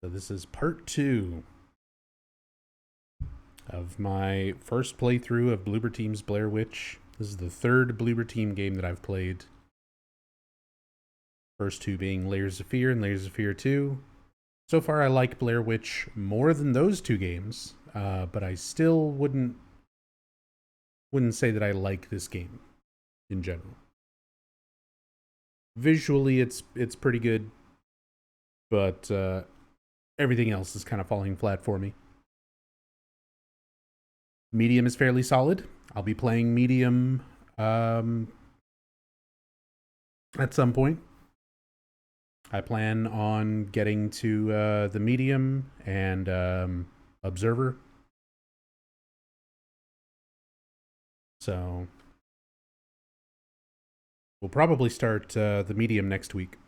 So this is part 2 of my first playthrough of Bloober Team's Blair Witch. This is the third Bloober Team game that I've played. First two being Layers of Fear and Layers of Fear 2. So far I like Blair Witch more than those two games, but I still wouldn't say that I like this game in general. Visually it's pretty good, but everything else is kind of falling flat for me. Medium is fairly solid. I'll be playing medium at some point. I plan on getting to the medium and observer. So we'll probably start the medium next week.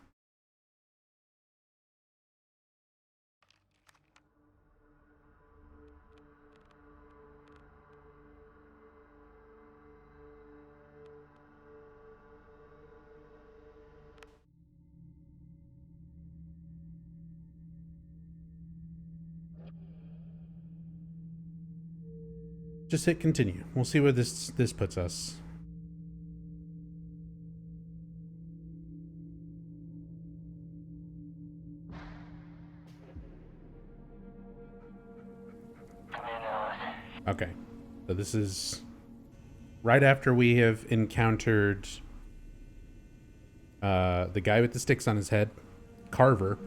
Just hit continue. We'll see where this puts us. Okay. So this is right after we have encountered the guy with the sticks on his head, Carver.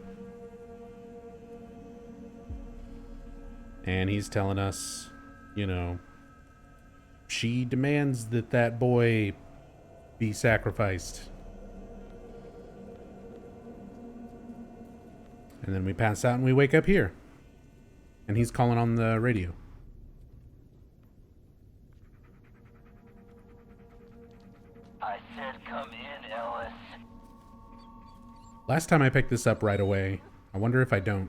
And he's telling us, you know, she demands that that boy be sacrificed. And then we pass out and we wake up here. And he's calling on the radio. I said come in, Ellis. Last time I picked this up right away. I wonder if I don't.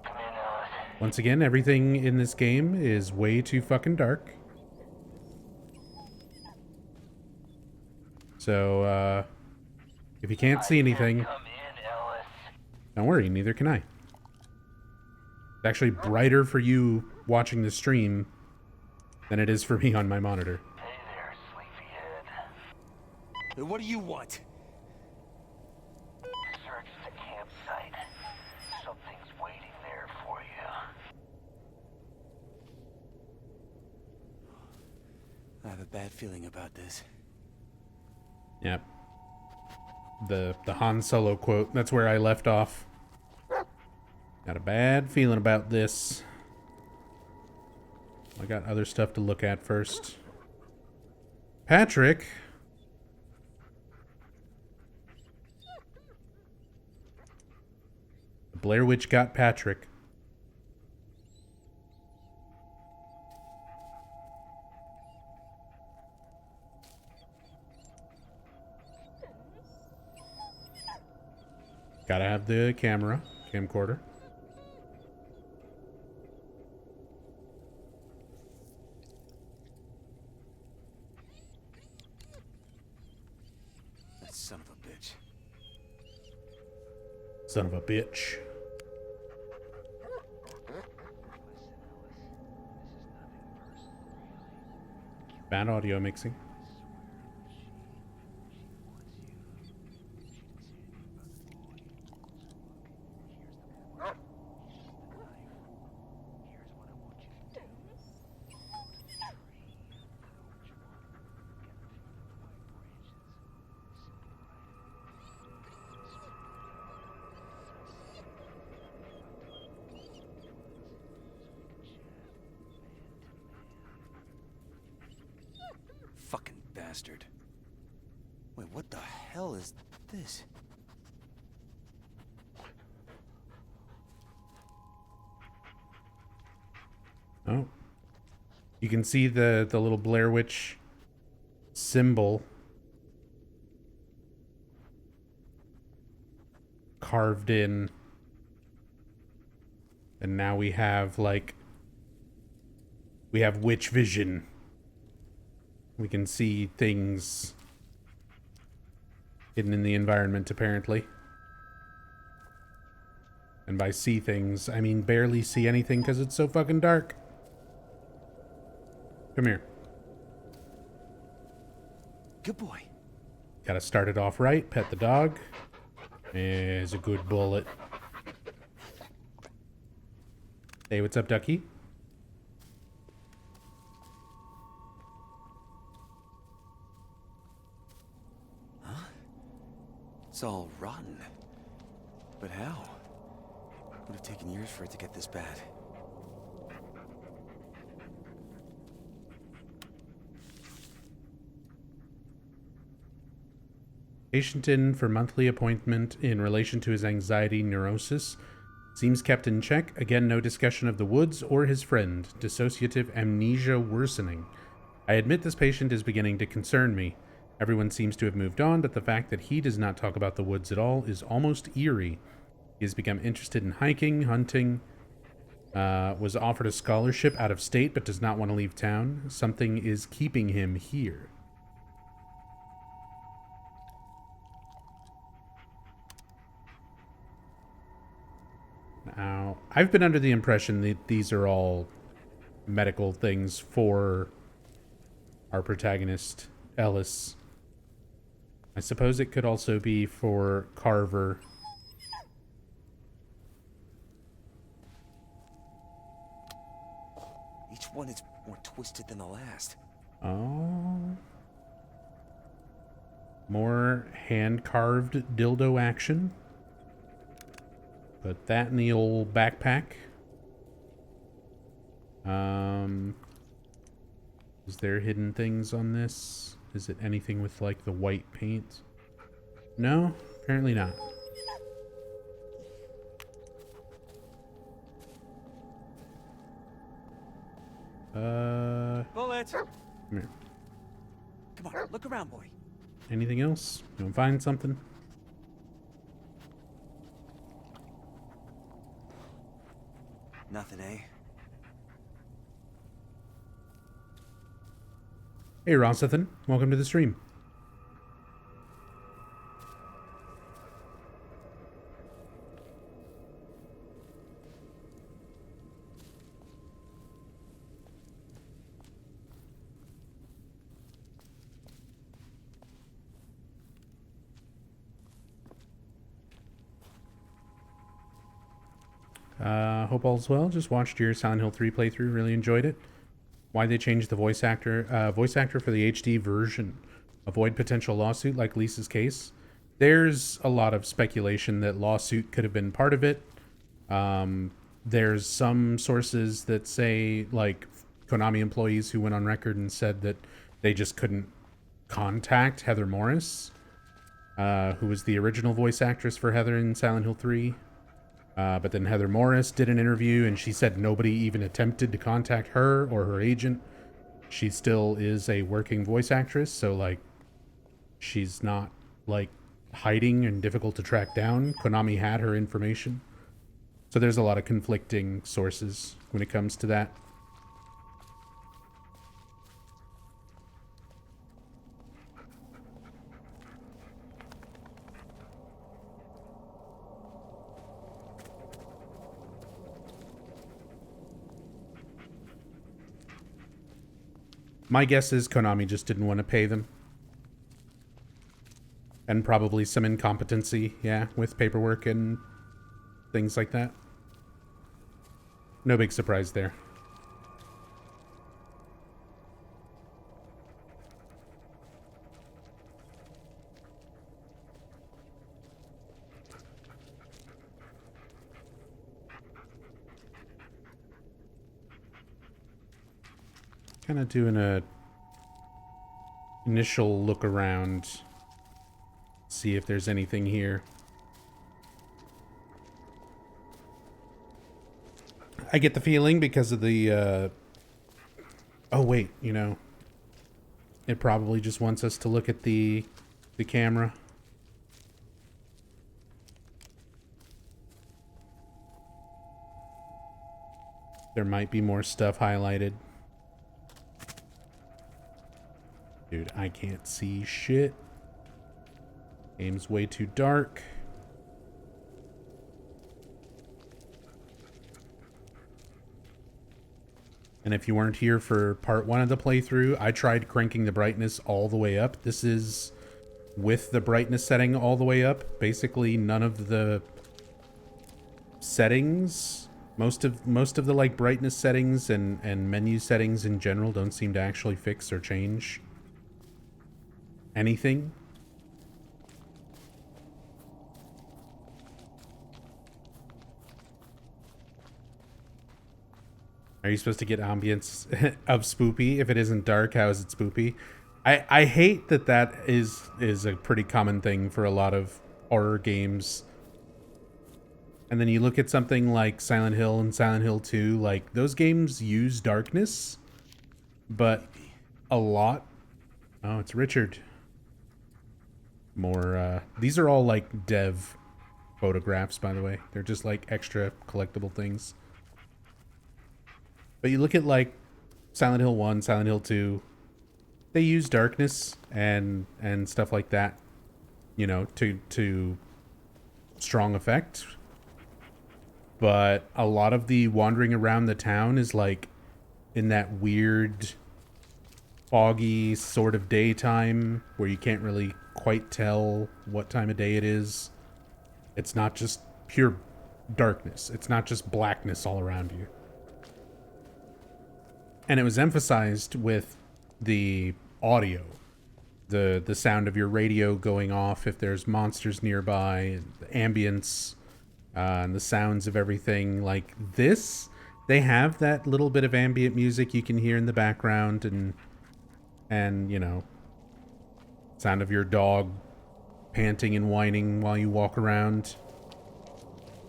Come in, Ellis. Once again, everything in this game is way too fucking dark. So, if you can't see anything, Come in, Ellis. don't worry, neither can I. It's actually brighter for you watching the stream than it is for me on my monitor. Hey there, sleepyhead. Then what do you want? Search the campsite. Something's waiting there for you. I have a bad feeling about this. Yep. The Han Solo quote. That's where I left off. Got a bad feeling about this. I got other stuff to look at first. Patrick. The Blair Witch got Patrick. Gotta have the camcorder. That son of a bitch. Son of a bitch. Bad audio mixing. Fucking bastard. Wait, what the hell is this? Oh. You can see the little Blair Witch symbol carved in. And now we have, like, we have witch vision. We can see things hidden in the environment, apparently. And by see things, I mean barely see anything because it's so fucking dark. Come here. Good boy. Gotta start it off right. Pet the dog. There's a good bullet. Hey, what's up, Ducky? Huh? It's all rotten. But how? Would have taken years for it to get this bad. Patient in for monthly appointment in relation to his anxiety neurosis. Seems kept in check. Again, no discussion of the woods or his friend. Dissociative amnesia worsening. I admit this patient is beginning to concern me. Everyone seems to have moved on, but the fact that he does not talk about the woods at all is almost eerie. He has become interested in hiking, hunting, was offered a scholarship out of state but does not want to leave town. Something is keeping him here. Now, I've been under the impression that these are all medical things for our protagonist, Ellis. I suppose it could also be for Carver. Each one is more twisted than the last. Oh. More hand-carved dildo action. Put that in the old backpack. Is there hidden things on this? Is it anything with, like, the white paint? No? Apparently not. Bullets! Come here. Come on, look around, boy. Anything else? You want to find something? Nothing, eh? Hey, Rossathan. Welcome to the stream. Hope all's well. Just watched your Silent Hill 3 playthrough. Really enjoyed it. Why they changed the voice actor for the HD version. Avoid potential lawsuit like Lisa's case. There's a lot of speculation that lawsuit could have been part of it. There's some sources that say, like, Konami employees who went on record and said that they just couldn't contact Heather Morris, who was the original voice actress for Heather in Silent Hill 3. But then Heather Morris did an interview and she said nobody even attempted to contact her or her agent. She still is a working voice actress, so, like, she's not, like, hiding and difficult to track down. Konami had her information. So there's a lot of conflicting sources when it comes to that. My guess is Konami just didn't want to pay them. And probably some incompetency, yeah, with paperwork and things like that. No big surprise there. Kind of doing a initial look around, see if there's anything here. I get the feeling because of the oh wait, you know, it probably just wants us to look at the camera. There might be more stuff highlighted. Dude, I can't see shit. Game's way too dark. And if you weren't here for part 1 of the playthrough, I tried cranking the brightness all the way up. This is with the brightness setting all the way up. Basically, none of the settings, most of the like brightness settings and menu settings in general don't seem to actually fix or change anything. Are you supposed to get ambience of spoopy? If it isn't dark, how is it spoopy? I hate that is a pretty common thing for a lot of horror games. And then you look at something like Silent Hill and Silent Hill 2, like those games use darkness, but a lot. Oh, it's Richard. More, these are all like dev photographs, by the way. They're just like extra collectible things. But you look at like Silent Hill 1, Silent Hill 2, they use darkness and stuff like that, you know, to strong effect. But a lot of the wandering around the town is like in that weird foggy sort of daytime where you can't really quite tell what time of day it is. It's not just pure darkness. It's not just blackness all around you. And it was emphasized with the audio, the sound of your radio going off if there's monsters nearby, and the ambience, and the sounds of everything. Like this, they have that little bit of ambient music you can hear in the background, and you know, sound of your dog panting and whining while you walk around,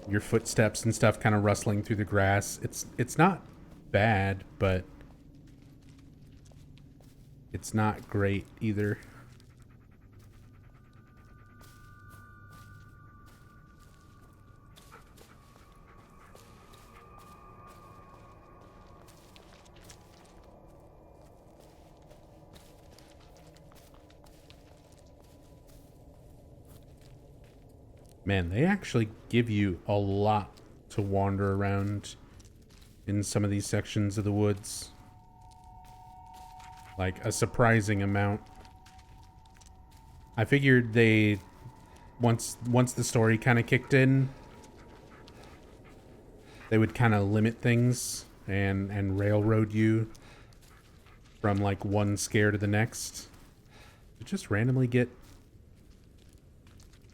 your footsteps and stuff kind of rustling through the grass. It's not bad, but it's not great either. Man, they actually give you a lot to wander around in some of these sections of the woods. Like a surprising amount. I figured they once the story kind of kicked in, they would kind of limit things and railroad you from like one scare to the next. Did it just randomly get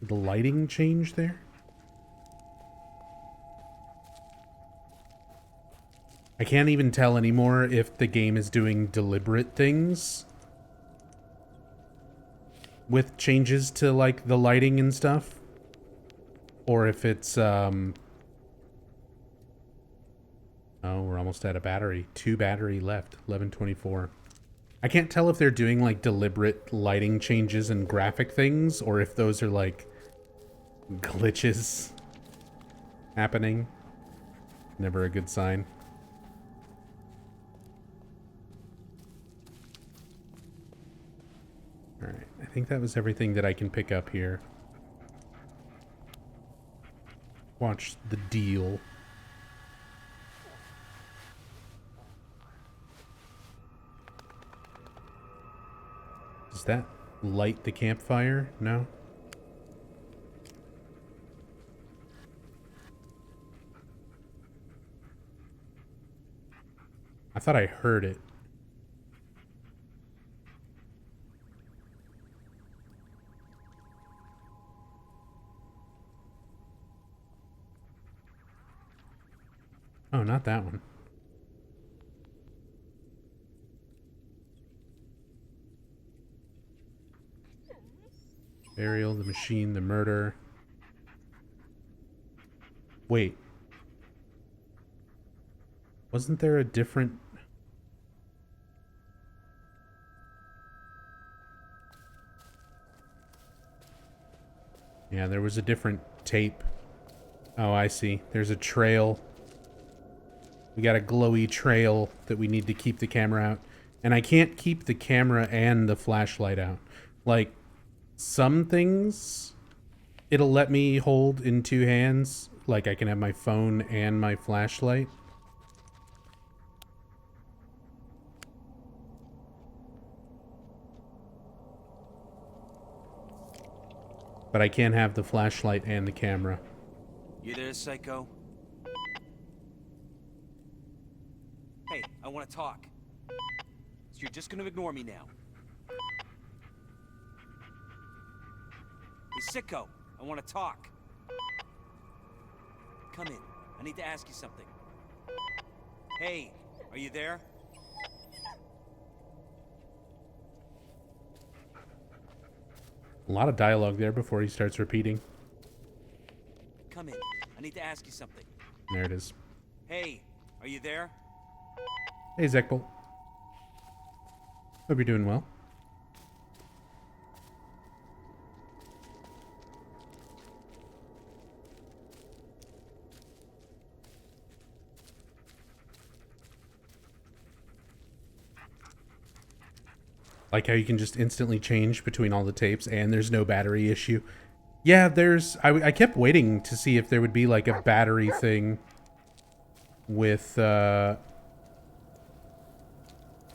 the lighting change there? I can't even tell anymore if the game is doing deliberate things with changes to like the lighting and stuff, or if it's oh, we're almost out of battery. 2 battery left. 11:24. I can't tell if they're doing like deliberate lighting changes and graphic things, or if those are like glitches happening. Never a good sign. Alright, I think that was everything that I can pick up here. Watch the deal. Does that light the campfire? No? I thought I heard it. Oh, not that one. Burial, the machine, the murder. Wait. Wasn't there a different... Yeah, there was a different tape. Oh, I see. There's a trail. We got a glowy trail that we need to keep the camera out. And I can't keep the camera and the flashlight out. Like, some things it'll let me hold in two hands. Like I can have my phone and my flashlight. But I can't have the flashlight and the camera. You there, psycho? Hey, I want to talk. So you're just gonna ignore me now? Hey, sicko, I want to talk. Come in. I need to ask you something. Hey, are you there? A lot of dialogue there before he starts repeating. Come in. I need to ask you something. There it is. Hey, are you there? Hey, Zekbol. Hope you're doing well. Like how you can just instantly change between all the tapes and there's no battery issue. Yeah, I kept waiting to see if there would be like a battery thing with the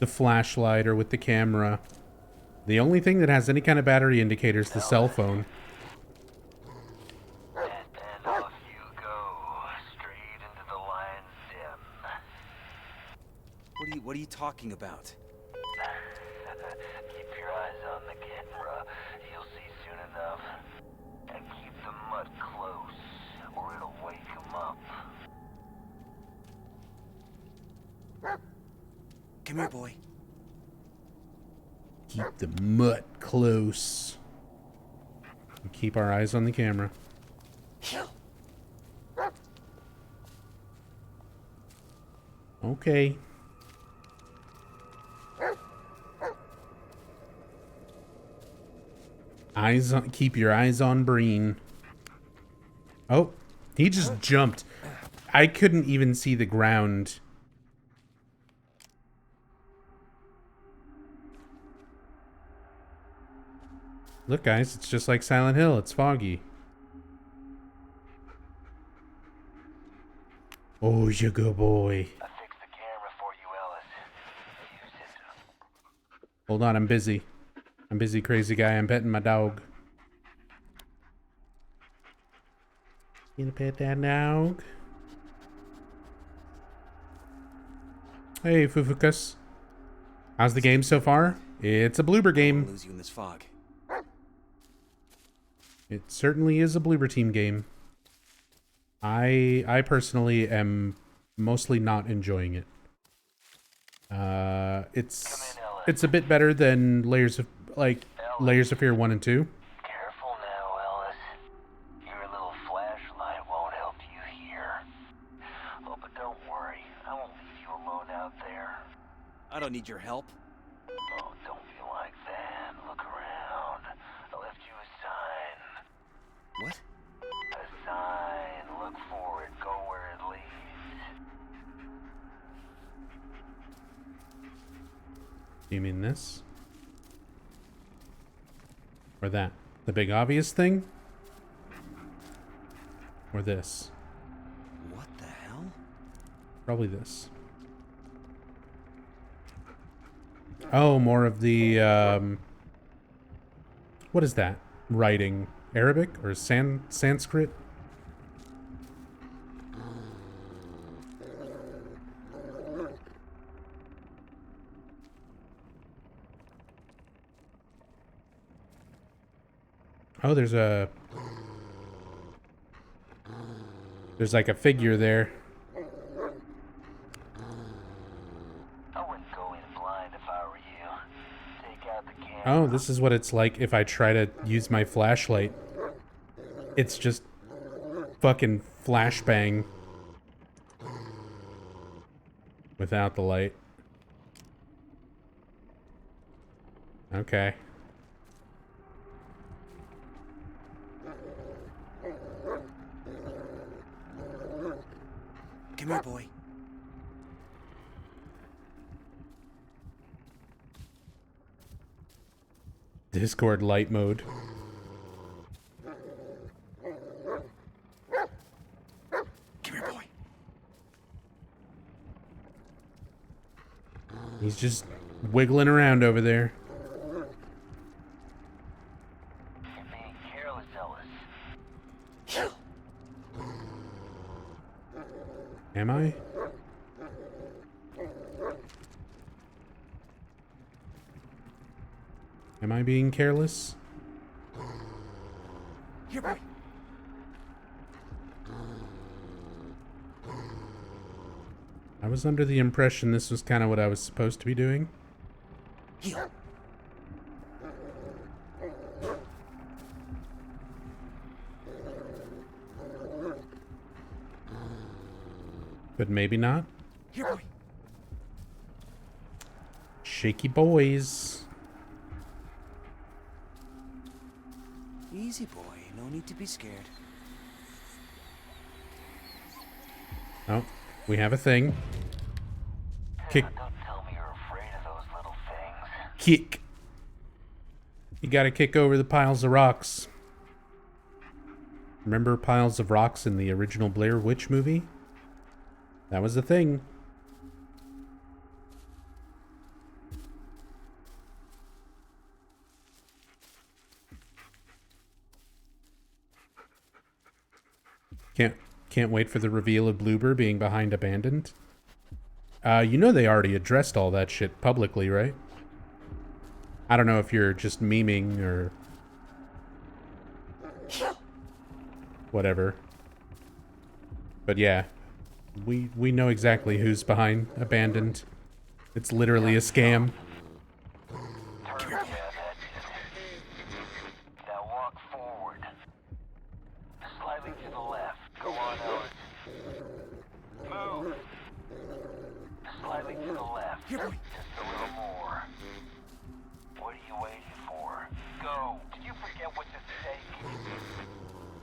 flashlight or with the camera. The only thing that has any kind of battery indicator is the cell phone. And off you go, straight into the lion's den. What are you talking about? Keep your eyes on the camera. You'll see soon enough. And keep the mud close, or it'll wake him up. Come here, boy. Keep the mutt close. And keep our eyes on the camera. Okay. Keep your eyes on Breen. Oh, he just jumped. I couldn't even see the ground. Look, guys, it's just like Silent Hill. It's foggy. Oh, you good boy. I fixed the camera for you, Ellis. Use it. Hold on, I'm busy. I'm busy, crazy guy. I'm petting my dog. You gonna pet that dog? Hey, Fufukas. How's the game so far? It's a bloober I'll game. lose you in this fog. It certainly is a bloober team game. I personally am mostly not enjoying it. It's a bit better than Layers of Fear 1 and 2. Careful now, Ellis. Your little flashlight won't help you here. Oh, but don't worry. I won't leave you alone out there. I don't need your help. Oh, don't be like that. Look around. I left you a sign. What? A sign. Look for it. Go where it leads. Do you mean this? Or that? The big obvious thing? Or this? What the hell? Probably this. Oh, more of the, what is that? Writing? Arabic? Or Sanskrit? Oh, there's like a figure there. I wouldn't go in blind if I were you. Take out the camera. Oh, this is what it's like if I try to use my flashlight. It's just fucking flashbang without the light. Okay. Come here, boy. Discord light mode. He's just wiggling around over there. You're being careless, Ellis. Am I? Am I being careless? Here, boy. I was under the impression this was kind of what I was supposed to be doing. Heel. But maybe not. Here, boy. Shaky boys. Easy, boy. No need to be scared. Oh, we have a thing. Kick. Don't tell me you're afraid of those little things. Kick. You gotta kick over the piles of rocks. Remember piles of rocks in the original Blair Witch movie? That was the thing. Can't wait for the reveal of Bloober being behind Abandoned. You know they already addressed all that shit publicly, right? I don't know if you're just memeing or whatever. But yeah, we know exactly who's behind Abandoned. It's literally a scam. Turn, yeah, that's it. Now walk forward. Slightly to the left. Go on, Ellis. Move. Slightly to the left. Here, boy. Just a little more. What are you waiting for? Go. Did you forget what's at stake?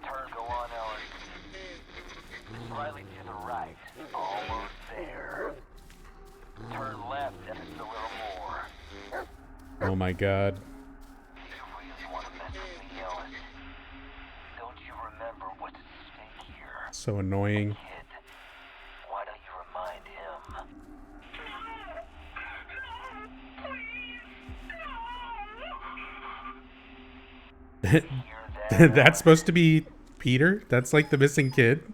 Turn, go on, Ellis. Slightly to the right. Almost there. Turn left and just a little more. Oh my god. You really want to mess with me, Ellis? Don't you remember what's at stake here? So annoying. Kid, why don't you remind him? Hear that? That's supposed to be Peter? That's like the missing kid?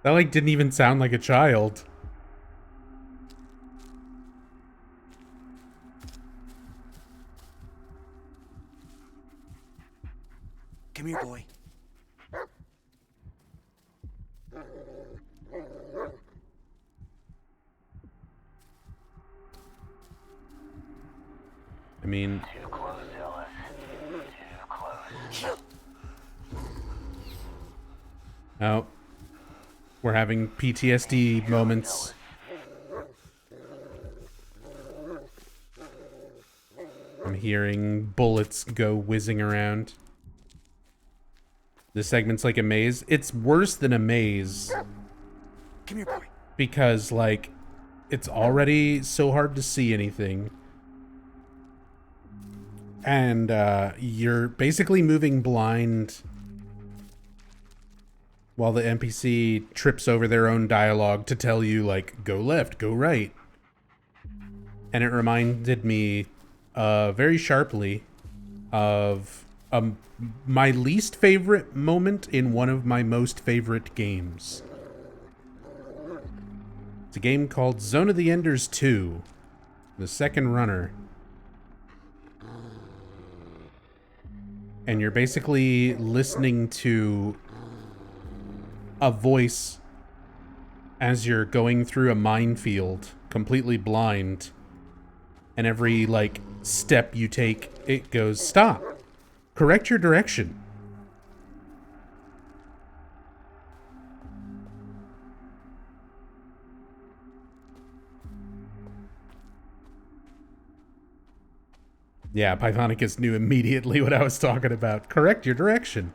That like didn't even sound like a child. Come here, boy. I mean, Too close, Ellis. Too close. oh. We're having PTSD moments. I'm hearing bullets go whizzing around. This segment's like a maze. It's worse than a maze Come here, boy. because, like, it's already so hard to see anything. And you're basically moving blind while the NPC trips over their own dialogue to tell you, like, go left, go right. And it reminded me very sharply of my least favorite moment in one of my most favorite games. It's a game called Zone of the Enders 2, the second runner. And you're basically listening to a voice as you're going through a minefield, completely blind. And every, like, step you take, it goes, stop. Correct your direction. Yeah, Pythonicus knew immediately what I was talking about. Correct your direction.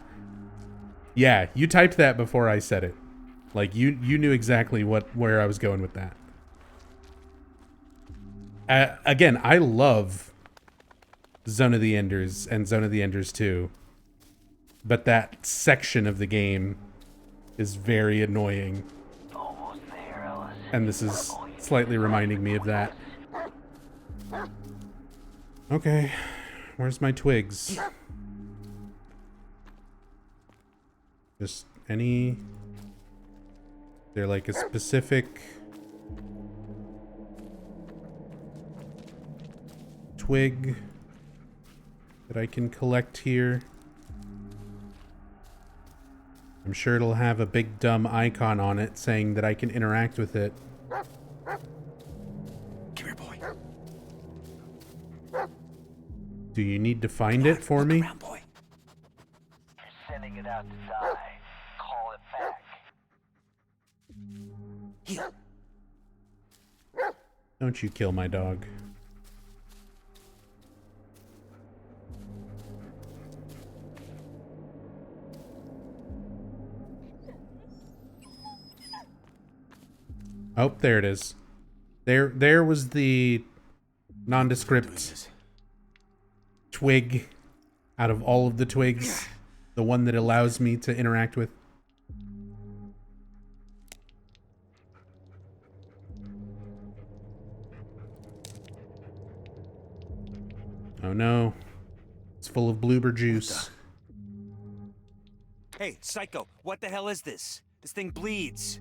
Yeah, you typed that before I said it. Like, you knew exactly where I was going with that. Again, I love Zone of the Enders and Zone of the Enders 2. But that section of the game is very annoying. Almost there, Ellis. And this is slightly reminding me of that. Okay, where's my twigs? Just any... They're like a specific... twig that I can collect here. I'm sure it'll have a big dumb icon on it saying that I can interact with it. Come here, boy. Do you need to find it for me? Around, boy. You're sending it out to die. Call it back. Heel. Don't you kill my dog. Oh, there it is. There was the nondescript twig out of all of the twigs. The one that allows me to interact with. Oh no. It's full of bloober juice. Hey, Psycho, what the hell is this? This thing bleeds.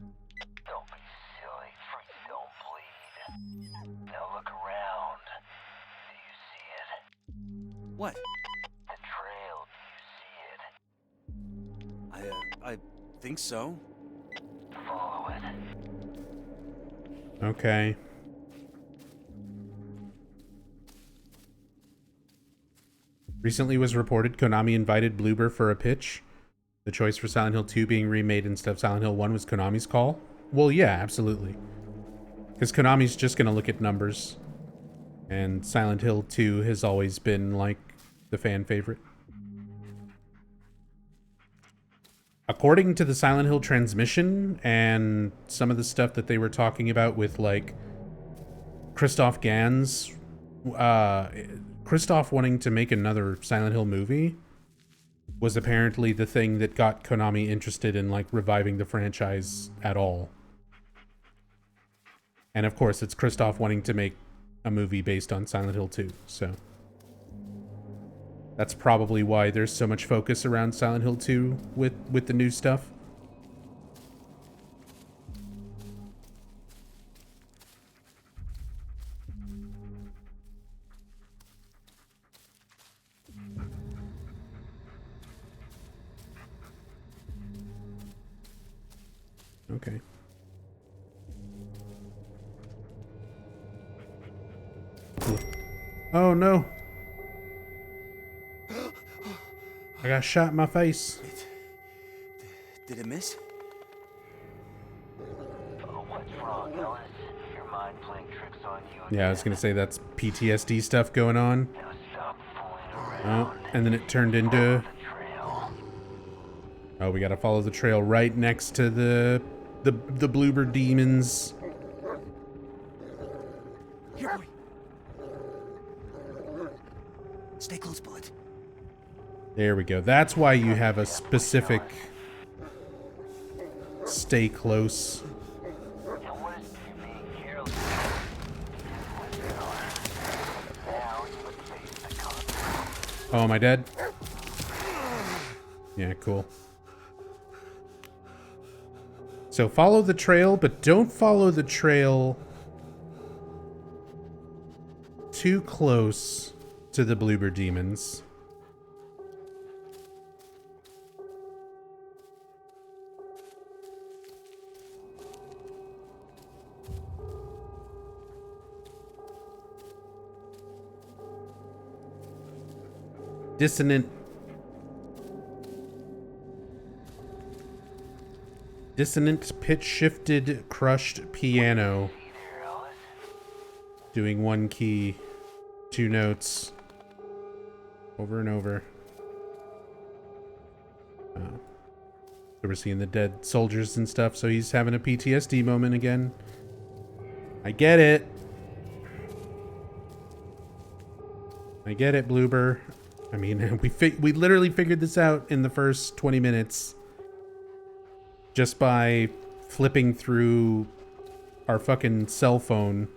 Don't be silly. Freaks don't bleed. Now look around. Do you see it? What? The trail. Do you see it? I think so. Follow it. Okay. Recently was reported Konami invited Bloober for a pitch. The choice for Silent Hill 2 being remade instead of Silent Hill 1 was Konami's call. Well, yeah, absolutely. Because Konami's just going to look at numbers. And Silent Hill 2 has always been, like, the fan favorite. According to the Silent Hill transmission and some of the stuff that they were talking about with, like, Christoph Gans, Christoph wanting to make another Silent Hill movie was apparently the thing that got Konami interested in, like, reviving the franchise at all. And of course, it's Christoph wanting to make a movie based on Silent Hill 2, so that's probably why there's so much focus around Silent Hill 2 with the new stuff. Okay. Oh no. I got shot in my face. Did it miss? Oh, what's wrong, Ellis? Your mind playing tricks on you again? Yeah, I was gonna say that's PTSD stuff going on. Now stop fooling Oh, around. and then it turned into... The trail. Oh, we gotta follow the trail right next to the Bloober demons. Here, boy. Stay close, Bullet. There we go. That's why you have a specific stay close. Now what is you being careless? Now you would face the consequences. Oh, am I dead? Yeah, cool. So follow the trail, but don't follow the trail too close to the Bloober demons. Dissonant pitch shifted crushed piano. Here, Ellis. Doing one key, two notes, over and over. So we're seeing the dead soldiers and stuff, so he's having a PTSD moment again. I get it. I get it, Bloober. I mean, we literally figured this out in the first 20 minutes just by flipping through our fucking cell phone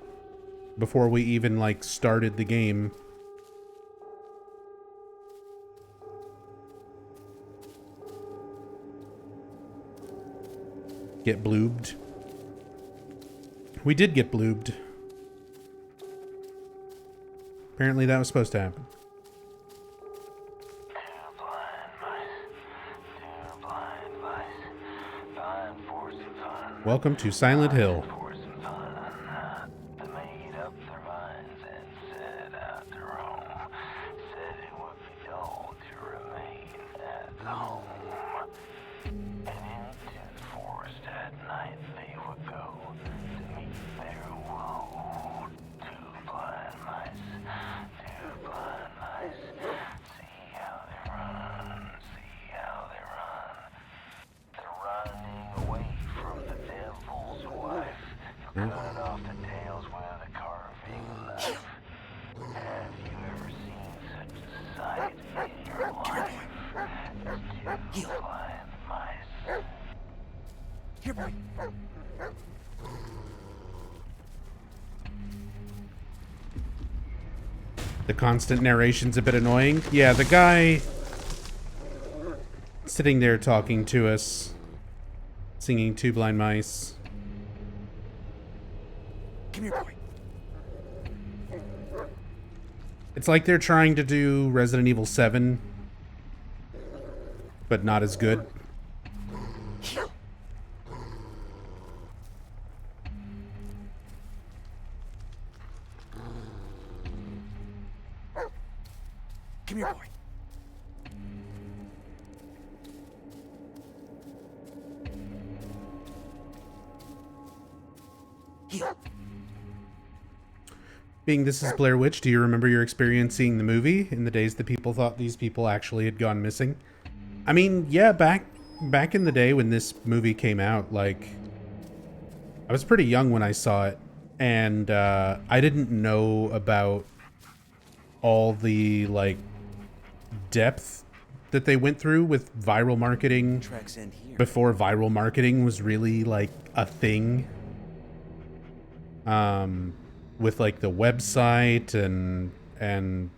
before we even, like, started the game. Get bloobed. We did get bloobed. Apparently that was supposed to happen. Welcome to Silent Hill. The constant narration's a bit annoying. Yeah, the guy sitting there talking to us, singing Two Blind Mice. Come here, boy. It's like they're trying to do Resident Evil 7, but not as good. Come here, boy. Heel. Being this is Blair Witch, do you remember your experience seeing the movie in the days that people thought these people actually had gone missing? I mean, yeah, back in the day when this movie came out, like, I was pretty young when I saw it, and I didn't know about all the, like, depth that they went through with viral marketing Tracks end here. before viral marketing was really, like, a thing. With, like, the website and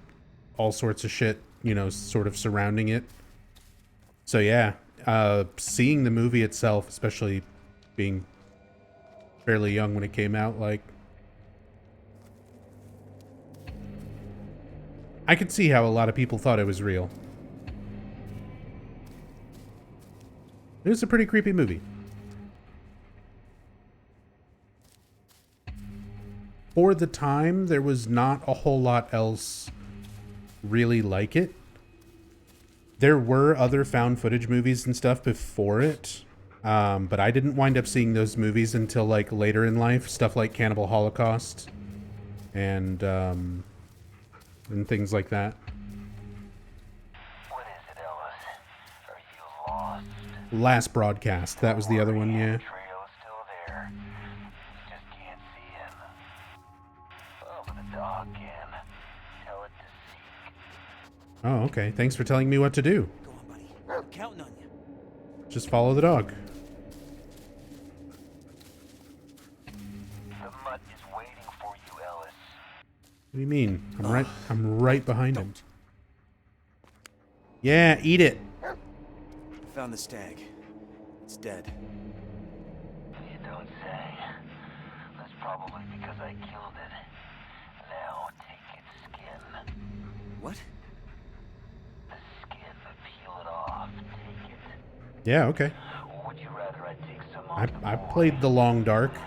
all sorts of shit, you know, sort of surrounding it. So, yeah, seeing the movie itself, especially being fairly young when it came out, like, I could see how a lot of people thought it was real. It was a pretty creepy movie. For the time, there was not a whole lot else really like it. There were other found footage movies and stuff before it, but I didn't wind up seeing those movies until, like, later in life. Stuff like Cannibal Holocaust and things like that. What is it, Ellis? Are you lost? Last Broadcast, that was the other one, yeah. Trio's still there. You just can't see him. Oh, but the dog can. Tell it to seek. Oh, okay. Thanks for telling me what to do. Go on, buddy. I'm counting on you. Just follow the dog. The mutt is waiting for you, Ellis. What do you mean? I'm right behind him. Yeah, eat it. I found the stag. It's dead. You don't say. That's probably because I killed it. Now take its skin. What? The skin, peel it off. Take it. Yeah, okay. Or would you rather I take some off the I board? played The Long Dark. Good.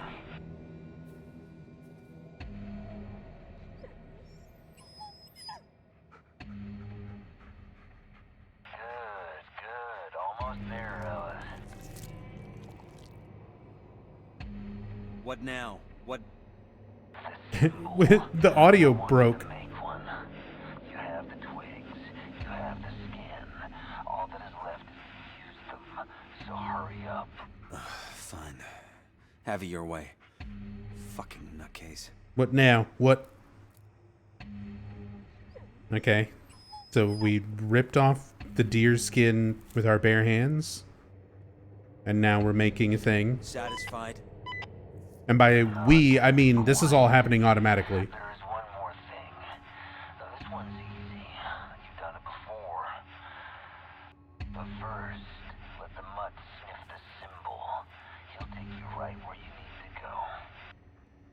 Almost there, Ellis. What now? What? The audio broke. Make one. You have the twigs. You have the skin. All that is left is to use them. So hurry up. Fine. Have it your way. Fucking nutcase. What now? What? Okay. So we ripped off the deer skin with our bare hands. And now we're making a thing. Satisfied? And by we, I mean this is all happening automatically. There's one more thing. This one's easy. You've done it before. But first, let the mutt sniff the symbol. He'll take you right where you need to go.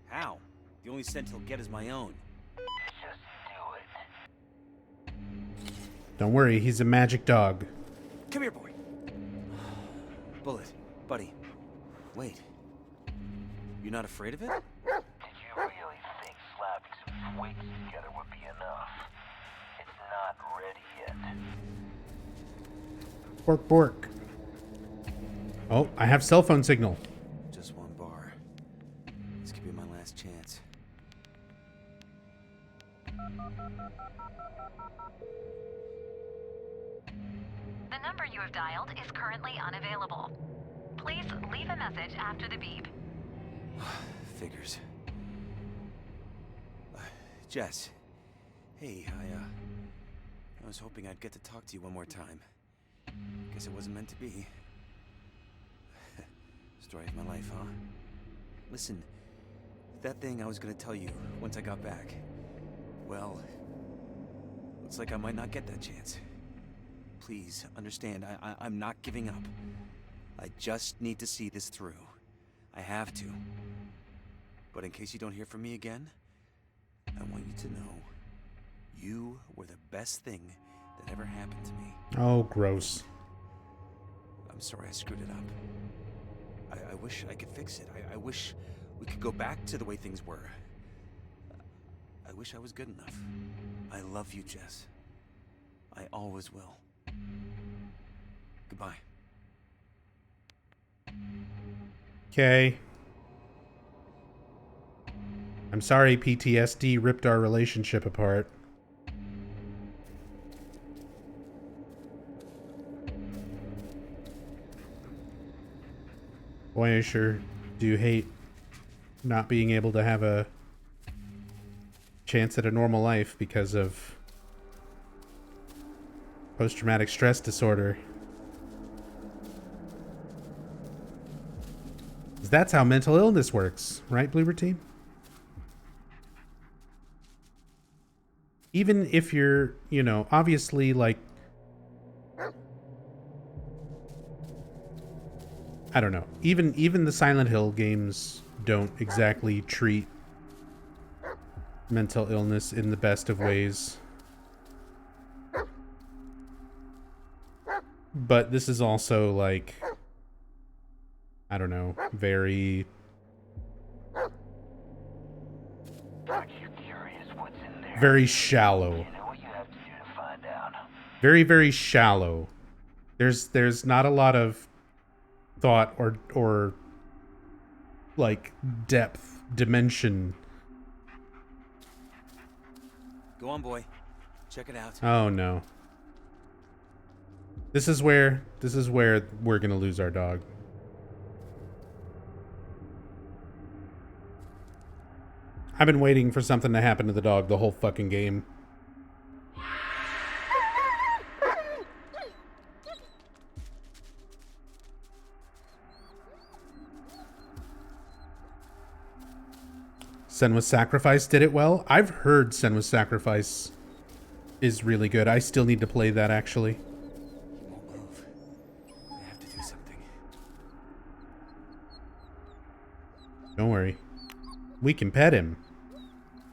How? The only scent he'll get is my own. Just do it. Don't worry, he's a magic dog. Come here, boy. Bullet, buddy. Wait. You're not afraid of it? Did you really think slapping some twigs together would be enough? It's not ready yet. Bork, bork. Oh, I have cell phone signal. Just one bar. This could be my last chance. The number you have dialed is currently unavailable. Please leave a message after the beep. Figures. Jess. Hey, I was hoping I'd get to talk to you one more time. Guess it wasn't meant to be. Story of my life, huh? Listen, that thing I was gonna tell you once I got back. Well, looks like I might not get that chance. Please, understand, I'm not giving up. I just need to see this through. I have to. But in case you don't hear from me again, I want you to know you were the best thing that ever happened to me. Oh, gross. I'm sorry I screwed it up. I wish I could fix it. I wish we could go back to the way things were. I wish I was good enough. I love you, Jess. I always will. Goodbye. Okay. I'm sorry PTSD ripped our relationship apart. Boy, I sure do hate not being able to have a chance at a normal life because of post-traumatic stress disorder. 'Cause that's how mental illness works, right, Bloober Team? Even if you're, you know, obviously, like, I don't know. Even the Silent Hill games don't exactly treat mental illness in the best of ways. But this is also, like, I don't know, very... Aren't you curious what's in there? very shallow. You know what you have to do to find out. Very, very shallow. There's not a lot of thought or like depth, dimension. Go on, boy. Check it out. Oh no. This is where we're gonna lose our dog. I've been waiting for something to happen to the dog the whole fucking game. Senwa's Sacrifice did it well. I've heard Senwa's Sacrifice is really good. I still need to play that, actually. He won't move. I have to do something. Don't worry. We can pet him.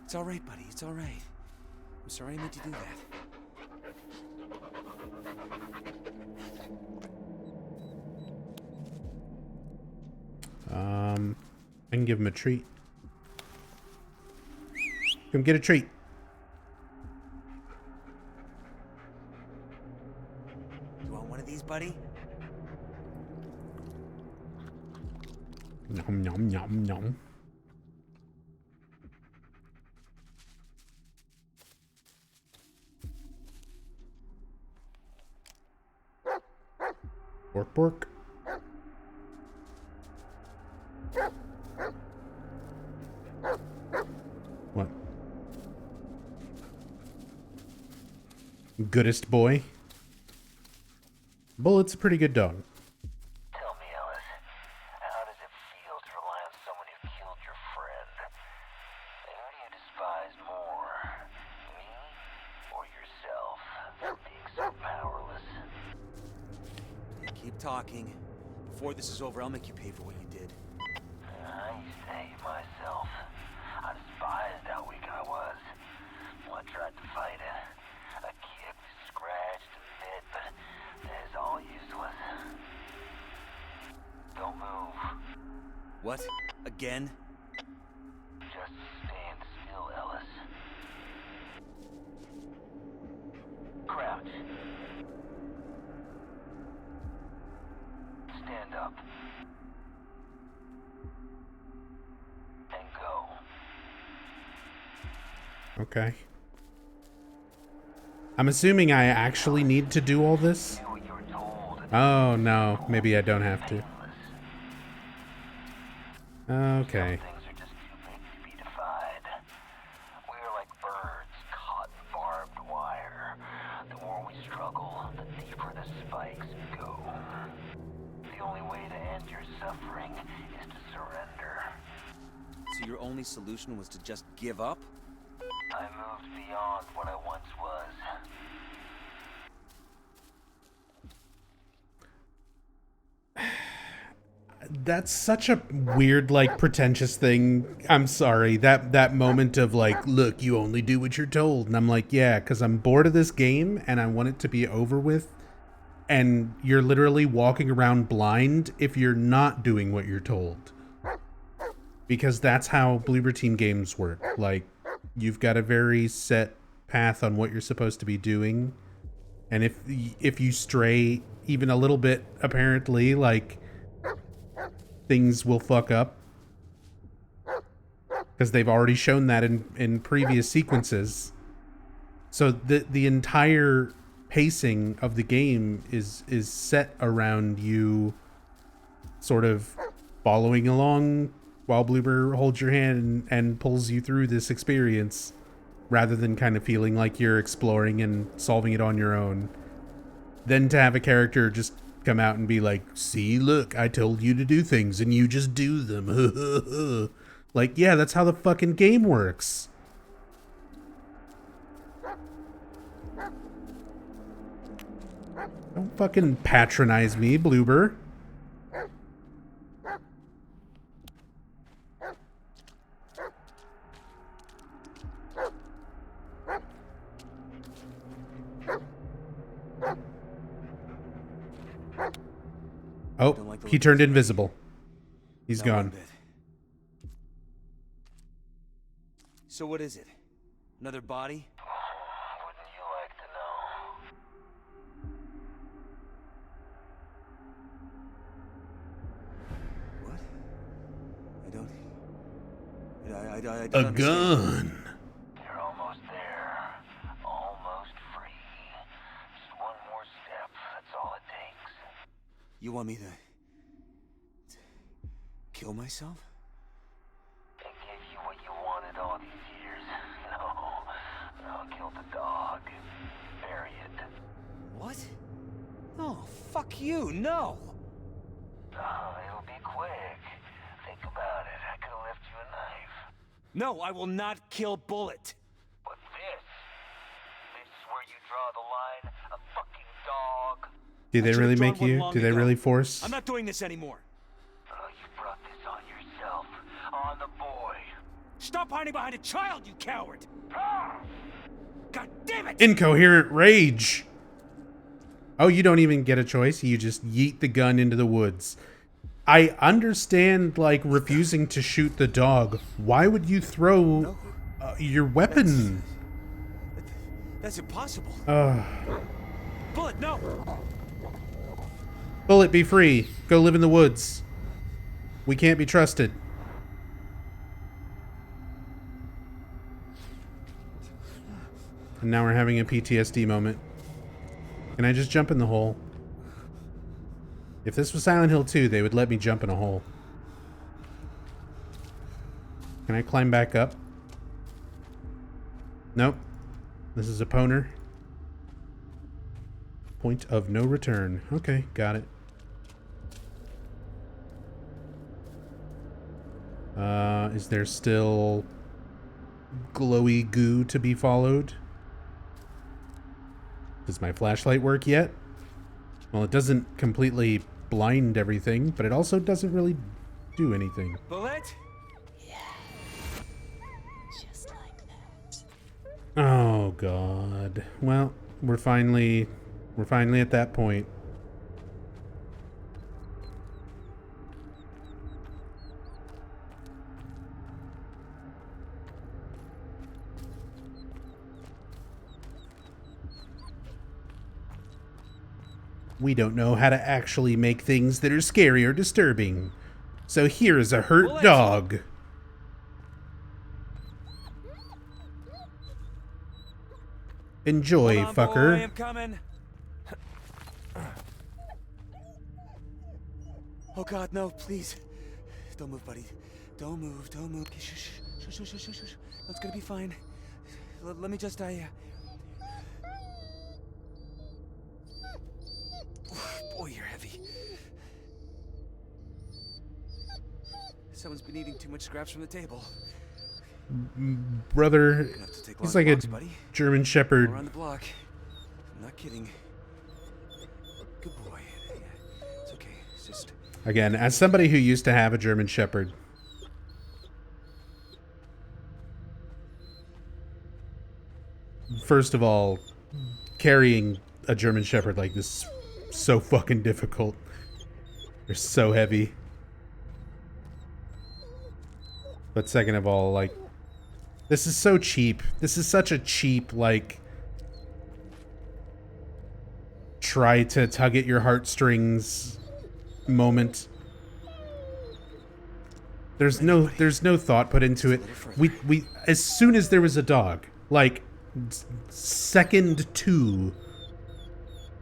It's all right, buddy. It's all right. I'm sorry I made you do that. I can give him a treat. Come get a treat. You want one of these, buddy? Nom nom nom nom. Bork bork. What? Goodest boy. Bullet's a pretty good dog. Tell me, Ellis, how does it feel to rely on someone who killed talking. Before this is over, I'll make you pay for what you did. I used to hate myself. I despised how weak I was. Well, I tried to fight it. I kicked, scratched, and bit, but it's all useless. Don't move. What? Again? Just stand still, Ellis. Crouch. Stand up. And go. Okay. I'm assuming I actually need to do all this. Do what you were told. Oh, no. Maybe I don't have to. Okay. Things are just too big to be defied. We are like birds caught in barbed wire. The more we struggle, the deeper the spikes go. The only way to end your suffering is to surrender. So your only solution was to just give up? I moved beyond what I once was. That's such a weird, like, pretentious thing. I'm sorry. That moment of, like, look, you only do what you're told. And I'm like, yeah, because I'm bored of this game and I want it to be over with. And you're literally walking around blind if you're not doing what you're told. Because that's how Bloober Team games work. Like, you've got a very set path on what you're supposed to be doing. And if you stray even a little bit, apparently, like, things will fuck up. Because they've already shown that in previous sequences. So the entire pacing of the game is set around you sort of following along while Bloober holds your hand and pulls you through this experience, rather than kind of feeling like you're exploring and solving it on your own. Then to have a character just come out and be like, see, look, I told you to do things and you just do them. Like, yeah, that's how the fucking game works. Don't fucking patronize me, Bloober. Oh, he turned invisible. He's gone. So what is it? Another body? Wouldn't you like to know? What? I don't A understand. gun. You're almost there. Almost free. Just one more step. That's all it takes. You want me to kill myself? It gave you what you wanted all these years. No, kill the dog. Bury it. What? No, fuck you, no! It'll be quick. Think about it. I could have left you a knife. No, I will not kill Bullet. But this is where you draw the line. A fucking dog. Do they I really should've make drawn one you? long Do they ago. really force? I'm not doing this anymore. You brought this on yourself. On the boy. Stop hiding behind a child, you coward! God damn it! Incoherent rage. Oh, you don't even get a choice. You just yeet the gun into the woods. I understand, like, refusing to shoot the dog. Why would you throw your weapon? That's impossible. Ugh. Bullet, no! Bullet, be free. Go live in the woods. We can't be trusted. And now we're having a PTSD moment. Can I just jump in the hole? If this was Silent Hill 2, they would let me jump in a hole. Can I climb back up? Nope. This is a poner. Point of no return. Okay, got it. Is there still glowy goo to be followed? Does my flashlight work yet? Well, it doesn't completely blind everything, but it also doesn't really do anything. Bullet? Just like that. Oh god. Well, we're finally at that point. We don't know how to actually make things that are scary or disturbing. So here is a hurt Bullet! dog. Enjoy, Hold on, fucker. boy, I'm coming. Oh God, no, please. Don't move, buddy. Don't move, don't move. Okay, shh, shh, shh, shh, shh, shh, shh. It's gonna be fine. Let me just, Boy, you're heavy. Someone's been eating too much scraps from the table. Brother, Gonna have to take he's long like walks, a buddy. German All Shepherd. around the block. I'm not kidding. Good boy. Yeah, it's okay. It's just... Again, as somebody who used to have a German Shepherd, first of all, carrying a German Shepherd like this is so fucking difficult. They're so heavy. But second of all, like, this is so cheap. This is such a cheap, like, try to tug at your heartstrings moment. There's no thought put into it. We as soon as there was a dog, like second 2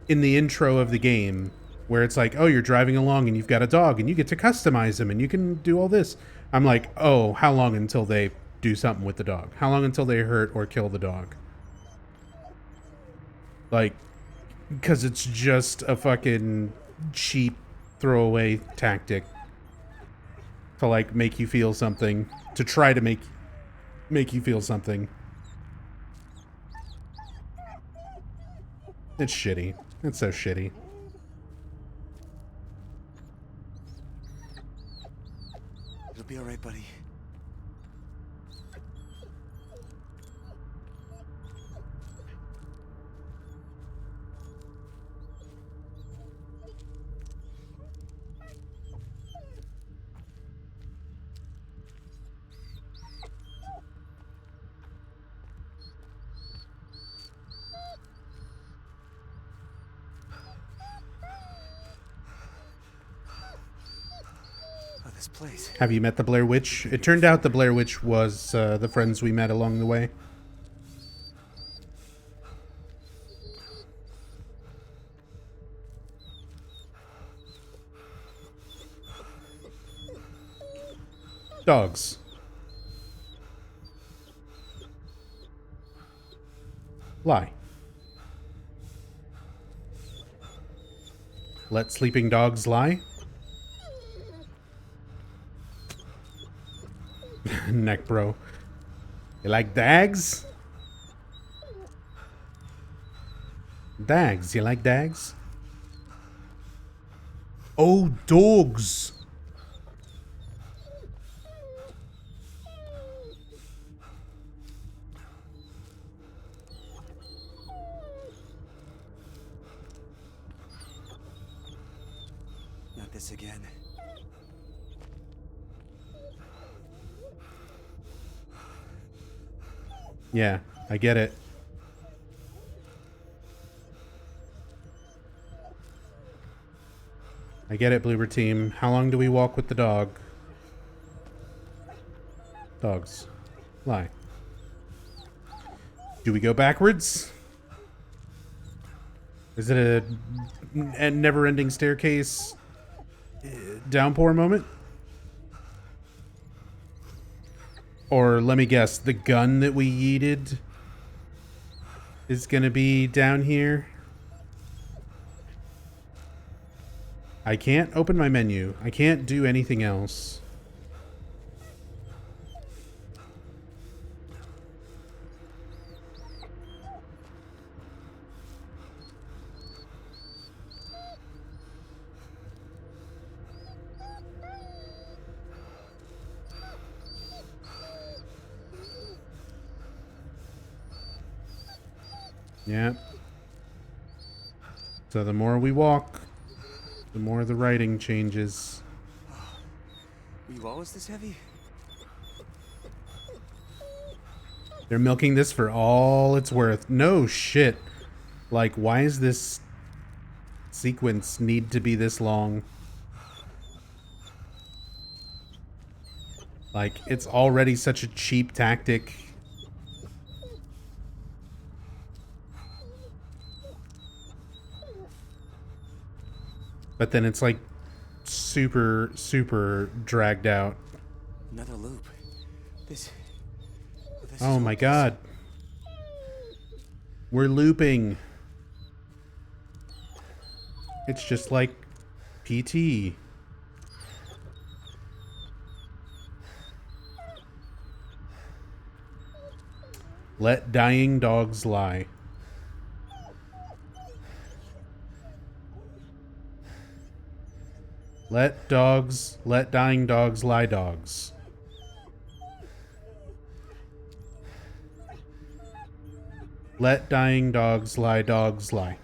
in the intro of the game, where it's like, oh, you're driving along and you've got a dog and you get to customize him and you can do all this. I'm like, oh, how long until they do something with the dog? How long until they hurt or kill the dog? Like, because it's just a fucking cheap throwaway tactic to like make you feel something, to try to make you feel something. It's shitty. It's so shitty. It'll be all right, buddy. Oh, this place. Have you met the Blair Witch? It turned out the Blair Witch was the friends we met along the way. Dogs. Lie. Let sleeping dogs lie? Neck bro. You like dags? Dags. You like dags? Oh, dogs. Not this again. Yeah, I get it. I get it, Bloober team. How long do we walk with the dog? Dogs. Lie. Do we go backwards? Is it a never-ending staircase downpour moment? Or let me guess, the gun that we yeeted is gonna be down here? I can't open my menu. I can't do anything else. Yeah. So the more we walk, the more the writing changes. Were you always this heavy? They're milking this for all it's worth. No shit. Like, why is this sequence need to be this long? Like, it's already such a cheap tactic. But then it's like super, super dragged out. Another loop. This Oh is my hopeless. god. We're looping. It's just like PT. Let dying dogs lie. Let dying dogs lie, dogs. Let dying dogs lie, dogs lie.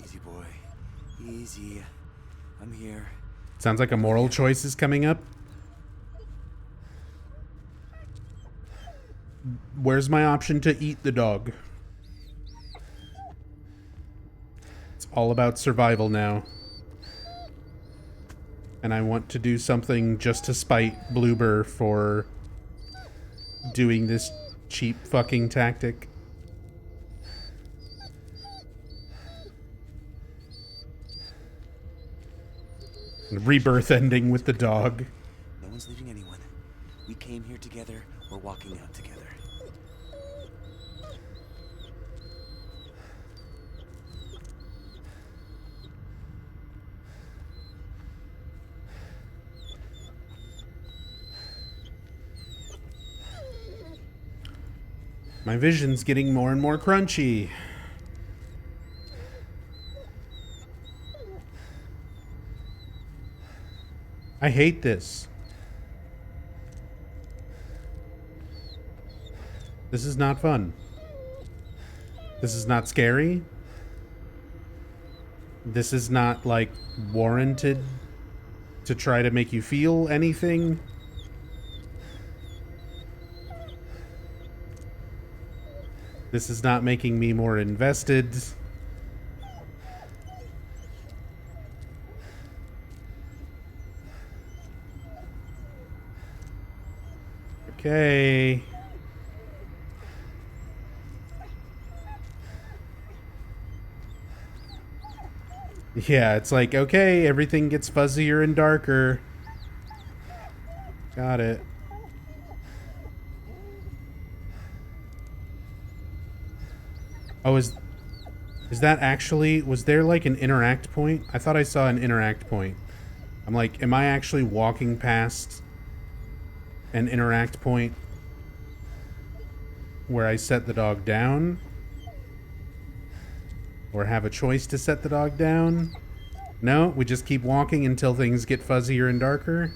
Easy, boy. Easy. I'm here. Sounds like a moral choice is coming up. Where's my option to eat the dog? It's all about survival now. And I want to do something just to spite Bluebird for doing this cheap fucking tactic. Rebirth ending with the dog. No one's leaving anyone. We came here together. We're walking out together. My vision's getting more and more crunchy. I hate this. This is not fun. This is not scary. This is not, like, warranted to try to make you feel anything. This is not making me more invested. Okay. Yeah, it's like, okay, everything gets fuzzier and darker. Got it. Oh, is that actually, was there like an interact point? I thought I saw an interact point. I'm like, am I actually walking past an interact point where I set the dog down? Or have a choice to set the dog down? No, we just keep walking until things get fuzzier and darker.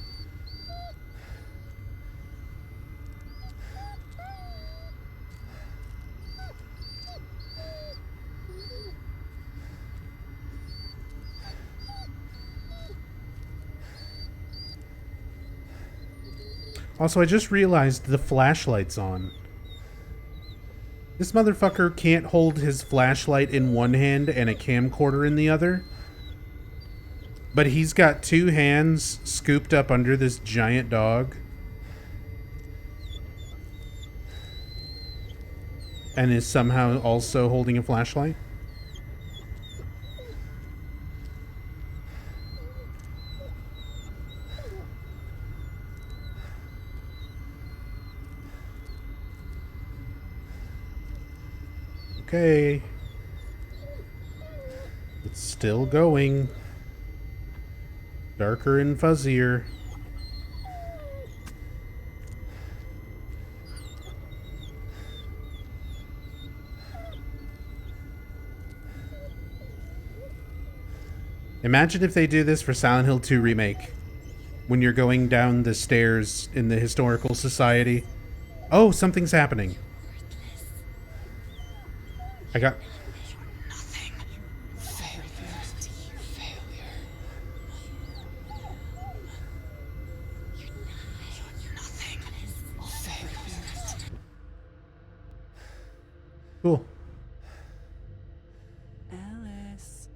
Also, I just realized the flashlight's on. This motherfucker can't hold his flashlight in one hand and a camcorder in the other. But he's got two hands scooped up under this giant dog. And is somehow also holding a flashlight. Okay. It's still going. Darker and fuzzier. Imagine if they do this for Silent Hill 2 Remake. When you're going down the stairs in the Historical Society. Oh, something's happening. I got... Nothing. Failure. Failure. You're nothing. Failure. Cool. Alice.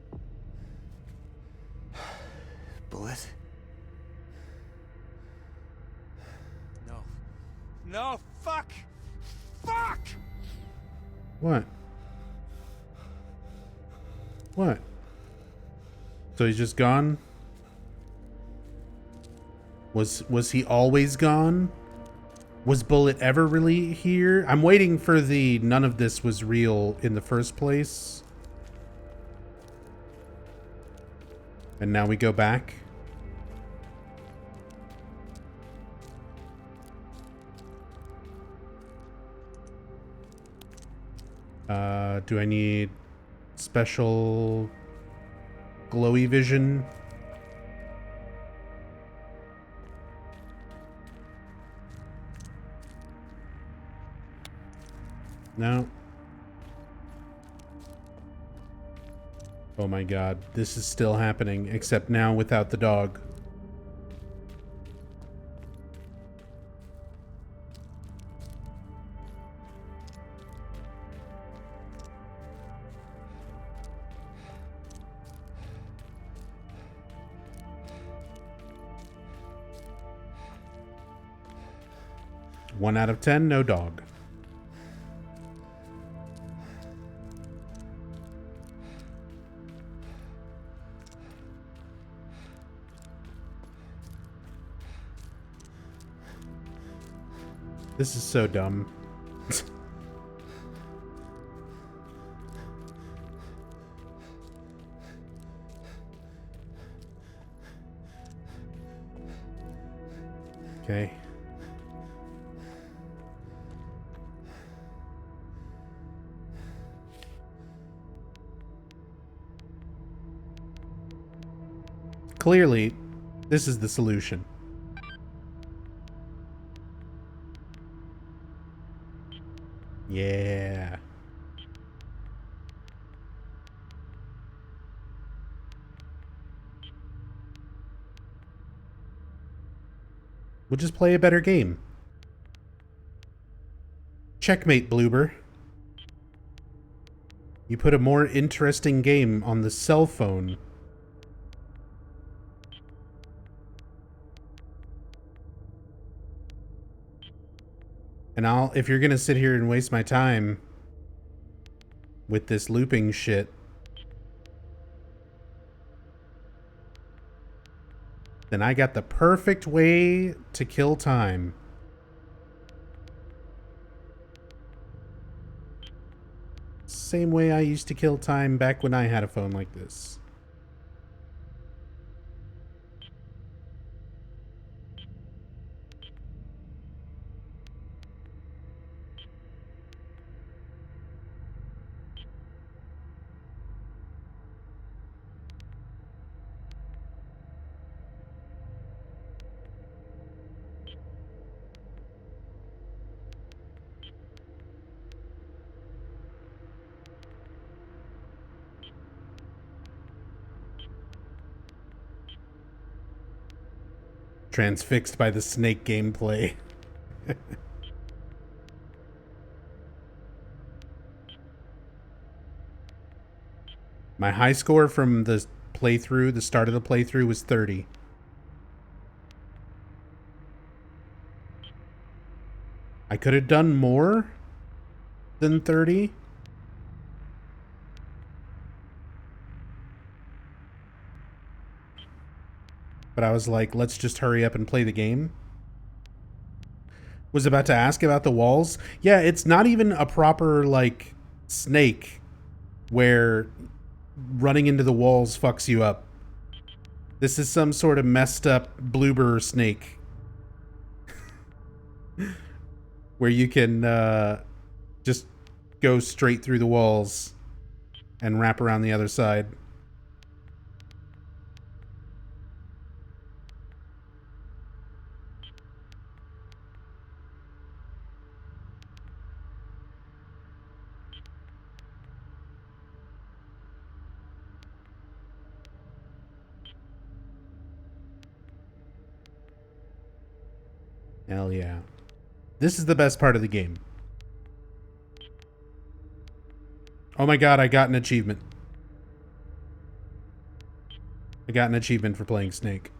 Bullet? No. No, fuck! Fuck! What? What? So he's just gone? Was he always gone? Was Bullet ever really here? I'm waiting for the none of this was real in the first place. And now we go back. Do I need special glowy vision? No. Oh my god, this is still happening, except now without the dog. One out of 10, no dog. This is so dumb. Okay. Clearly, this is the solution. Yeah. We'll just play a better game. Checkmate, Bloober. You put a more interesting game on the cell phone. And if you're gonna sit here and waste my time with this looping shit, then I got the perfect way to kill time. Same way I used to kill time back when I had a phone like this. Transfixed by the snake gameplay. My high score from the playthrough, the start of the playthrough, was 30. I could have done more than 30. But I was like, let's just hurry up and play the game. Was about to ask about the walls. Yeah, it's not even a proper, like, snake where running into the walls fucks you up. This is some sort of messed up bloober snake. Where you can just go straight through the walls and wrap around the other side. Hell yeah. This is the best part of the game. Oh my god, I got an achievement. I got an achievement for playing Snake.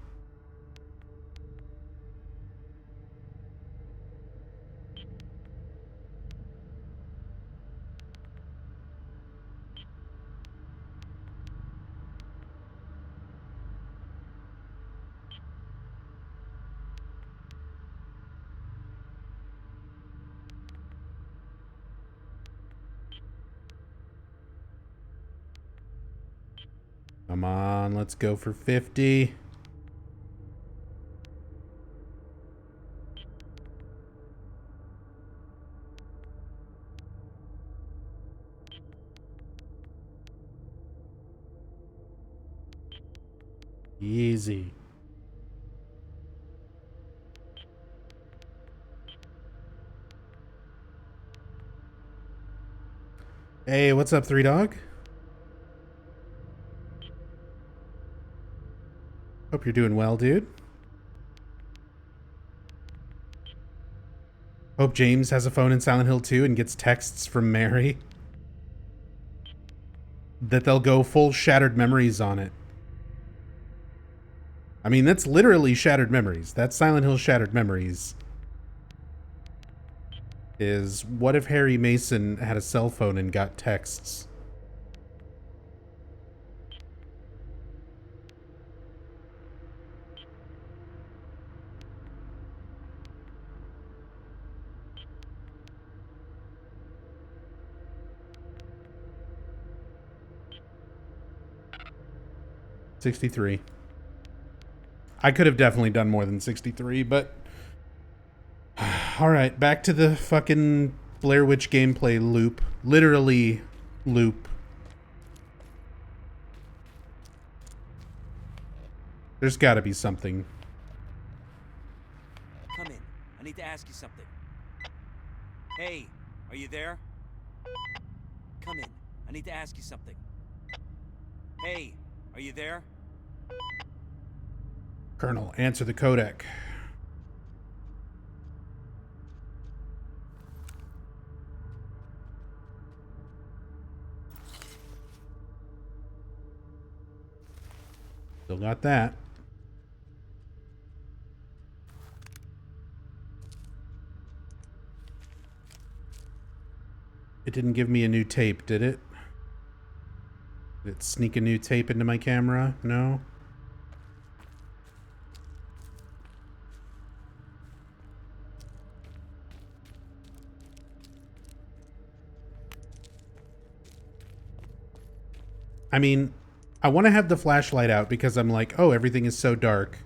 Come on, let's go for 50. Easy. Hey, what's up, Three Dog? Hope you're doing well, dude. Hope James has a phone in Silent Hill 2 and gets texts from Mary that they'll go full Shattered Memories on it. I mean, that's literally Shattered Memories. That's Silent Hill Shattered Memories. Is what if Harry Mason had a cell phone and got texts? $63. I could have definitely done more than 63, but all right, back to the fucking Blair Witch gameplay loop. Literally loop. There's got to be something. Come in. I need to ask you something. Hey, are you there? Come in. I need to ask you something. Hey, are you there? Colonel, answer the codec. Still got that. It didn't give me a new tape, did it? Did it sneak a new tape into my camera? No? I mean, I want to have the flashlight out because I'm like, oh, everything is so dark.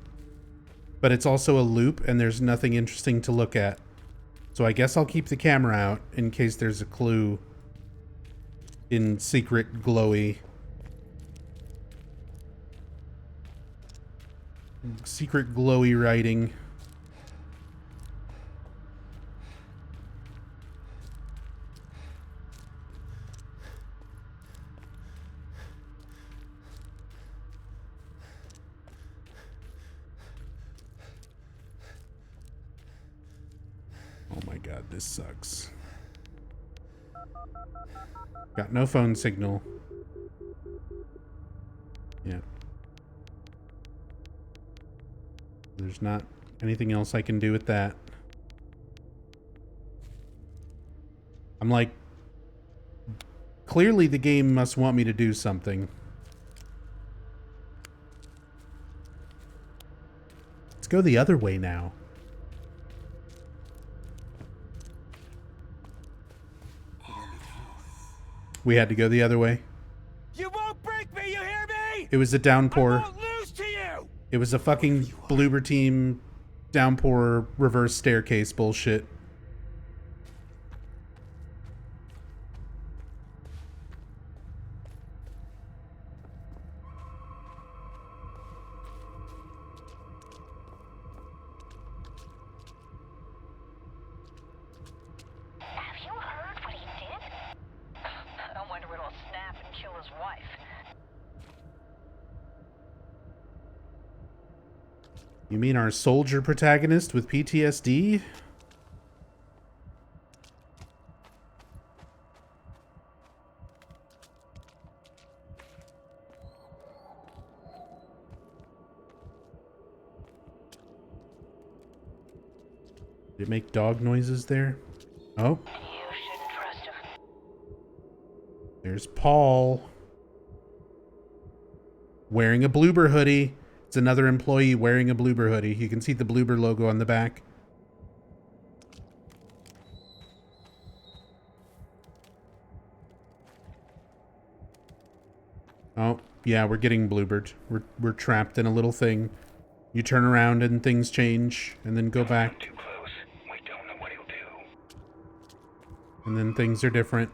But it's also a loop and there's nothing interesting to look at. So I guess I'll keep the camera out in case there's a clue in secret glowy. Secret glowy writing. Oh my god, this sucks. Got no phone signal. Yeah. There's not anything else I can do with that. I'm like, clearly the game must want me to do something. Let's go the other way now. We had to go the other way. You won't break me, you hear me? It was a downpour. I won't lose to you! It was a fucking Bloober Team downpour reverse staircase bullshit. Have you heard what he did? I wonder if it'll snap and kill his wife. You mean our soldier protagonist with PTSD? Did it make dog noises there? Oh. You shouldn't trust him. There's Paul. Wearing a Bloober hoodie. It's another employee wearing a Bloober hoodie. You can see the Bloober logo on the back. Oh, yeah, we're getting bloobered. We're trapped in a little thing. You turn around and things change, and then go back. Too close. We don't know what he'll do. And then things are different.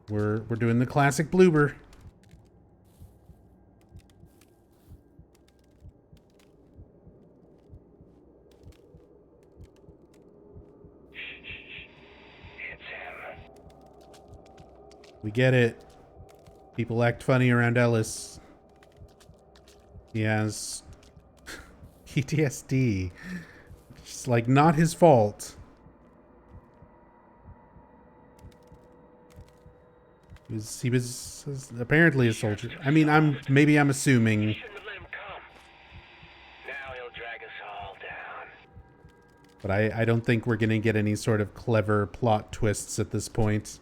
We're doing the classic bloober. It's him. We get it. People act funny around Ellis. He has PTSD. It's like not his fault. He was apparently a soldier. I mean, I'm assuming. Shouldn't have let him come. Now he'll drag us all down. But I don't think we're gonna get any sort of clever plot twists at this point.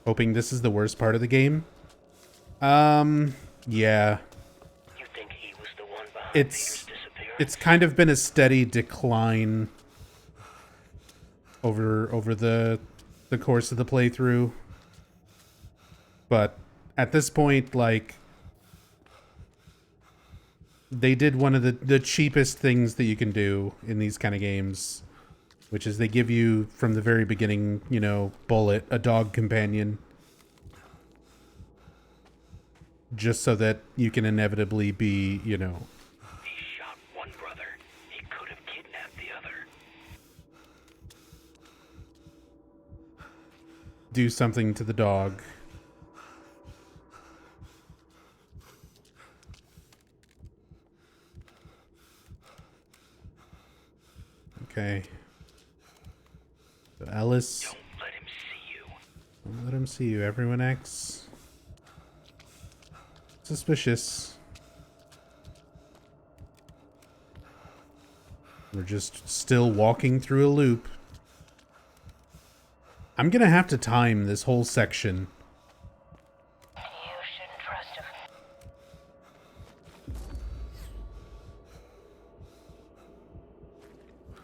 Hoping this is the worst part of the game. Yeah. You think he was the one behind It's Peter's disappearance? it's kind of been a steady decline over the course of the playthrough. But at this point, like, they did one of the cheapest things that you can do in these kind of games, which is they give you from the very beginning, you know, Bullet, a dog companion, just so that you can inevitably be, you know, He shot one brother. He could have kidnapped the other. do something to the dog. Okay. So Ellis, Don't let him see you. don't let him see you. Everyone acts suspicious. We're just still walking through a loop. I'm gonna have to time this whole section. You shouldn't trust him.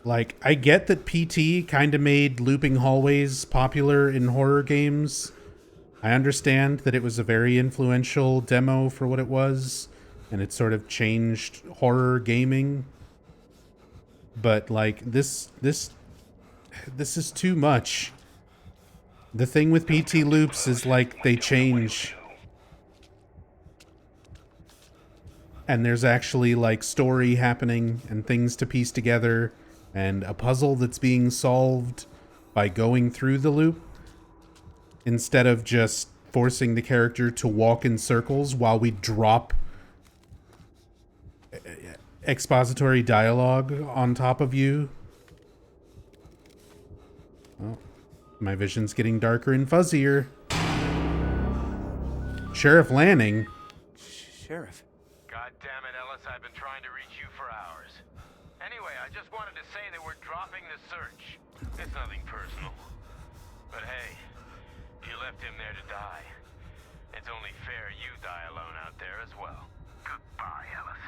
Like, I get that PT kind of made looping hallways popular in horror games. I understand that it was a very influential demo for what it was, and it sort of changed horror gaming. But like this is too much. The thing with PT loops is like they change. And there's actually like story happening and things to piece together and a puzzle that's being solved by going through the loop instead of just forcing the character to walk in circles while we drop expository dialogue on top of you. Oh, my vision's getting darker and fuzzier. Sheriff Lanning. Sheriff. God damn it, Ellis, I've been trying to reach you for hours. Anyway, I just wanted to say that we're dropping the search. It's nothing personal. But hey, you left him there to die. It's only fair you die alone out there as well. Goodbye, Ellis.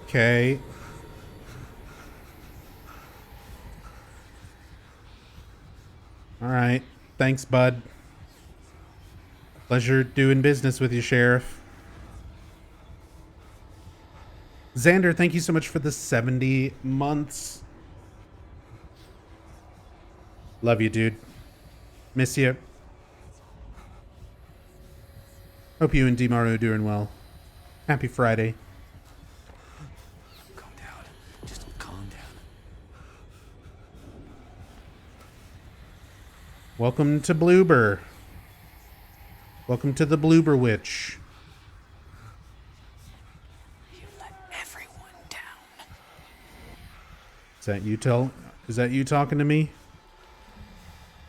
Okay. All right. Thanks, bud. Pleasure doing business with you, Sheriff. Xander, thank you so much for the 70 months. Love you, dude. Miss you. Hope you and Dimaru are doing well. Happy Friday. Calm down. Just calm down. Welcome to Bloober. Welcome to the Bloober Witch. You let everyone down. Is that you talking to me?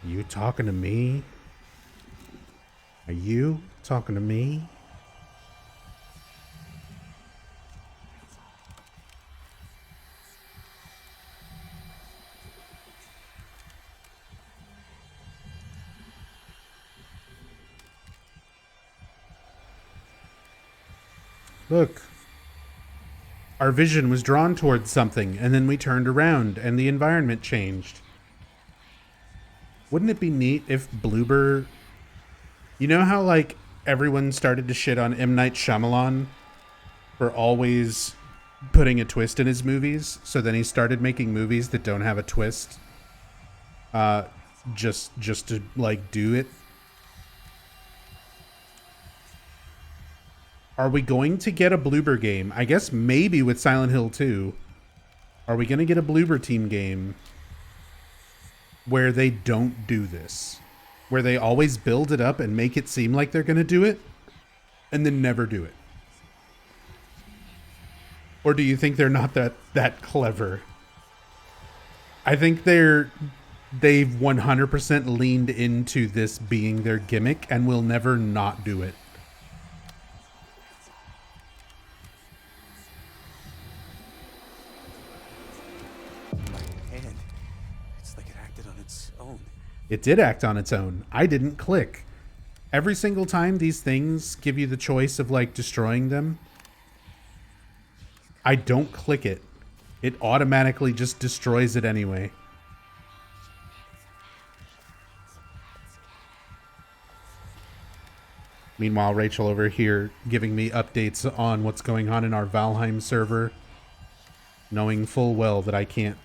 You talking to me? Are you talking to me? Look. Our vision was drawn towards something, and then we turned around, and the environment changed. Wouldn't it be neat if Bloober... You know how, like, everyone started to shit on M. Night Shyamalan for always putting a twist in his movies? So then he started making movies that don't have a twist. Just to, like, do it. Are we going to get a Bloober game? I guess maybe with Silent Hill 2. Are we going to get a Bloober team game where they don't do this? Where they always build it up and make it seem like they're going to do it and then never do it? Or do you think they're not that clever? I think they've 100% leaned into this being their gimmick and will never not do it. Hand. It's like it acted on its own. It did act on its own. I didn't click. Every single time these things give you the choice of, like, destroying them, I don't click it. It automatically just destroys it anyway. Meanwhile, Rachel over here giving me updates on what's going on in our Valheim server, knowing full well that I can't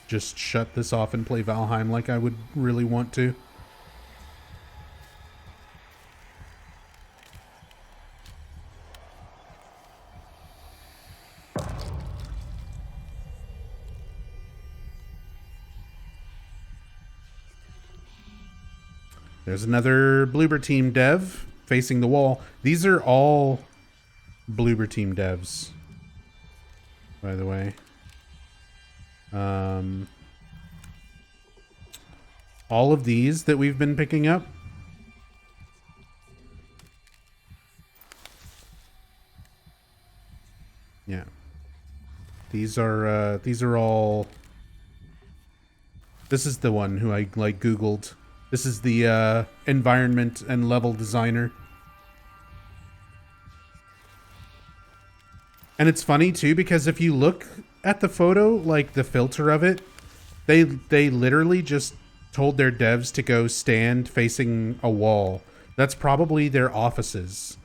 just shut this off and play Valheim like I would really want to. There's another Bloober team dev facing the wall. These are all Bloober team devs, by the way. All of these that we've been picking up. Yeah. These are all... This is the one who I, like, Googled. This is the environment and level designer. And it's funny, too, because if you look at the photo, like, the filter of it, they literally just told their devs to go stand facing a wall. That's probably their offices.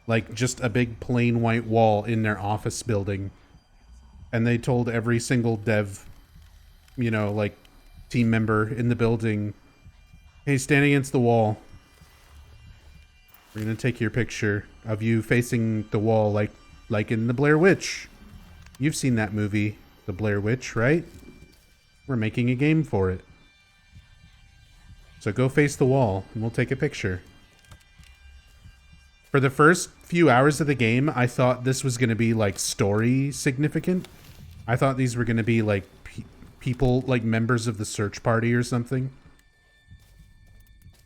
Like, just a big plain white wall in their office building. And they told every single dev, you know, like, team member in the building, hey, stand against the wall. We're going to take your picture of you facing the wall like in the Blair Witch. You've seen that movie, The Blair Witch, right? We're making a game for it. So go face the wall and we'll take a picture. For the first few hours of the game, I thought this was going to be, like, story significant. I thought these were going to be, like, people, like, members of the search party or something.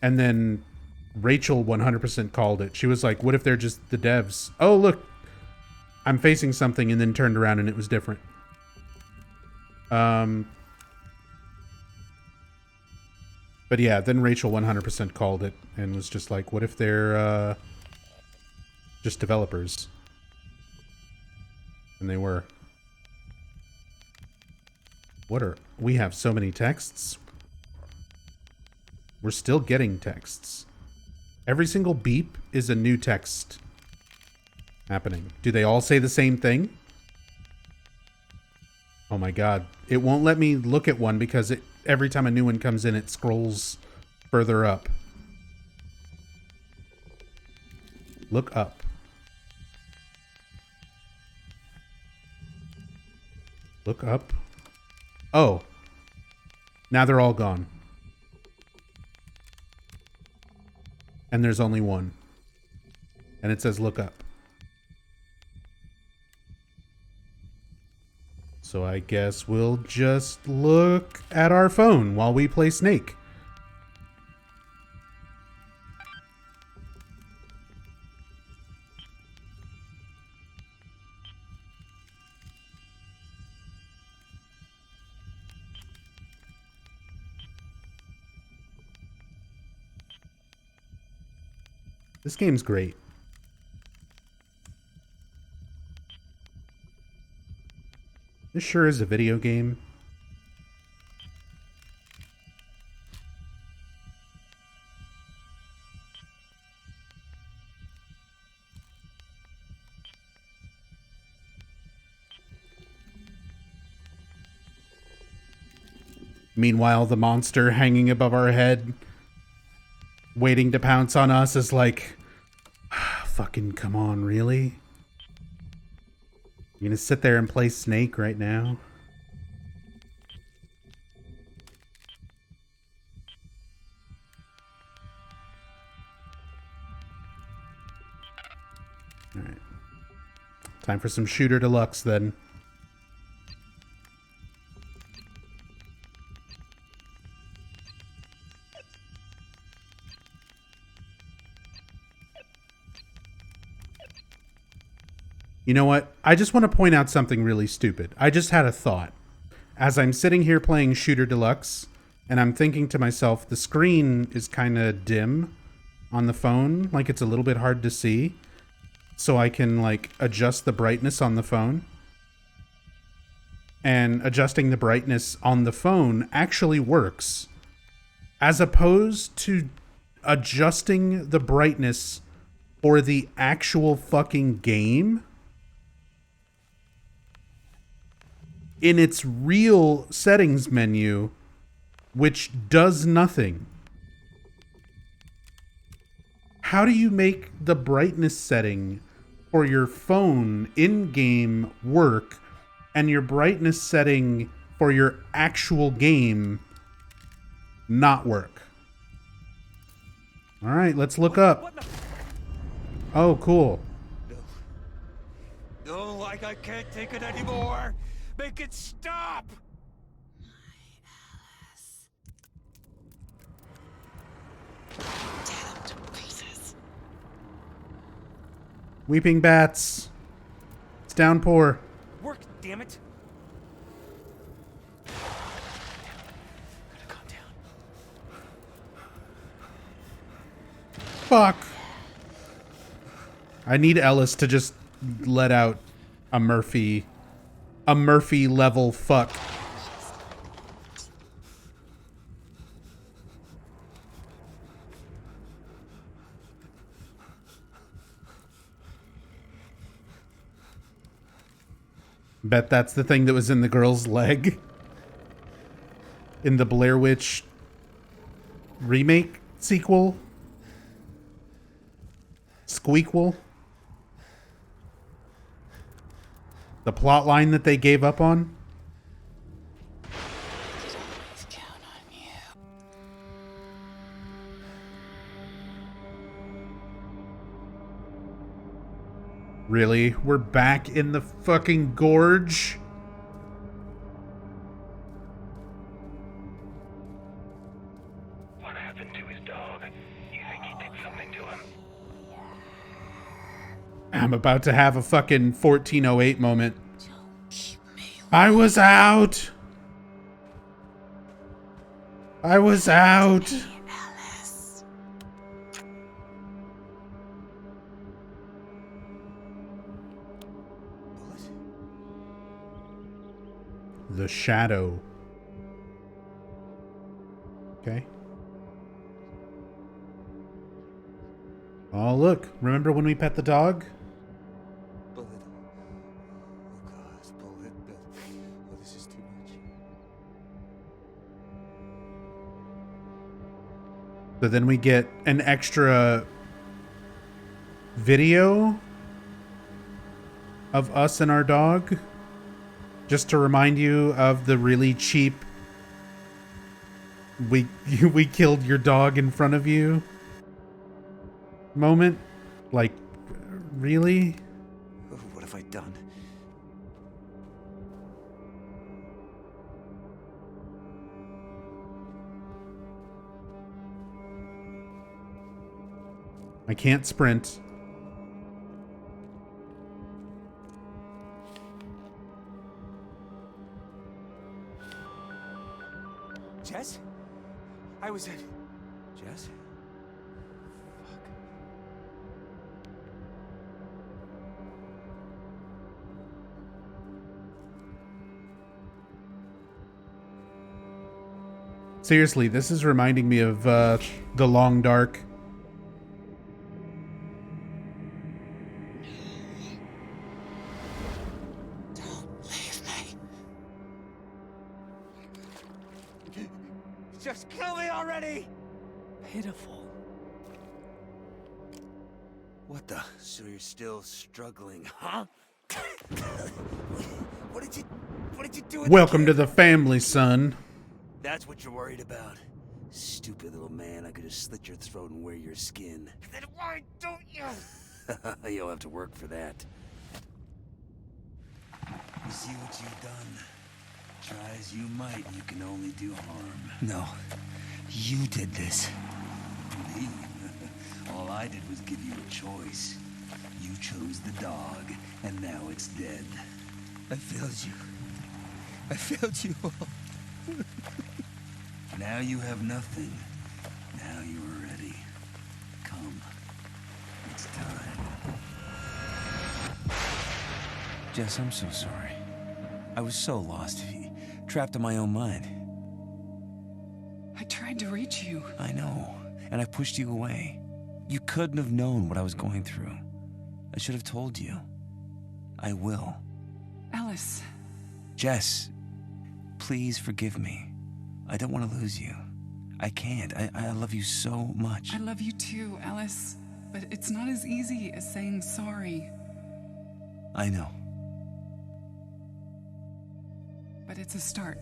And then Rachel 100% called it. She was like, what if they're just the devs? Oh, look, I'm facing something, and then turned around and it was different. But yeah, then Rachel 100% called it and was just like, what if they're just developers? And they were. We have so many texts. We're still getting texts. Every single beep is a new text happening. Do they all say the same thing? Oh my god. It won't let me look at one because every time a new one comes in, it scrolls further up. Look up. Look up. Oh. Now they're all gone. And there's only one. And it says look up. So I guess we'll just look at our phone while we play Snake. This game's great. This sure is a video game. Meanwhile, the monster hanging above our head, waiting to pounce on us, is like, fucking come on, really? You gonna sit there and play Snake right now? Alright. Time for some Shooter Deluxe then. You know what? I just want to point out something really stupid. I just had a thought. As I'm sitting here playing Shooter Deluxe, and I'm thinking to myself, the screen is kind of dim on the phone. Like, it's a little bit hard to see. So I can, like, adjust the brightness on the phone. And adjusting the brightness on the phone actually works. As opposed to adjusting the brightness for the actual fucking game in its real settings menu, which does nothing. How do you make the brightness setting for your phone in-game work and your brightness setting for your actual game not work? All right, let's look up. Oh, cool. No, like I can't take it anymore. Make it stop. Weeping bats. It's downpour. Work, damn it. Gotta calm down. Fuck. I need Ellis to just let out a Murphy level fuck. Bet that's the thing that was in the girl's leg in the Blair Witch remake sequel. Squeakquel. The plot line that they gave up on. Really? We're back in the fucking gorge? What happened to his dog? You think he did something to him? I'm about to have a fucking 1408 moment. I was out. I was out. The shadow. Okay. Oh, look. Remember when we pet the dog? Bullet. Oh god, bullet. Oh, this is too much. So then we get an extra video of us and our dog, just to remind you of the really cheap we killed your dog in front of you moment. Like, really? Oh, what have I done? I can't sprint. Jess? I was at... Jess? Fuck. Seriously, this is reminding me of The Long Dark. Just kill me already! Pitiful. What the? So you're still struggling, huh? What did you do with Welcome the to the family, son. That's what you're worried about? Stupid little man, I could have slit your throat and wear your skin. Then why don't you? You'll have to work for that. You see what you've done? Try as you might, you can only do harm. No, you did this. Me? All I did was give you a choice. You chose the dog, and now it's dead. I failed you. I failed you all. Now you have nothing. Now you are ready. Come. It's time. Jess, I'm so sorry. I was so lost, trapped in my own mind. I tried to reach you. I know, and I pushed you away. You couldn't have known what I was going through. I should have told you. I will. Alice. Jess, please forgive me. I don't want to lose you. I can't. I love you so much. I love you too, Alice. But it's not as easy as saying sorry. I know. But it's a start.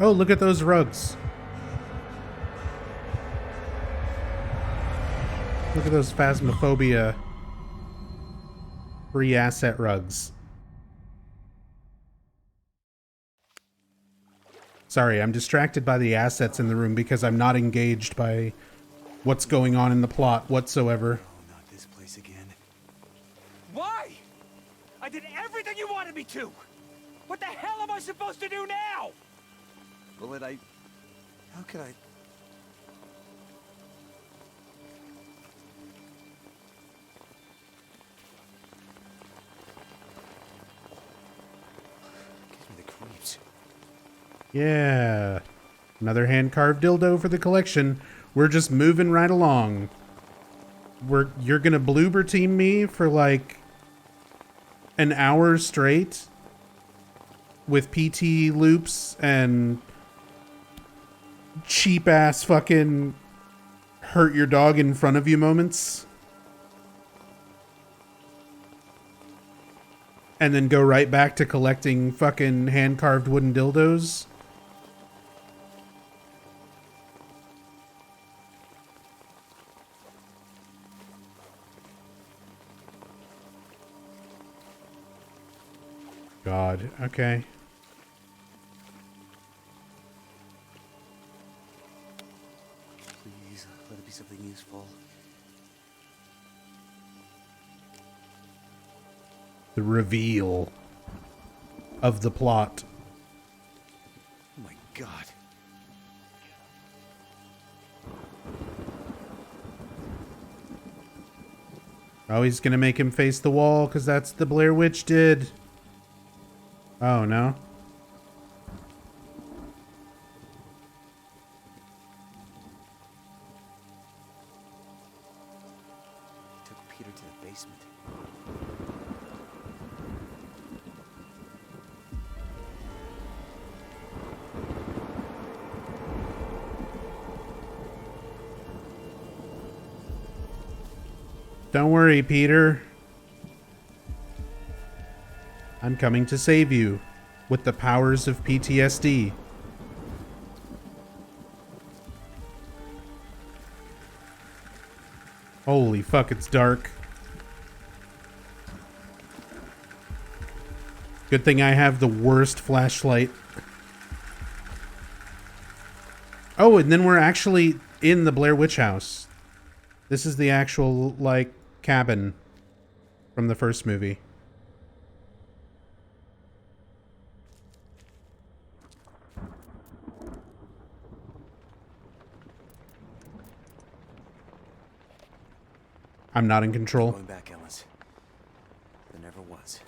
Oh, look at those rugs. Look at those Phasmophobia free asset rugs. Sorry, I'm distracted by the assets in the room because I'm not engaged by what's going on in the plot whatsoever. Oh, not this place again. Why? I did everything you wanted me to! What the hell am I supposed to do now? Bullet, how could I... Gives me the creeps. Yeah. Another hand-carved dildo for the collection. We're just moving right along. You're gonna bloober team me for like an hour straight with PT loops and cheap ass fucking hurt your dog in front of you moments, and then go right back to collecting fucking hand-carved wooden dildos. God, okay. Please, let it be something useful. The reveal of the plot. Oh my god. Oh, he's gonna make him face the wall because that's the Blair Witch did. Oh, no. Don't worry, Peter. I'm coming to save you with the powers of PTSD. Holy fuck, it's dark. Good thing I have the worst flashlight. Oh, and then we're actually in the Blair Witch house. This is the actual, like, cabin from the first movie. I'm not in control. Going back, Ellis. There never was.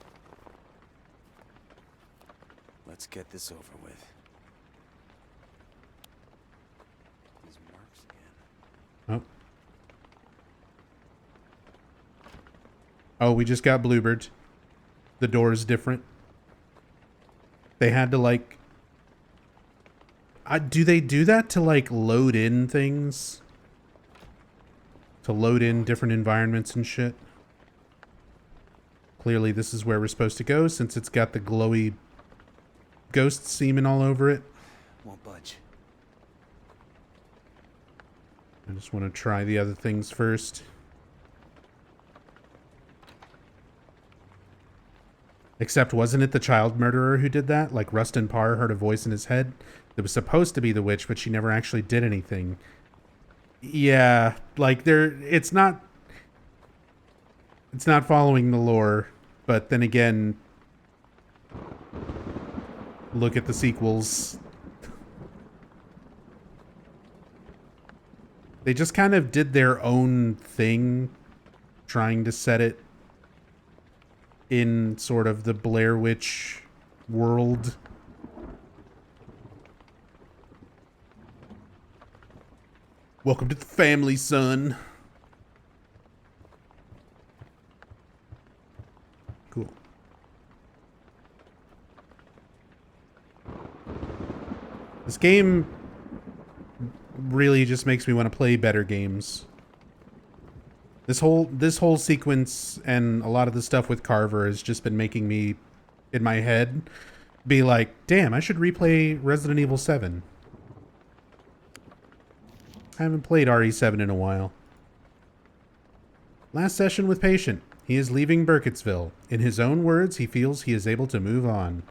Let's get this over with. These marks again. Oh, we just got bluebird. The door is different. They had to, like... do they do that to, like, load in things? To load in different environments and shit? Clearly this is where we're supposed to go, since it's got the glowy ghost semen all over it. Won't budge. I just want to try the other things first. Except, wasn't it the child murderer who did that? Like, Rustin Parr heard a voice in his head that was supposed to be the witch, but she never actually did anything. Yeah, like, it's not following the lore, but then again, look at the sequels. They just kind of did their own thing, trying to set it in sort of the Blair Witch world. Welcome to the family, son. Cool. This game really just makes me want to play better games. This whole sequence and a lot of the stuff with Carver has just been making me, in my head, be like, damn, I should replay Resident Evil 7. I haven't played RE7 in a while. Last session with patient. He is leaving Burkittsville. In his own words, he feels he is able to move on.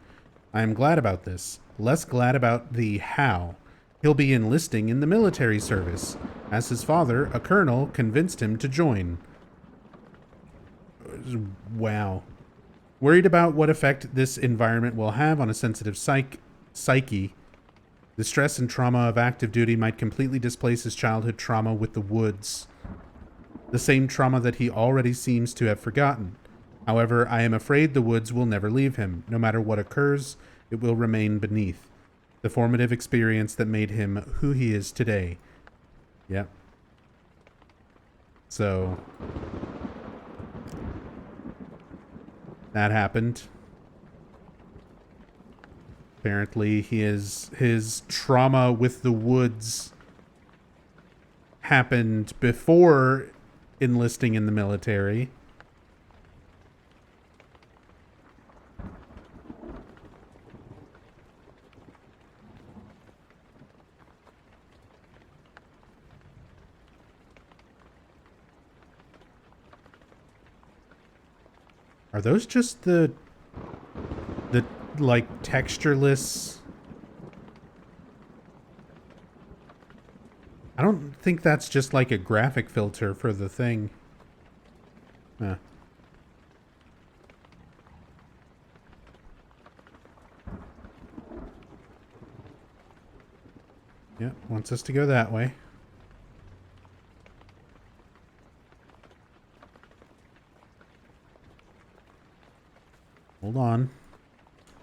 I am glad about this. Less glad about the how. He'll be enlisting in the military service, as his father, a colonel, convinced him to join. Wow. Worried about what effect this environment will have on a sensitive psyche. The stress and trauma of active duty might completely displace his childhood trauma with the woods. The same trauma that he already seems to have forgotten. However, I am afraid the woods will never leave him. No matter what occurs, it will remain beneath. The formative experience that made him who he is today. Yep. So that happened. Apparently his trauma with the woods happened before enlisting in the military. Are those just the like textureless? I don't think that's just like a graphic filter for the thing. Huh. Yeah, wants us to go that way. Hold on.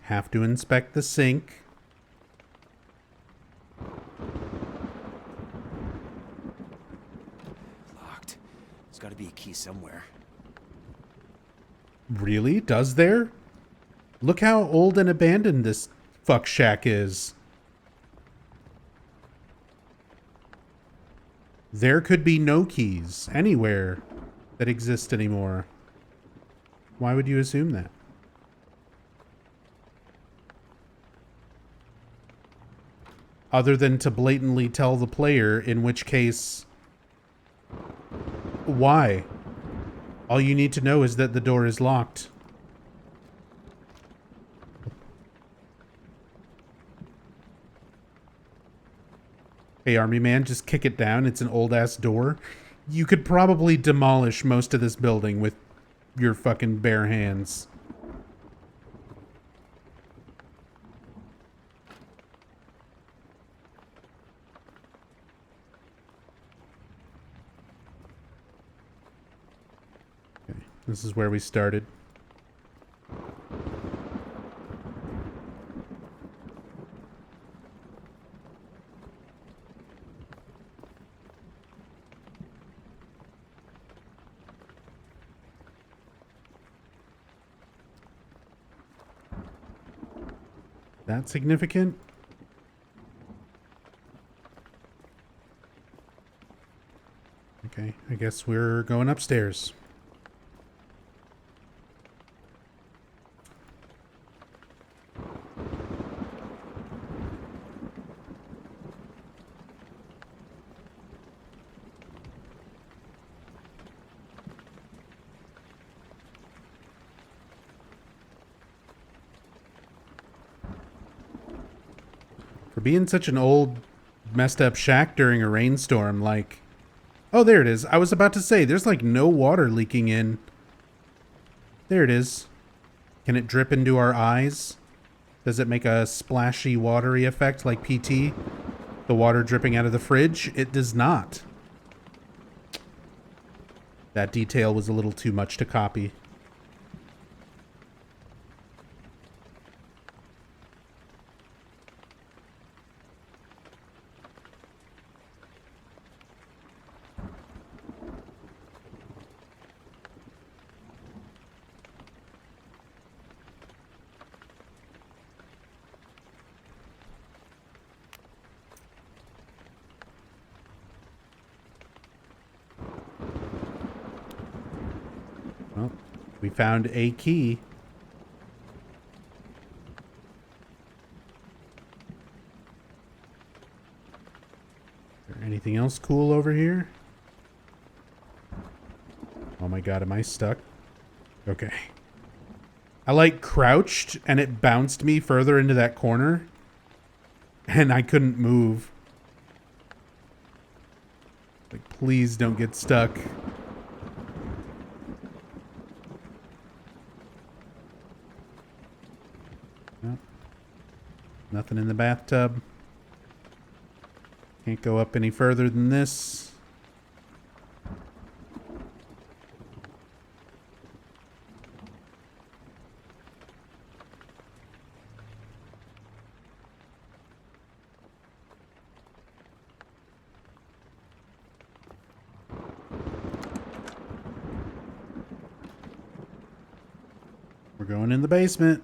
Have to inspect the sink. Locked. There's got to be a key somewhere. Really? Does there? Look how old and abandoned this fuck shack is. There could be no keys anywhere. that exist anymore. Why would you assume that? Other than to blatantly tell the player, in which case, why? All you need to know is that the door is locked. Hey, army man, just kick it down. It's an old-ass door. You could probably demolish most of this building with your fucking bare hands. Okay, this is where we started. That significant? Okay, I guess we're going upstairs. For being such an old, messed up shack during a rainstorm, like... Oh, there it is. I was about to say, there's like no water leaking in. There it is. Can it drip into our eyes? Does it make a splashy, watery effect like PT? The water dripping out of the fridge? It does not. That detail was a little too much to copy. Well, we found a key. Is there anything else cool over here? Oh my god, am I stuck? Okay. I like crouched and it bounced me further into that corner and I couldn't move. Like, please don't get stuck. Nope. Nothing in the bathtub. Can't go up any further than this. We're going in the basement.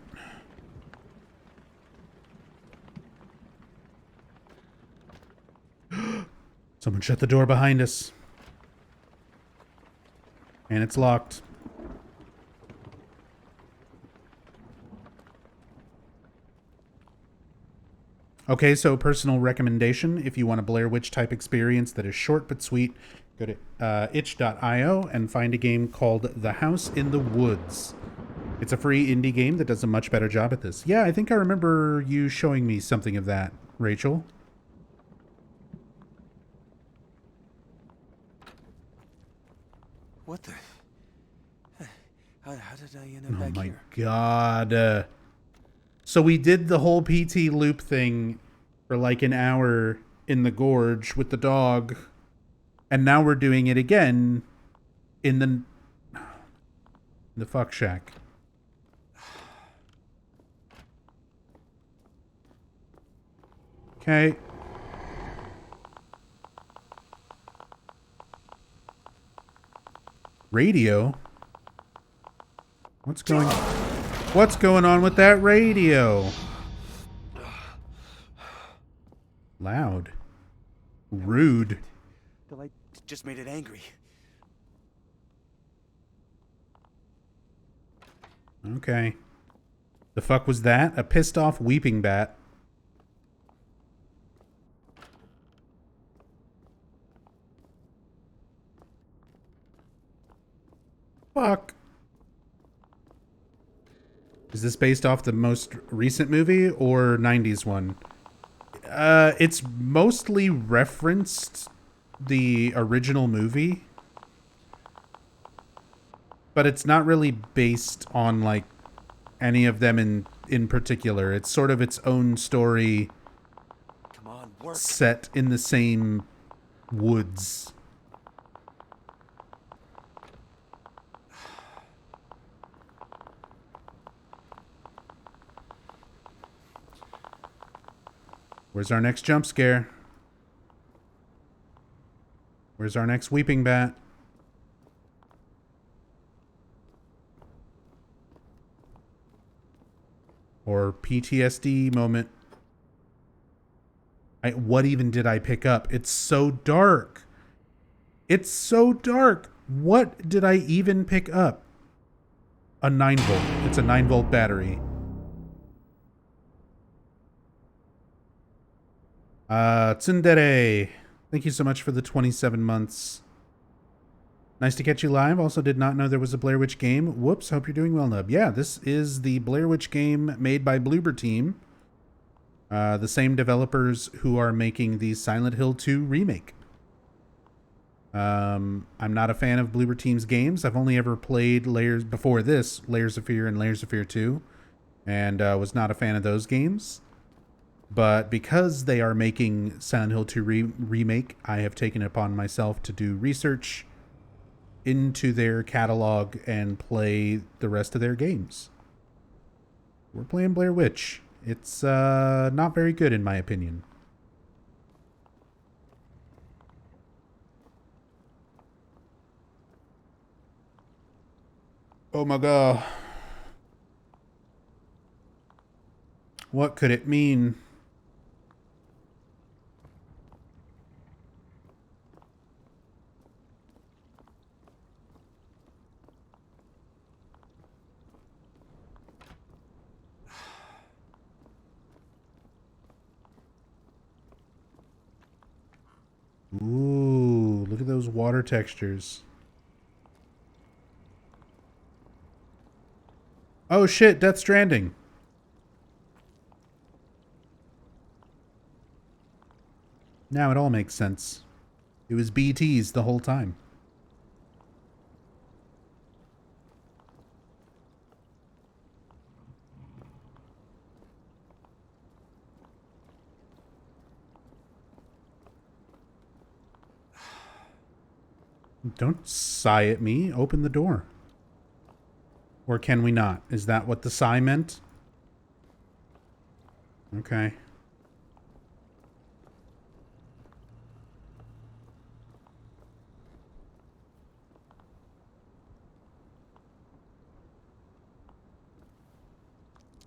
Someone shut the door behind us. And it's locked. Okay, so personal recommendation. If you want a Blair Witch type experience that is short but sweet, go to itch.io and find a game called The House in the Woods. It's a free indie game that does a much better job at this. Yeah, I think I remember you showing me something of that, Rachel. What the? How did I end up back here? Oh my god. So we did the whole PT loop thing for like an hour in the gorge with the dog. And now we're doing it again in the fuck shack. Okay. Radio? What's going on with that radio? Loud. Rude. The light just made it angry. Okay. The fuck was that? A pissed off weeping bat. Fuck. Is this based off the most recent movie or 90s one? It's mostly referenced the original movie, but it's not really based on like any of them in particular. It's sort of its own story. Come on, work. Set in the same woods. Where's our next jump scare? Where's our next weeping bat? Or PTSD moment. What even did I pick up? It's so dark. It's so dark. What did I even pick up? A 9-volt. It's a 9-volt battery. Tsundere. Thank you so much for the 27 months. Nice to catch you live. Also did not know there was a Blair Witch game. Whoops. Hope you're doing well, Nub. Yeah, this is the Blair Witch game made by Bloober Team. The same developers who are making the Silent Hill 2 remake. I'm not a fan of Bloober Team's games. I've only ever played Layers before this, Layers of Fear and Layers of Fear 2, and was not a fan of those games. But because they are making Silent Hill 2 remake, I have taken it upon myself to do research into their catalog and play the rest of their games. We're playing Blair Witch. It's not very good in my opinion. Oh my god. What could it mean? Ooh, look at those water textures. Oh shit, Death Stranding. Now it all makes sense. It was BT's the whole time. Don't sigh at me. Open the door. Or can we not? Is that what the sigh meant? Okay.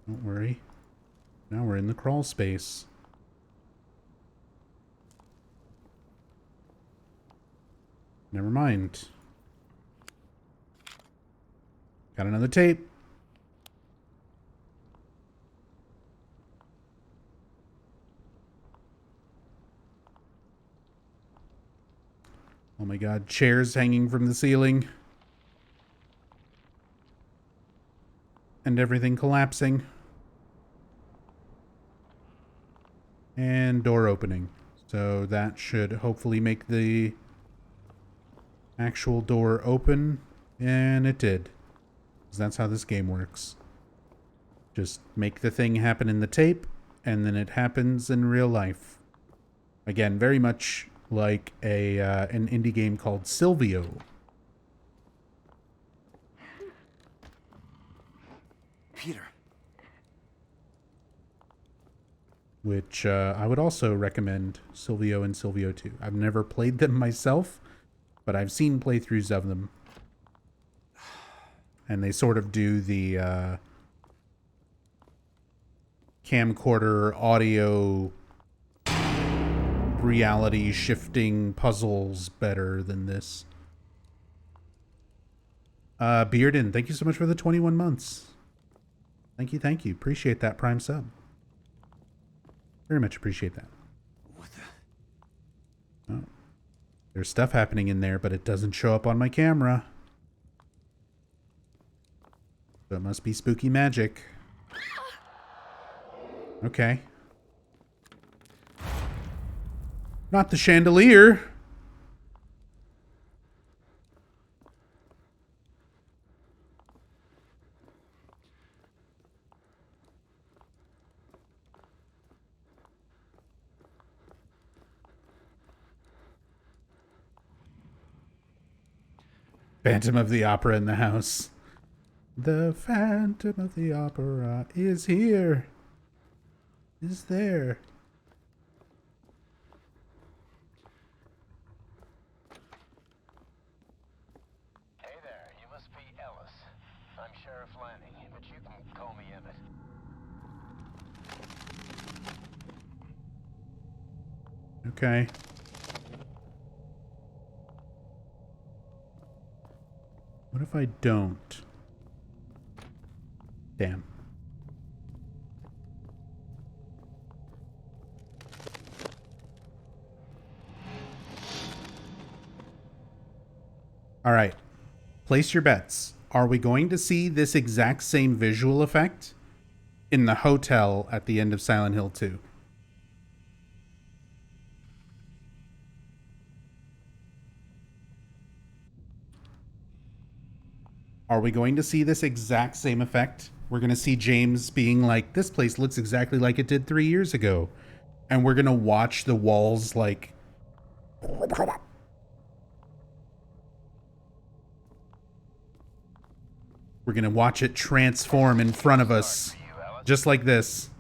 Don't worry. Now we're in the crawl space. Never mind. Got another tape. Oh my god, chairs hanging from the ceiling. And everything collapsing. And door opening. So that should hopefully make the actual door open. And it did. Because that's how this game works. Just make the thing happen in the tape, and then it happens in real life. Again, very much like an indie game called Silvio. Peter. Which I would also recommend Silvio and Silvio 2. I've never played them myself, but I've seen playthroughs of them. And they sort of do the camcorder audio reality shifting puzzles better than this. Bearden, thank you so much for the 21 months. Thank you, thank you. Appreciate that Prime sub. Very much appreciate that. What the? Oh. There's stuff happening in there, but it doesn't show up on my camera. So it must be spooky magic. Okay. Not the chandelier. Phantom of the Opera in the house. The Phantom of the Opera is here. Is there. Hey there, you must be Ellis. I'm Sheriff Lanning, but you can call me Emmett. Okay. What if I don't? Damn. All right. Place your bets. Are we going to see this exact same visual effect in the hotel at the end of Silent Hill 2? Are we going to see this exact same effect? We're going to see James being like, this place looks exactly like it did 3 years ago. And we're going to watch the walls like... We're going to watch it transform in front of us. Just like this.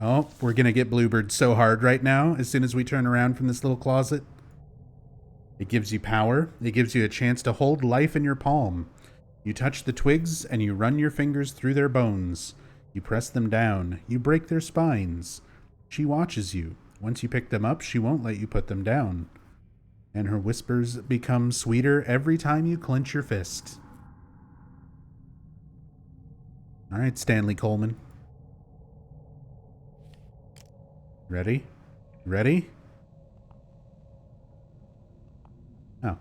Oh, we're going to get bluebird so hard right now as soon as we turn around from this little closet. It gives you power. It gives you a chance to hold life in your palm. You touch the twigs and you run your fingers through their bones. You press them down. You break their spines. She watches you. Once you pick them up, she won't let you put them down. And her whispers become sweeter every time you clench your fist. All right, Stanley Coleman. Ready? Ready? Oh.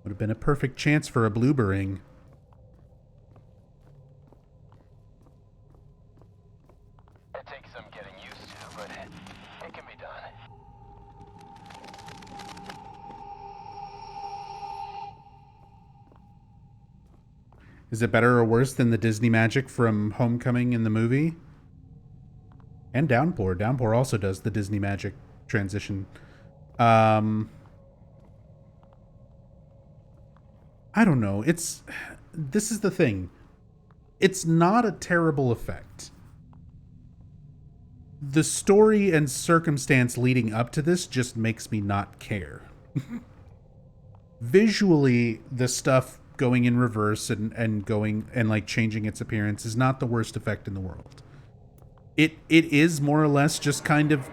Would have been a perfect chance for a bluebering. It takes some getting used to, but it can be done. Is it better or worse than the Disney magic from Homecoming in the movie? And Downpour. Downpour also does the Disney magic transition. I don't know. This is the thing. It's not a terrible effect. The story and circumstance leading up to this just makes me not care. Visually, the stuff going in reverse and going and like changing its appearance is not the worst effect in the world. It is more or less just kind of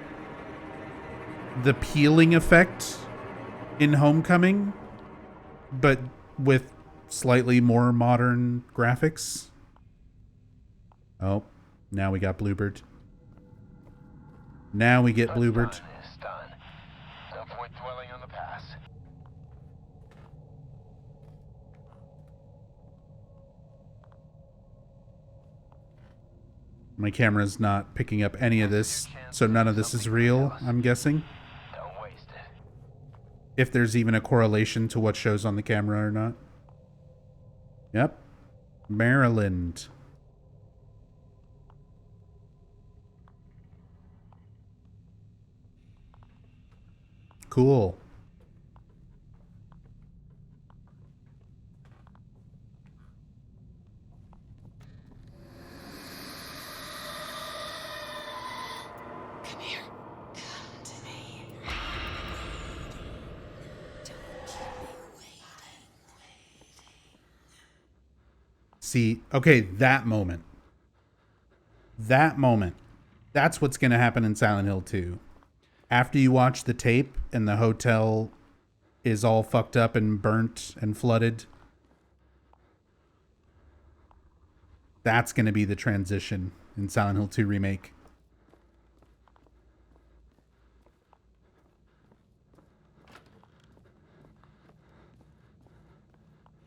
the peeling effect in Homecoming, but with slightly more modern graphics. Oh, now we got Bluebird. Now we get Bluebird. It's done. No point dwelling on the past. My camera's not picking up any of this, so none of this is real, I'm guessing. Don't waste it. If there's even a correlation to what shows on the camera or not. Yep. Maryland. Cool. Come here. Come to me. See, okay, that moment. That moment That's what's going to happen in Silent Hill 2. After you watch the tape and the hotel is all fucked up and burnt and flooded, that's going to be the transition in Silent Hill 2 Remake.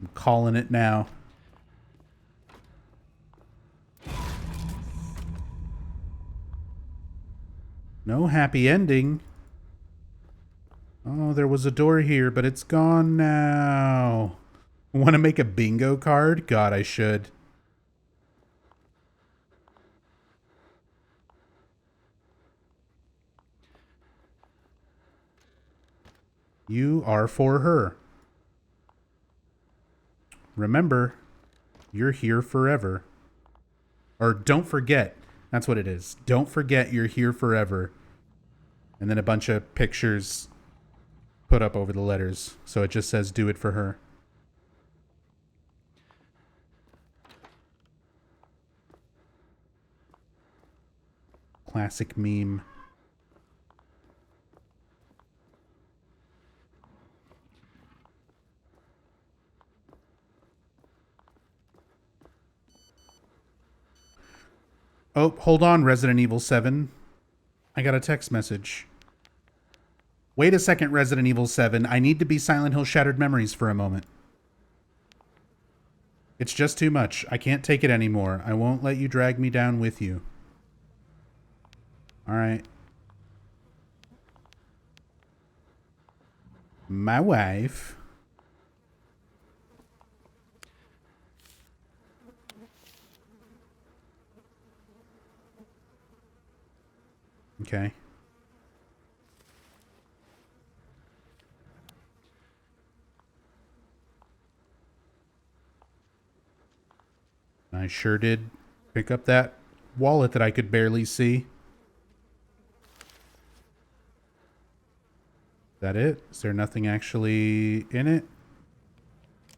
I'm calling it now. No happy ending. Oh, there was a door here, but it's gone now. Want to make a bingo card? God, I should. You are for her. Remember, you're here forever. Or don't forget. That's what it is. Don't forget you're here forever. And then a bunch of pictures put up over the letters. So it just says, do it for her. Classic meme. Oh, hold on, Resident Evil 7. I got a text message. Wait a second, Resident Evil 7. I need to be Silent Hill Shattered Memories for a moment. It's just too much. I can't take it anymore. I won't let you drag me down with you. Alright. My wife. Okay. I sure did pick up that wallet that I could barely see. Is that it? Is there nothing actually in it?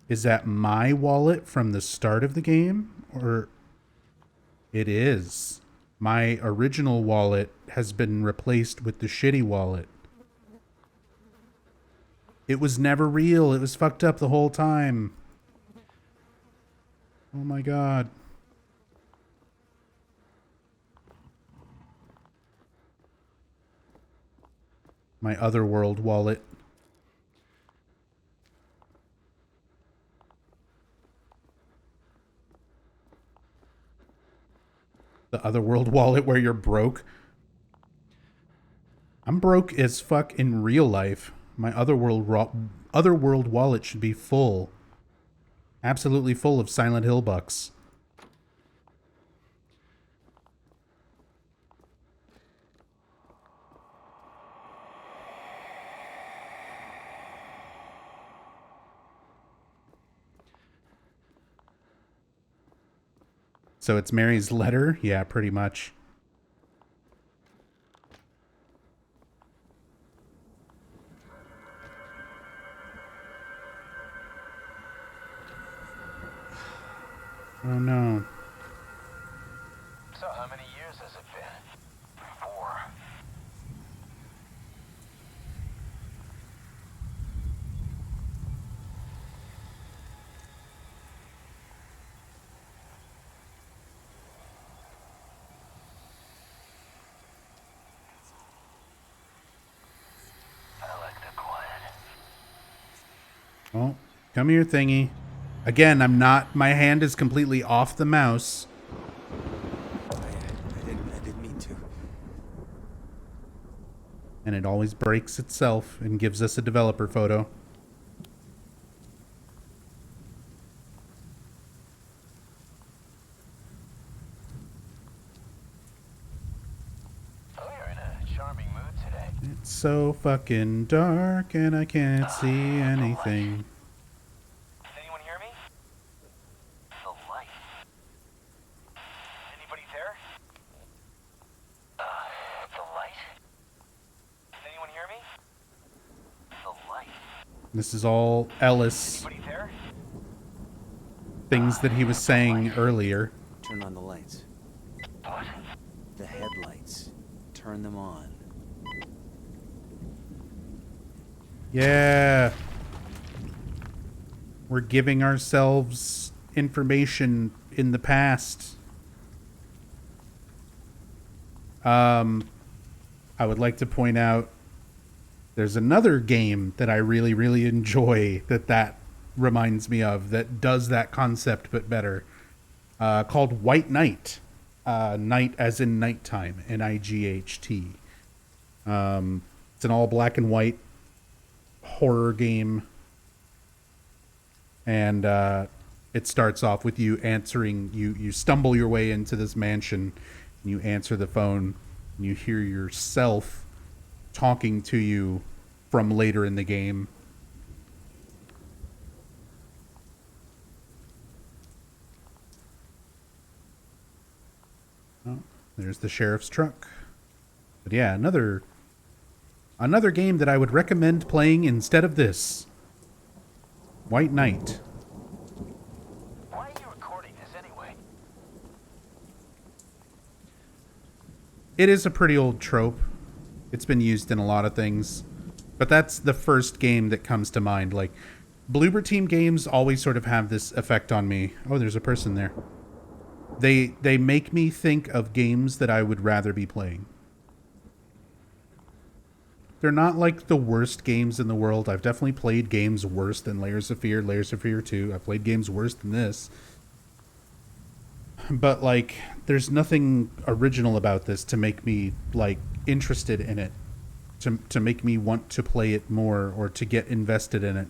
Is that my wallet from the start of the game? Or it is. My original wallet has been replaced with the shitty wallet. It was never real. It was fucked up the whole time. Oh my god. My Otherworld wallet. The Otherworld wallet where you're broke. I'm broke as fuck in real life. My Otherworld wallet should be full. Absolutely full of Silent Hill bucks. So it's Mary's letter? Yeah, pretty much. Oh no. So how many years has it been? 4. I like the quiet. Oh, come here, thingy. Again, I'm not... My hand is completely off the mouse. I didn't mean to. And it always breaks itself and gives us a developer photo. Oh, you're in a charming mood today. It's so fucking dark and I can't see anything. Does anyone hear me? The light. Anybody there? The light? Does anyone hear me? The light. This is all Ellis Anybody there? things that he was saying earlier. Turn on the lights. What? The headlights. turn them on. Yeah. We're giving ourselves information in the past. I would like to point out there's another game that I really, really enjoy that reminds me of, that does that concept but better, called White Knight. Night as in nighttime, Night. It's an all black and white horror game. And it starts off with you answering, you stumble your way into this mansion, and you answer the phone, and you hear yourself talking to you from later in the game. Oh, there's the sheriff's truck. But yeah, another game that I would recommend playing instead of this. White Knight. Why are you recording this anyway? It is a pretty old trope. It's been used in a lot of things. But that's the first game that comes to mind. Like, Bloober Team games always sort of have this effect on me. Oh, there's a person there. They make me think of games that I would rather be playing. They're not like the worst games in the world. I've definitely played games worse than Layers of Fear, Layers of Fear 2. I've played games worse than this. But, like, there's nothing original about this to make me, like, interested in it. To make me want to play it more or to get invested in it.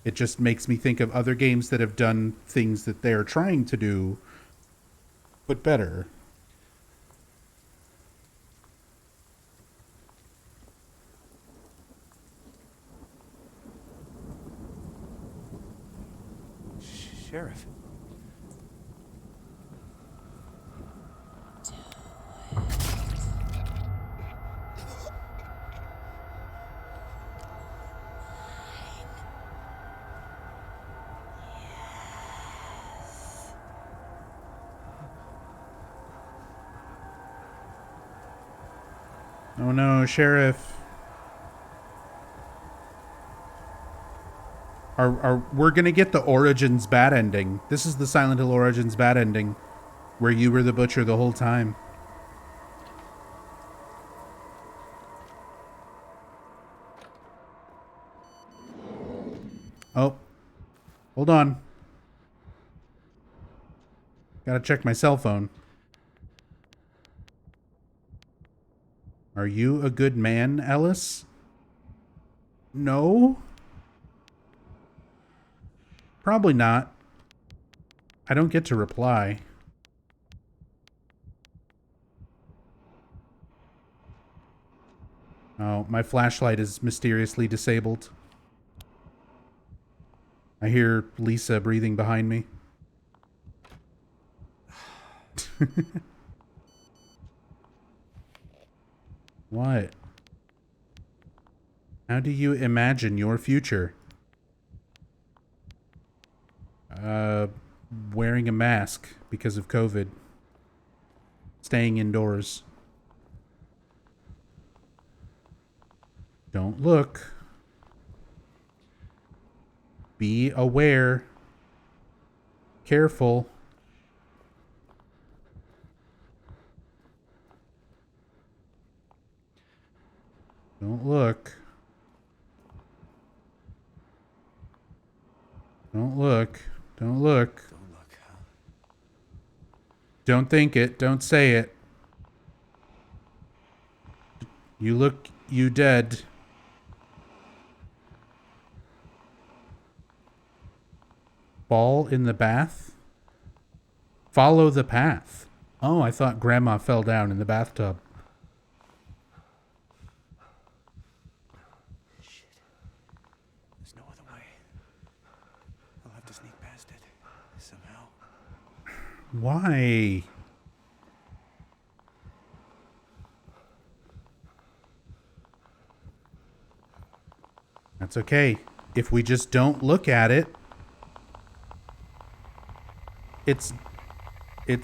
It just makes me think of other games that have done things that they're trying to do, but better. Sheriff. Oh no, Sheriff. We're gonna get the Origins bad ending. This is the Silent Hill Origins bad ending, where you were the butcher the whole time. Oh, hold on. Gotta check my cell phone. Are you a good man, Ellis? No? Probably not. I don't get to reply. Oh, my flashlight is mysteriously disabled. I hear Lisa breathing behind me. What? How do you imagine your future? Wearing a mask because of COVID. Staying indoors. Don't look. Be aware. Careful. Don't look. Don't look. Don't look. Don't look, huh? Don't think it. Don't say it. You look, you dead. Ball in the bath? Follow the path. Oh, I thought Grandma fell down in the bathtub. Shit. There's no other way. I'll have to sneak past it. Somehow. Why? That's okay. If we just don't look at it, it's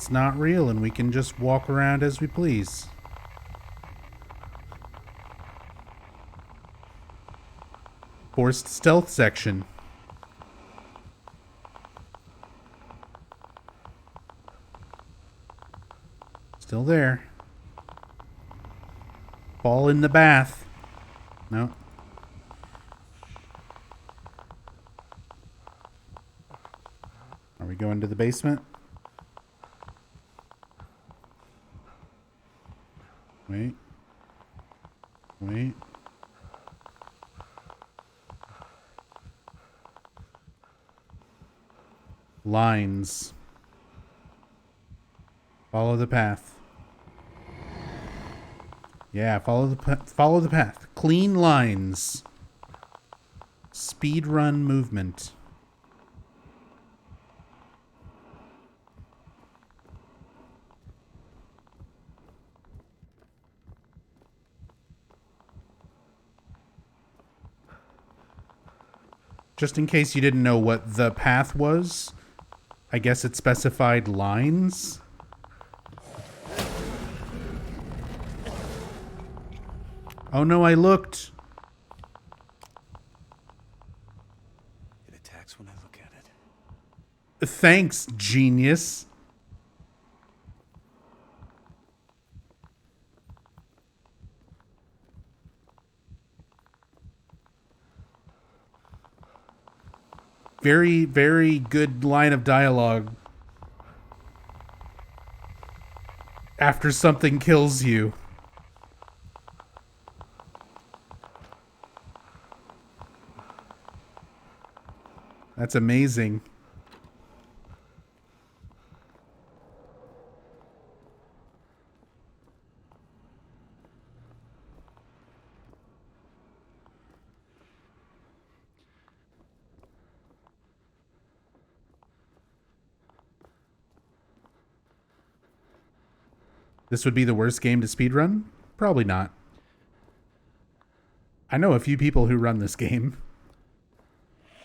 not real and we can just walk around as we please. Forced stealth section. Still there. Fall in the bath. No. Are we going to the basement? Wait. Wait. Lines. Follow the path. Yeah, follow the path. Clean lines. Speed run movement. Just in case you didn't know what the path was, I guess it specified lines. Oh no, I looked. It attacks when I look at it. Thanks, genius. Very, very good line of dialogue. After something kills you. That's amazing. This would be the worst game to speedrun? Probably not. I know a few people who run this game.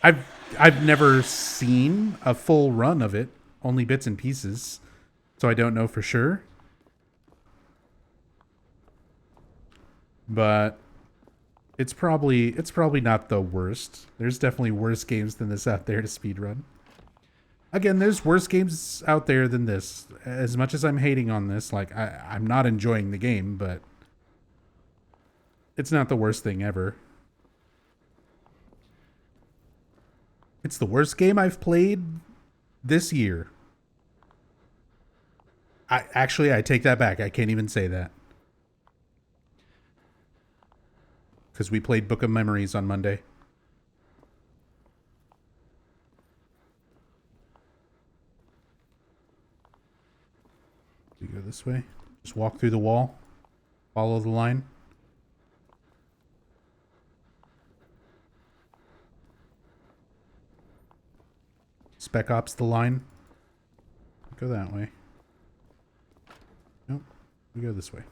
I've never seen a full run of it, only bits and pieces, so I don't know for sure. But it's probably not the worst. There's definitely worse games than this out there to speedrun. Again, there's worse games out there than this. As much as I'm hating on this, like I'm not enjoying the game, but it's not the worst thing ever. It's the worst game I've played this year. I take that back. I can't even say that. Because we played Book of Memories on Monday. We go this way. Just walk through the wall. Follow the line. Spec Ops the line. Go that way. Nope. We go this way.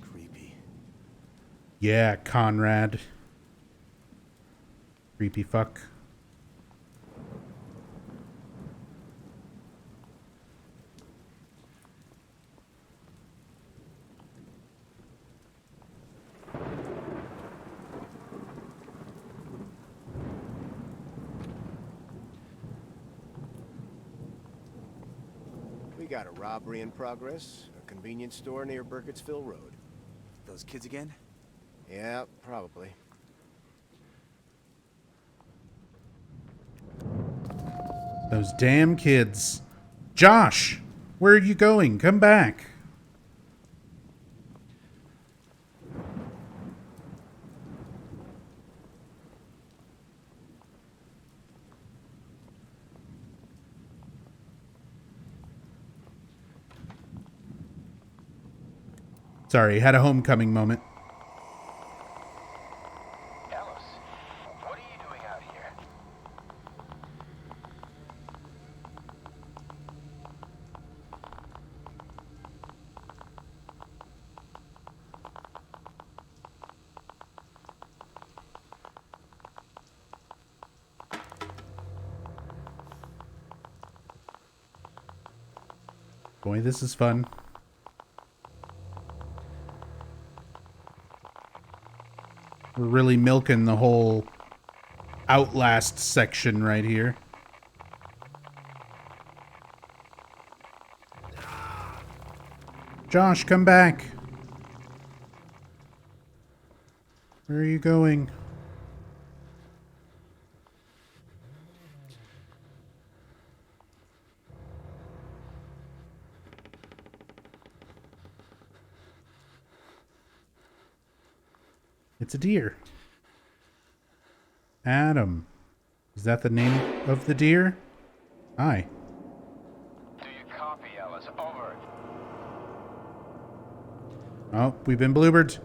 Creepy. Yeah, Conrad. Creepy fuck. We got a robbery in progress, a convenience store near Burkittsville Road. Those kids again? Yeah, probably. Those damn kids. Josh! Where are you going? Come back. Sorry, had a homecoming moment. Alice, what are you doing out here? Boy, this is fun. We're really milking the whole Outlast section right here. Josh, come back. Where are you going? It's a deer. Adam. Is that the name of the deer? Hi. Do you copy, Ellis? Over. Oh, we've been bloobered.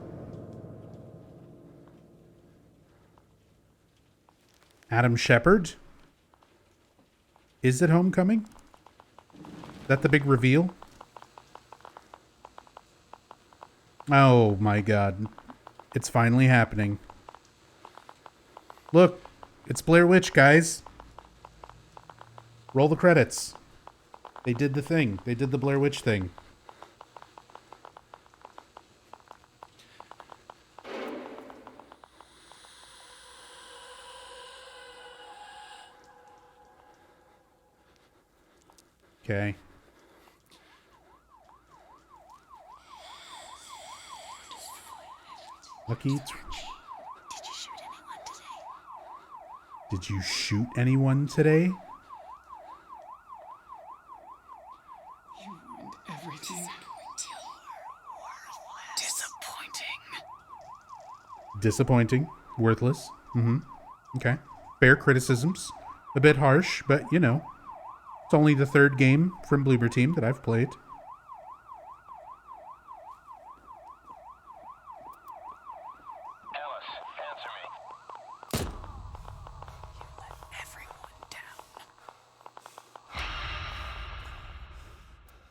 Adam Shepard? Is it Homecoming? Is that the big reveal? Oh my god. It's finally happening. Look, it's Blair Witch, guys. Roll the credits. They did the thing. They did the Blair Witch thing. Okay. Lucky. Did you shoot anyone today? You ruined everything. Disappointing. Worthless. Mm-hmm. Okay. Fair criticisms. A bit harsh, but you know. It's only the third game from Bloober Team that I've played. Ellis, answer me.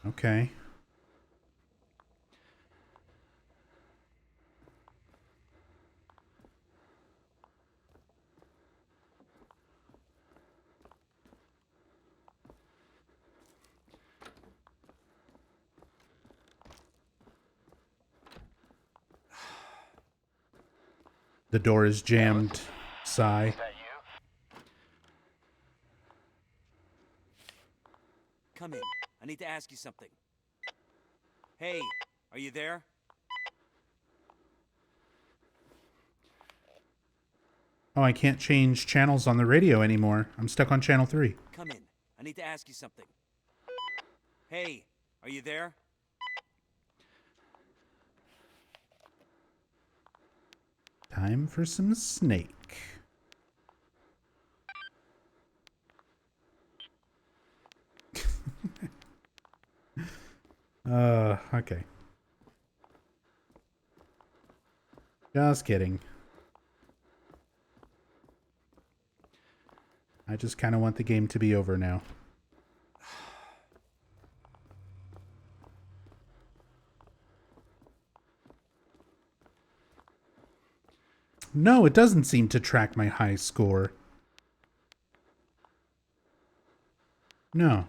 Okay. The door is jammed. Sigh. Is that you? Come in. I need to ask you something. Hey, are you there? Oh, I can't change channels on the radio anymore. I'm stuck on channel 3. Come in. I need to ask you something. Hey, are you there? Time for some Snake. Okay. Just kidding. I just kind of want the game to be over now. No, it doesn't seem to track my high score. No.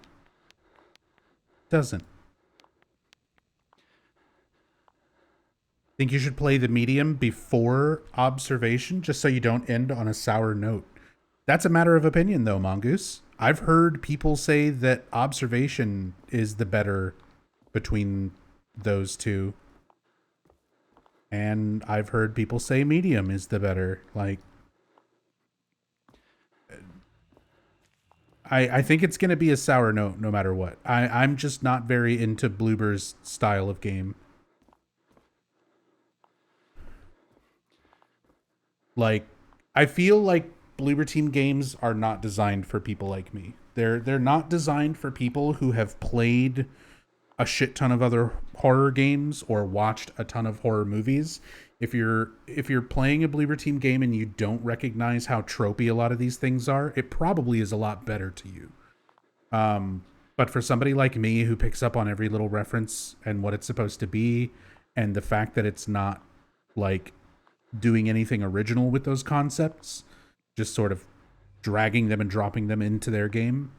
Doesn't. Think you should play the medium before observation, just so you don't end on a sour note. That's a matter of opinion, though, Mongoose. I've heard people say that observation is the better between those two. And I've heard people say medium is the better. Like, I think it's going to be a sour note no matter what. I'm just not very into Bloober's style of game. Like, I feel like Bloober Team games are not designed for people like me. They're not designed for people who have played a shit ton of other horror games or watched a ton of horror movies. If you're playing a Bloober Team game and you don't recognize how tropey a lot of these things are, it probably is a lot better to you. But for somebody like me who picks up on every little reference and what it's supposed to be, and the fact that it's not like doing anything original with those concepts, just sort of dragging them and dropping them into their game,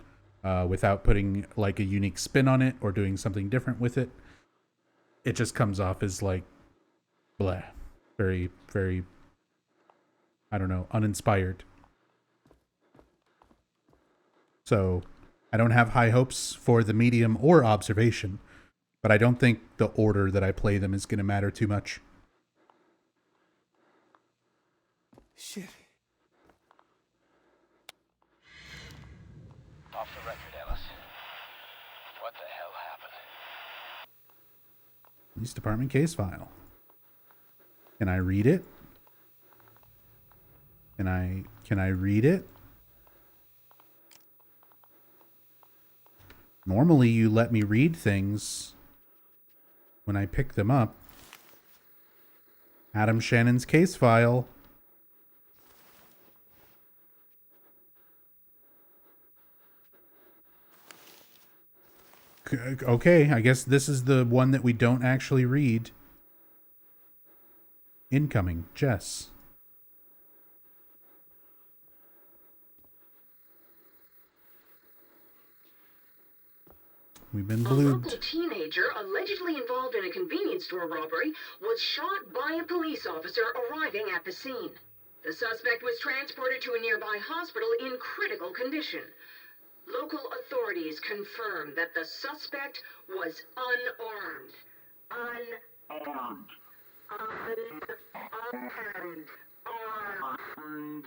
without putting like a unique spin on it or doing something different with it. It just comes off as like blah, very, very, I don't know, uninspired. So I don't have high hopes for the medium or observation, but I don't think the order that I play them is going to matter too much. Shit. Off the record, Ellis. What the hell happened? Police department case file. Can I read it? Can I read it? Normally you let me read things when I pick them up. Adam Shannon's case file. Okay, I guess this is the one that we don't actually read. Incoming, Jess. We've been A local blued. teenager allegedly involved in a convenience store robbery was shot by a police officer arriving at the scene. The suspect was transported to a nearby hospital in critical condition. Local authorities confirmed that the suspect was unarmed. Unarmed. Unarmed. Armed.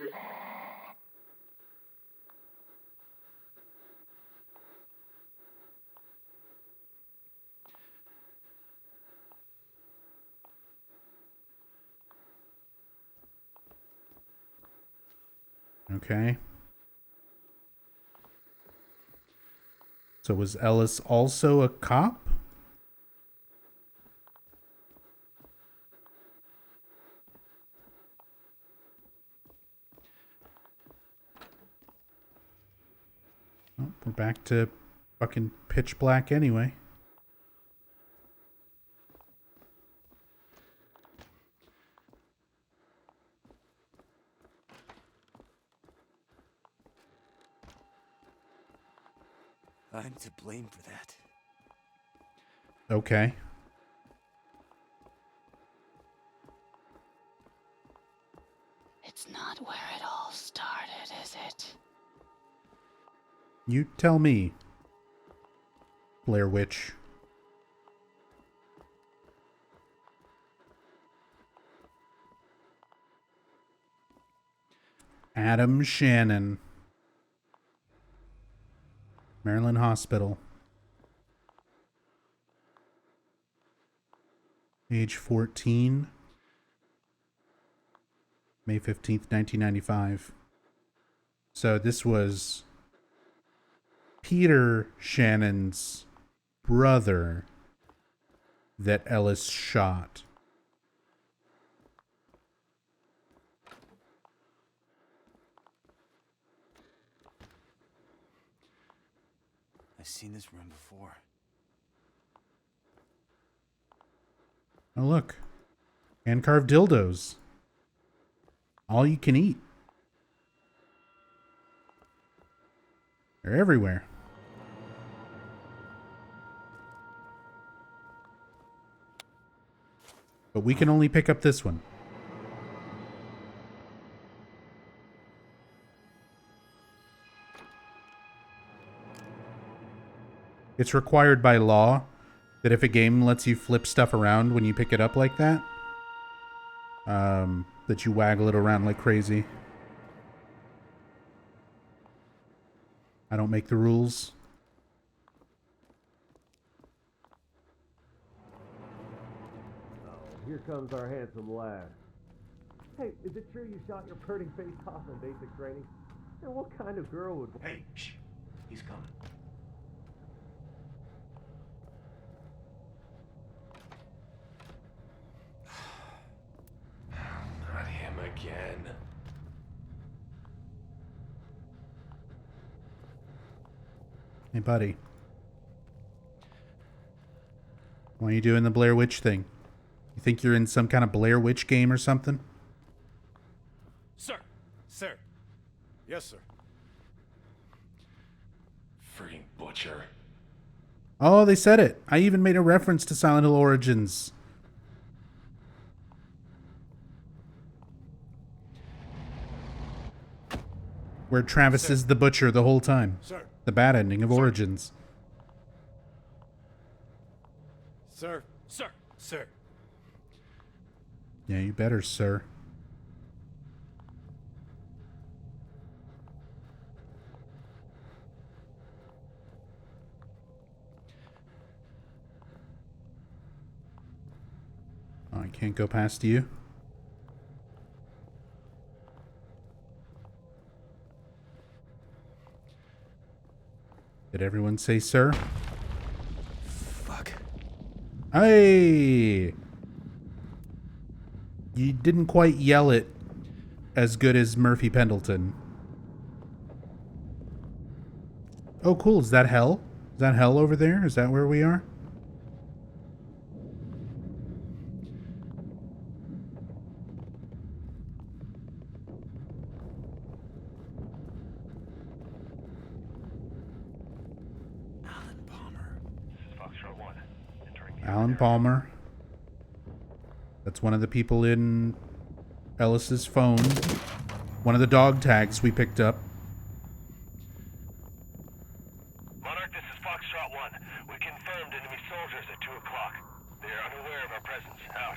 Okay. So was Ellis also a cop? Oh, we're back to fucking pitch black anyway. I'm to blame for that. Okay. It's not where it all started, is it? You tell me, Blair Witch. Adam Shannon. Maryland Hospital. Age 14. May 15th, 1995. So this was Peter Shannon's brother that Ellis shot. I've seen this room before. Oh, look. Hand-carved dildos. All you can eat. They're everywhere. But we can only pick up this one. It's required by law that if a game lets you flip stuff around when you pick it up like that, that you waggle it around like crazy. I don't make the rules. Here comes our handsome lad. Hey, is it true you shot your burning face off in basic training? And what kind of girl would... Hey, shh. He's coming. Not him again. Hey, buddy. Why are you doing the Blair Witch thing? You think you're in some kind of Blair Witch game or something? Sir! Sir! Yes, sir. Frigging butcher. Oh, they said it. I even made a reference to Silent Hill Origins. Where Travis is the butcher the whole time. Sir. The bad ending of Origins. Sir. Sir. Sir. Yeah, you better, sir. Oh, I can't go past you. Did everyone say sir? Fuck. Hey! You didn't quite yell it as good as Murphy Pendleton. Oh, cool. Is that hell? Is that hell over there? Is that where we are? Alan Palmer. That's one of the people in Ellis's phone. One of the dog tags we picked up. Monarch, this is Foxtrot 1. We confirmed enemy soldiers at 2 o'clock. They are unaware of our presence. Out.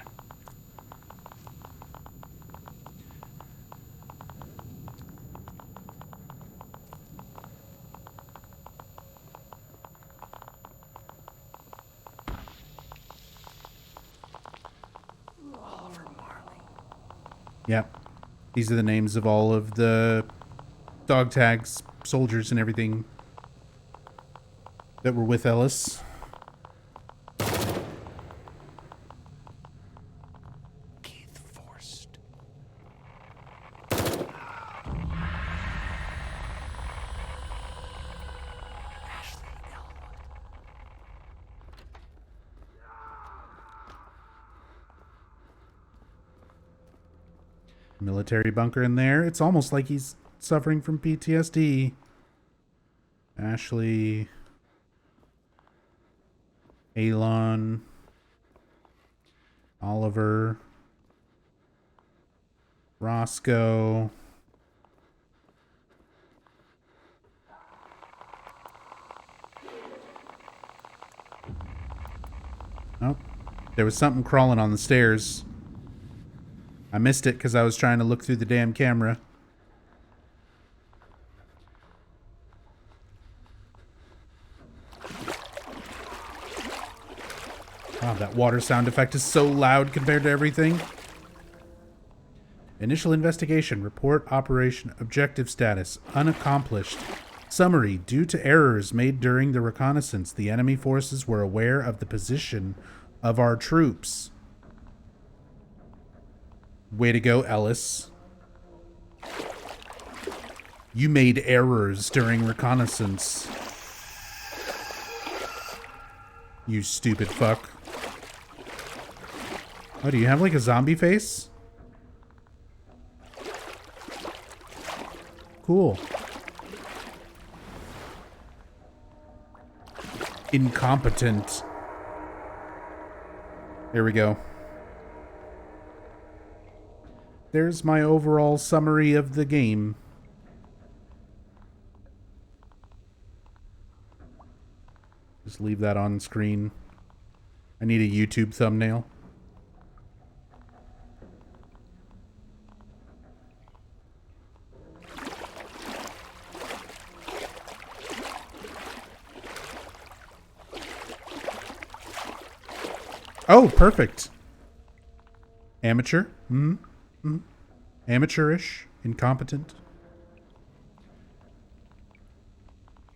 Yep. These are the names of all of the dog tags, soldiers, and everything that were with Ellis. Keith Forst. Military bunker in there. It's almost like he's suffering from PTSD. Ashley. Alon. Oliver. Roscoe. Oh, there was something crawling on the stairs. I missed it because I was trying to look through the damn camera. Wow, that water sound effect is so loud compared to everything. Initial investigation. Report operation objective status. Unaccomplished. Summary. Due to errors made during the reconnaissance, the enemy forces were aware of the position of our troops. Way to go, Ellis. You made errors during reconnaissance. You stupid fuck. Oh, do you have like a zombie face? Cool. Incompetent. There we go. There's my overall summary of the game. Just leave that on screen. I need a YouTube thumbnail. Oh, perfect. Amateur. Amateurish. Incompetent.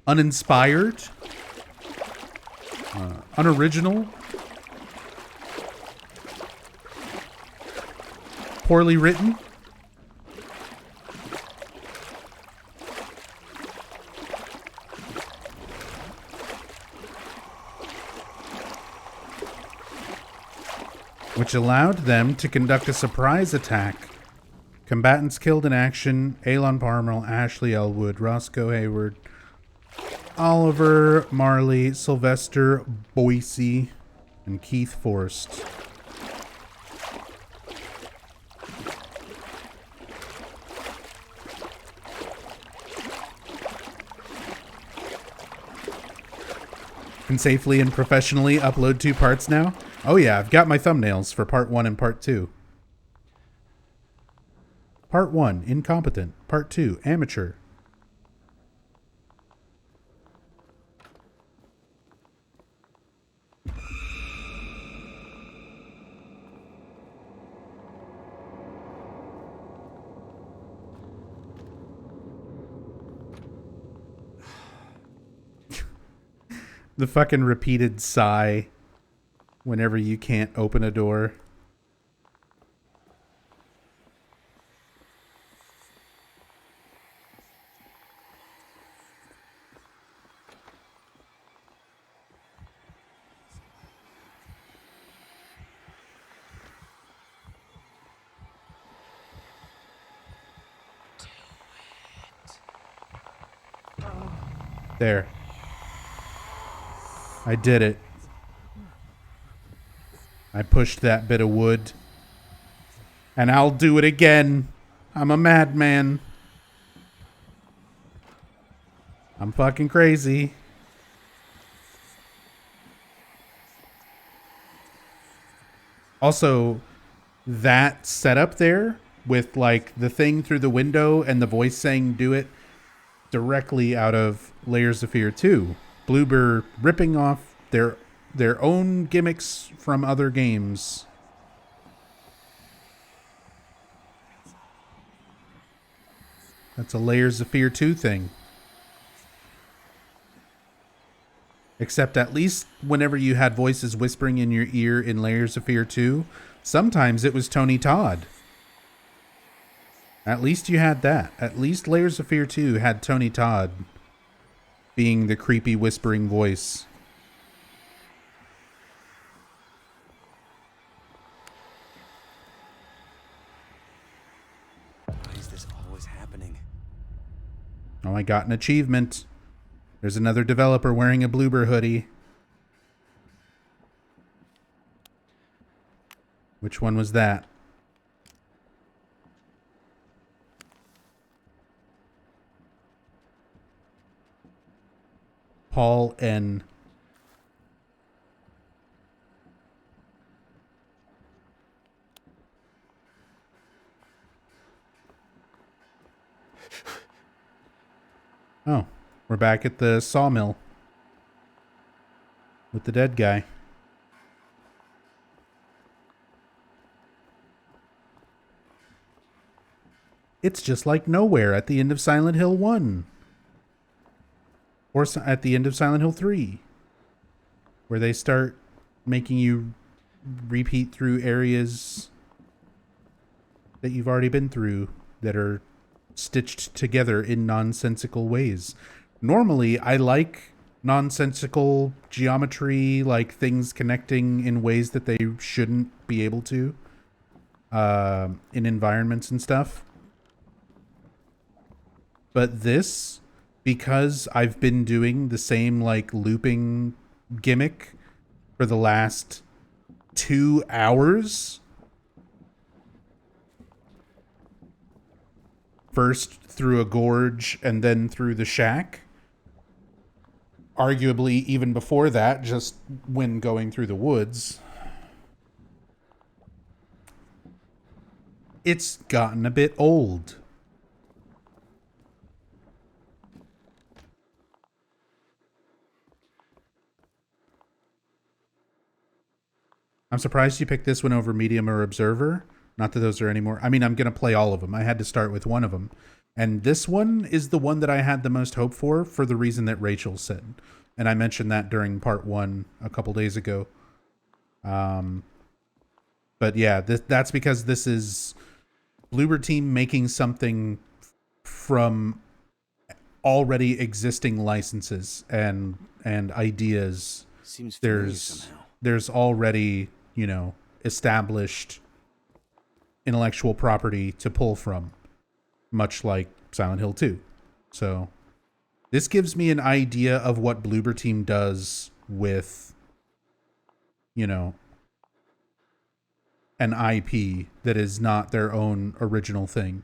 Uninspired. Unoriginal. Poorly written. Which allowed them to conduct a surprise attack. Combatants killed in action: Alon Parmel, Ashley Elwood, Roscoe Hayward, Oliver, Marley, Sylvester, Boise, and Keith Forrest. Can safely and professionally upload 2 parts now? Oh yeah, I've got my thumbnails for part 1 and part 2. Part 1, incompetent. Part 2, amateur. The fucking repeated sigh whenever you can't open a door. There. I did it. I pushed that bit of wood. And I'll do it again. I'm a madman. I'm fucking crazy. Also, that setup there with like the thing through the window and the voice saying do it directly out of Layers of Fear 2. Bloober ripping off their own gimmicks from other games. That's a Layers of Fear 2 thing. Except at least whenever you had voices whispering in your ear in Layers of Fear 2, sometimes it was Tony Todd. At least you had that. At least Layers of Fear 2 had Tony Todd being the creepy whispering voice. Why is this always happening? Oh, I got an achievement. There's another developer wearing a Bloober hoodie. Which one was that? Paul N. Oh, we're back at the sawmill with the dead guy. It's just like Nowhere at the end of Silent Hill 1. Or at the end of Silent Hill 3. Where they start making you repeat through areas that you've already been through that are stitched together in nonsensical ways. Normally, I like nonsensical geometry, like things connecting in ways that they shouldn't be able to in environments and stuff. But this, because I've been doing the same like looping gimmick for the last 2 hours, first through a gorge and then through the shack, arguably even before that, just when going through the woods, it's gotten a bit old. I'm surprised you picked this one over Medium or Observer. Not that those are anymore. I mean, I'm going to play all of them. I had to start with one of them. And this one is the one that I had the most hope for the reason that Rachel said. And I mentioned that during part 1 a couple days ago. But yeah, that's because this is Bloober Team making something from already existing licenses and ideas. Seems familiar somehow. There's already, you know, established intellectual property to pull from, much like Silent Hill 2. So This gives me an idea of what Bloober Team does with, you know, an IP that is not their own original thing.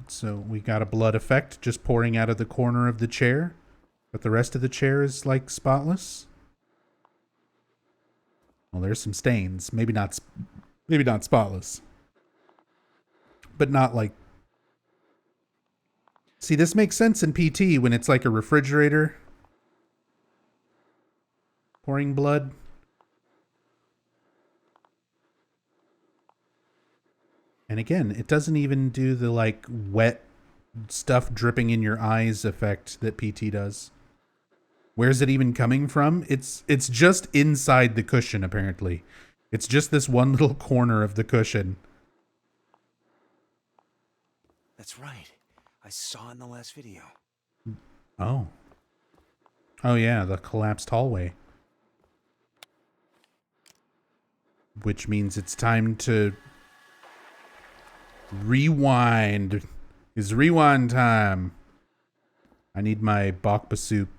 So we got a blood effect just pouring out of the corner of the chair, but the rest of the chair is like spotless. Well, there's some stains. Maybe not spotless, but not like. See, this makes sense in PT when it's like a refrigerator pouring blood. And again, it doesn't even do the like wet stuff dripping in your eyes effect that PT does. Where's it even coming from? It's just inside the cushion, apparently. It's just this one little corner of the cushion. That's right. I saw in the last video. Oh. Oh yeah, the collapsed hallway. Which means it's time to rewind. It's rewind time. I need my Bakba Soup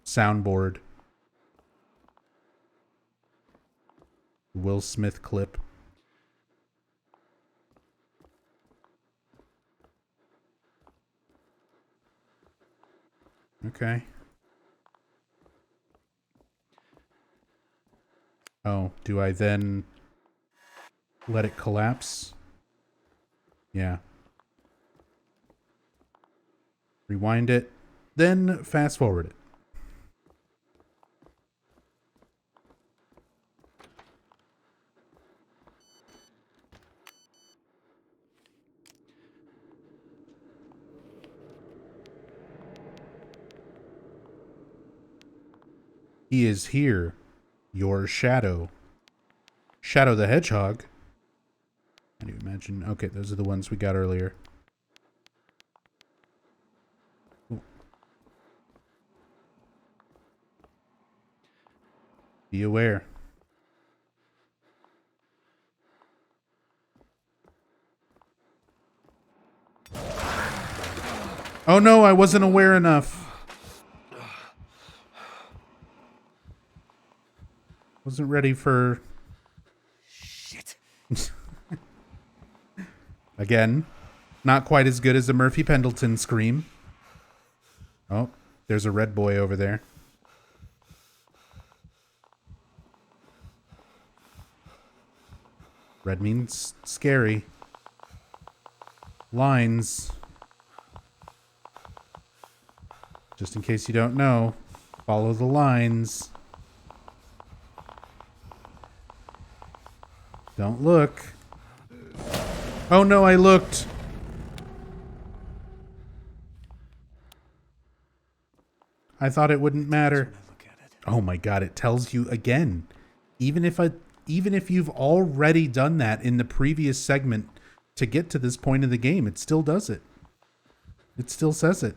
soundboard. Will Smith clip. Okay. Oh, do I then let it collapse? Yeah. Rewind it, then fast forward it. He is here, your shadow. Shadow the Hedgehog. How do you imagine? Okay, those are the ones we got earlier. Ooh. Be aware. Oh no, I wasn't aware enough. Wasn't ready for... Shit. Again, not quite as good as a Murphy Pendleton scream. Oh, there's a red boy over there. Red means scary. Lines. Just in case you don't know, follow the lines. Don't look. Oh no, I looked. I thought it wouldn't matter. Oh my god, it tells you again. Even if you've already done that in the previous segment to get to this point of the game, it still does it. It still says it.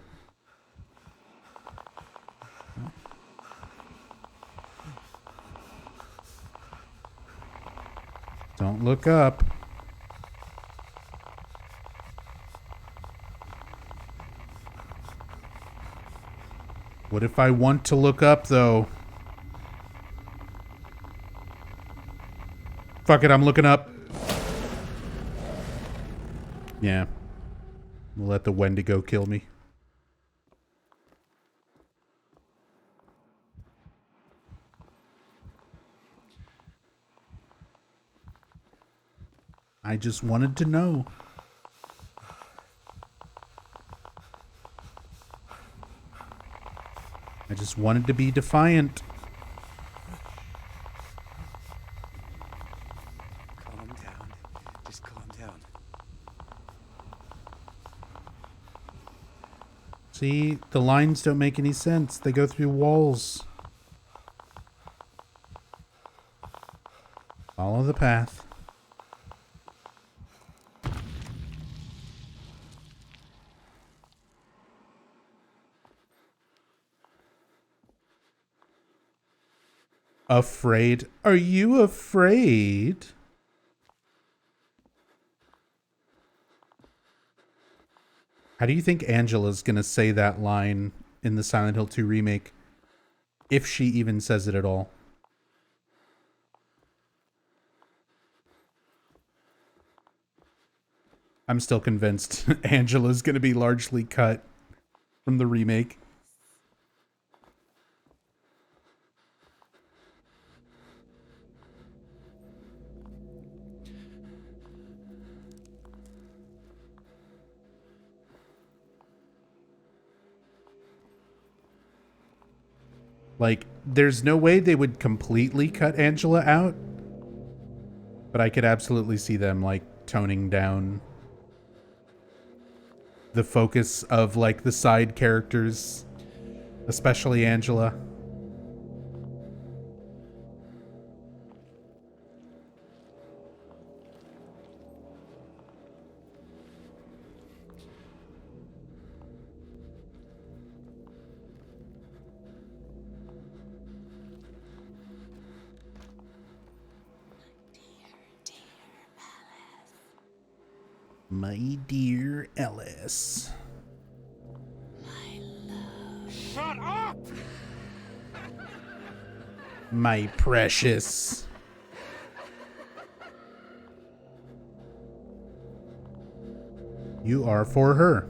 Don't look up. What if I want to look up, though? Fuck it, I'm looking up. Yeah. We'll let the Wendigo kill me. I just wanted to know. I just wanted to be defiant. Calm down. Just calm down. See, the lines don't make any sense. They go through walls. Follow the path. Afraid? Are you afraid? How do you think Angela's gonna say that line in the Silent Hill 2 remake? If she even says it at all. I'm still convinced Angela's gonna be largely cut from the remake. Like, there's no way they would completely cut Angela out, but I could absolutely see them, like, toning down the focus of, like, the side characters, especially Angela. My dear Ellis. Shut up! My precious. You are for her.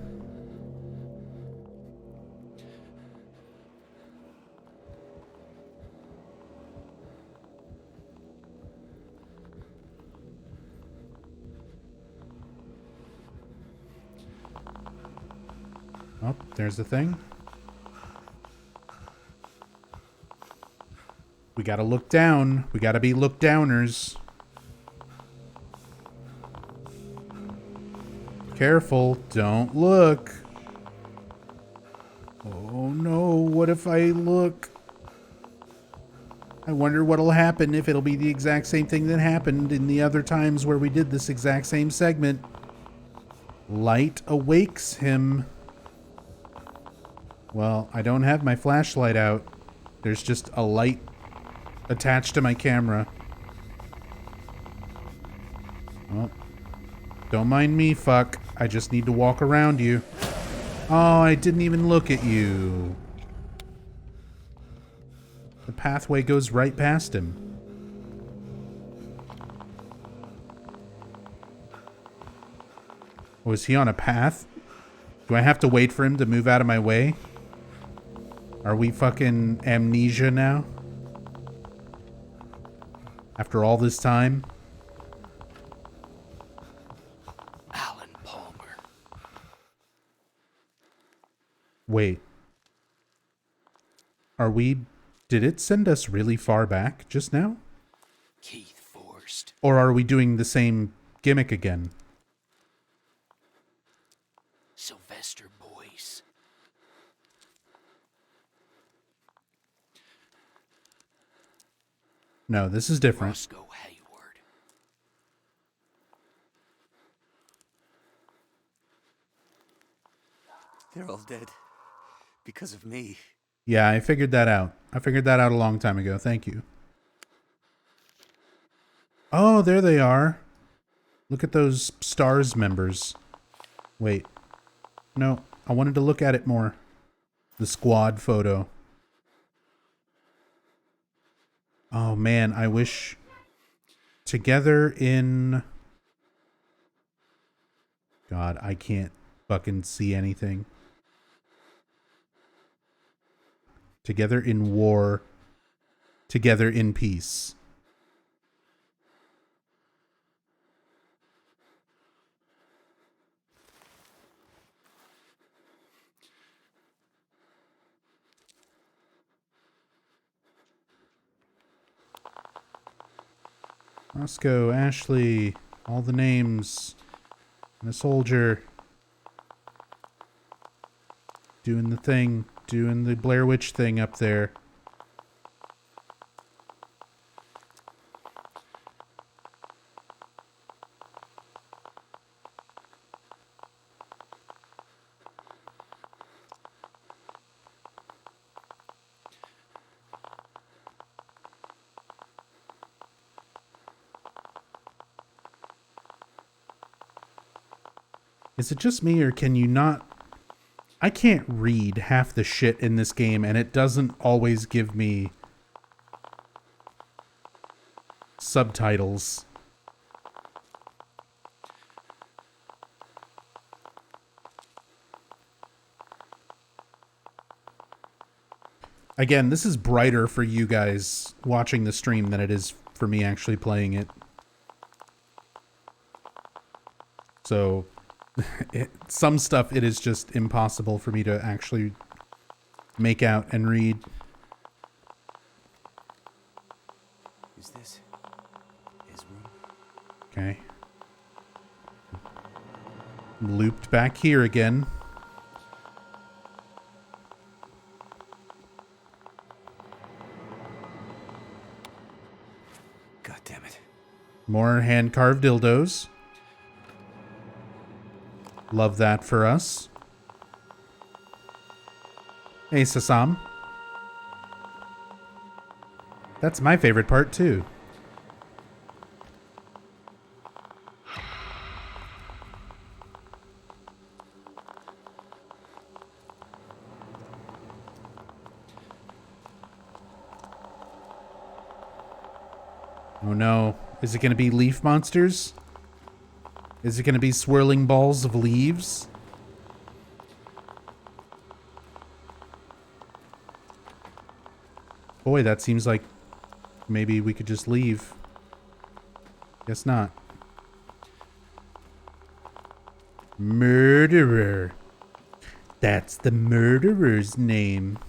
Oh, there's the thing. We gotta look down. We gotta be look downers. Careful, don't look. Oh no, what if I look? I wonder what'll happen, if it'll be the exact same thing that happened in the other times where we did this exact same segment. Light awakes him. Well, I don't have my flashlight out. There's just a light attached to my camera. Well, don't mind me, fuck. I just need to walk around you. Oh, I didn't even look at you. The pathway goes right past him. Oh, is he on a path? Do I have to wait for him to move out of my way? Are we fucking amnesia now? After all this time? Alan Palmer. Wait. Are we... Did it send us really far back just now? Keith Forrest. Or are we doing the same gimmick again? Sylvester Boyce. No, this is different. Roscoe Hayward. They're all dead. Because of me. Yeah, I figured that out. I figured that out a long time ago. Thank you. Oh, there they are. Look at those STARS members. Wait. No, I wanted to look at it more. The squad photo. Oh man, I wish... Together in... God, I can't fucking see anything. Together in war. Together in peace. Roscoe, Ashley, all the names, and a soldier doing the thing, doing the Blair Witch thing up there. Is it just me, or can you not... I can't read half the shit in this game, and it doesn't always give me subtitles. Again, this is brighter for you guys watching the stream than it is for me actually playing it. So, some stuff it is just impossible for me to actually make out and read. Is this his room? Okay. Looped back here again. God damn it. More hand-carved dildos. Love that for us. Hey, Sasam. That's my favorite part, too. Oh no. Is it going to be leaf monsters? Is it going to be swirling balls of leaves? Boy, that seems like maybe we could just leave. Guess not. Murderer. That's the murderer's name.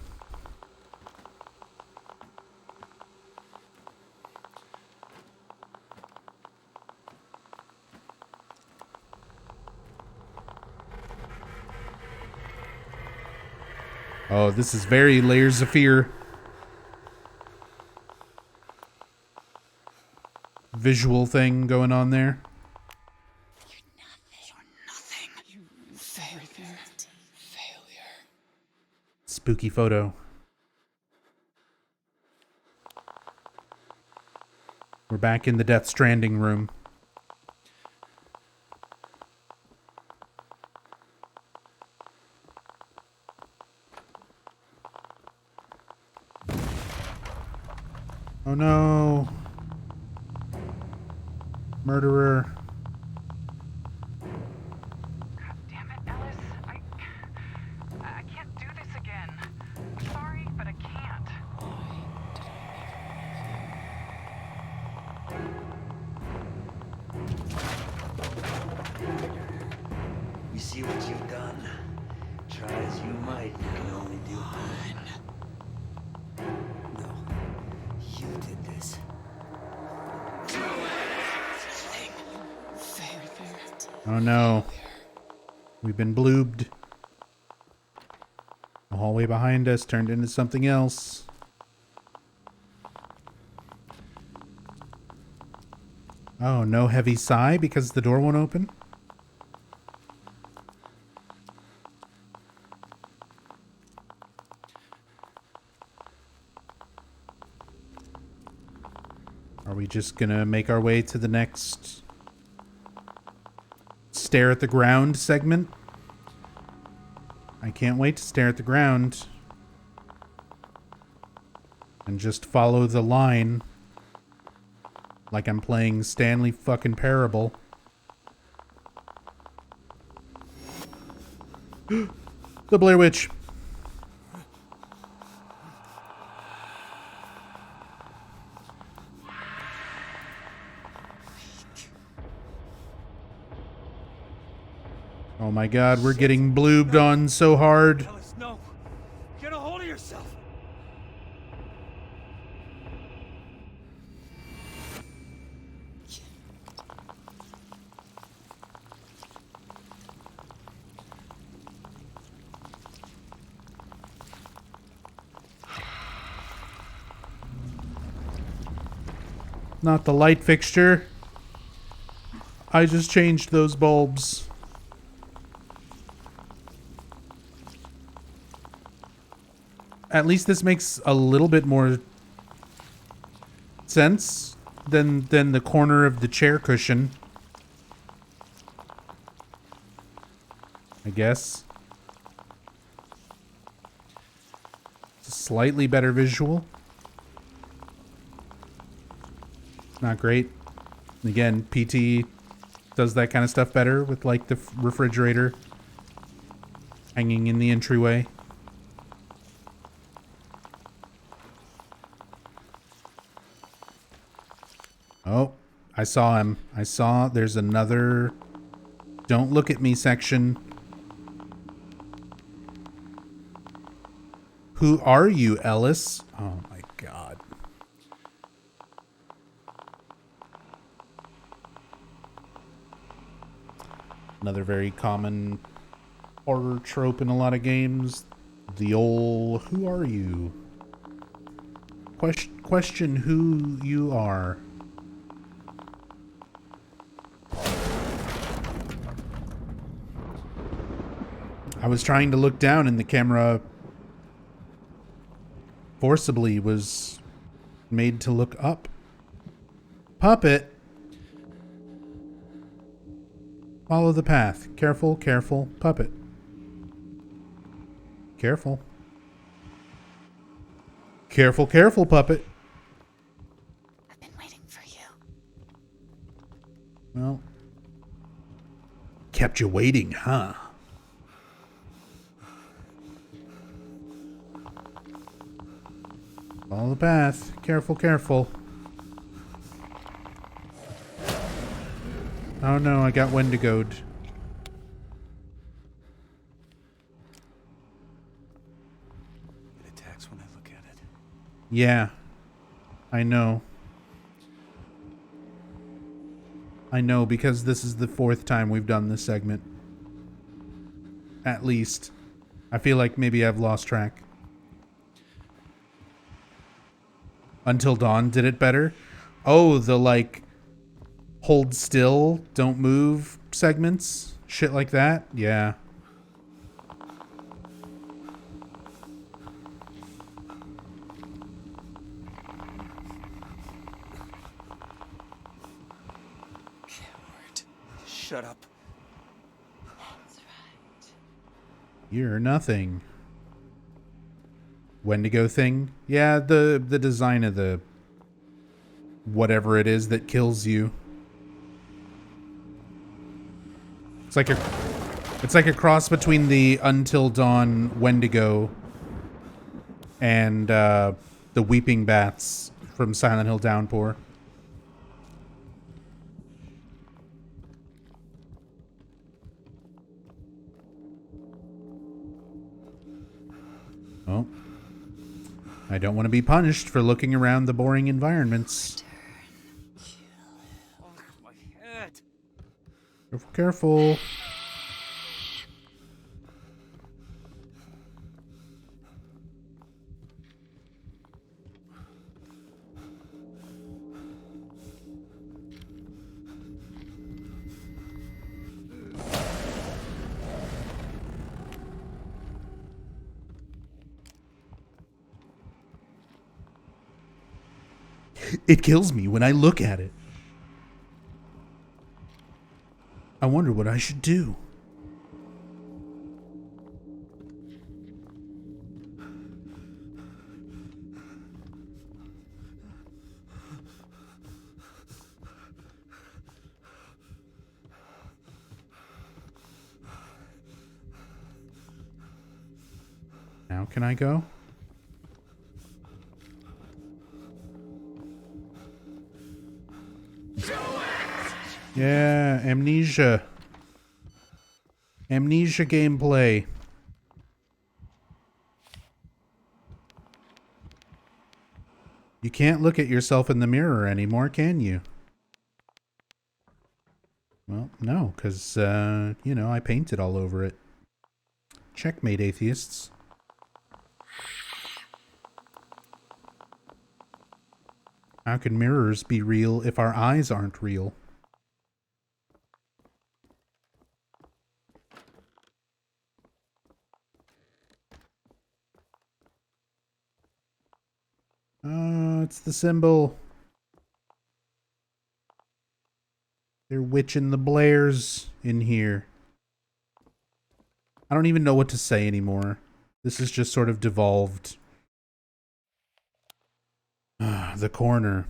Oh, this is very Layers of Fear. Visual thing going on there. You're nothing. You failure. Spooky photo. We're back in the Death Stranding room. Oh no. Murderer. God damn it, Ellis. I can't do this again. Sorry, but I can't. You see what you've done? Try as you might, you can only do one. No. You did this. Oh no. We've been bloobed. The hallway behind us turned into something else. Oh, no heavy sigh because the door won't open? Are we just gonna make our way to the next stare at the ground segment? I can't wait to stare at the ground and just follow the line like I'm playing Stanley fucking Parable. The Blair Witch. Oh my god, we're getting bloobed on so hard. Ellis, no! Get a hold of yourself! Not the light fixture. I just changed those bulbs. At least this makes a little bit more sense than the corner of the chair cushion. guess. It's a slightly better visual. Not great. Again, PT does that kind of stuff better with like the refrigerator hanging in the entryway. Oh, I saw him. I saw there's another don't look at me section. Who are you, Ellis? Oh my god. Another very common horror trope in a lot of games. The old, who are you? Question who you are. I was trying to look down and the camera forcibly was made to look up. Puppet. Follow the path. Careful, careful, puppet. Careful. Careful, careful, puppet. I've been waiting for you. Well, kept you waiting, huh? Follow the path. Careful, careful. Oh no, I got Wendigoed. It attacks when I look at it. Yeah, I know. I know, because this is the 4th time we've done this segment. At least. I feel like maybe I've lost track. Until Dawn did it better. Oh, the like hold still, don't move segments, shit like that. Yeah. Coward. Shut up. That's right. You're nothing. Wendigo thing? Yeah, the design of the whatever it is that kills you. It's like a cross between the Until Dawn Wendigo and the Weeping Bats from Silent Hill Downpour. Oh. I don't want to be punished for looking around the boring environments. Oh, my head. Careful, careful. It kills me when I look at it. I wonder what I should do. Now can I go? Yeah, amnesia. Amnesia gameplay. You can't look at yourself in the mirror anymore, can you? Well, no, because, you know, I painted all over it. Checkmate, atheists. How can mirrors be real if our eyes aren't real? Oh, it's the symbol. They're witching the Blairs in here. I don't even know what to say anymore. This is just sort of devolved. The corner.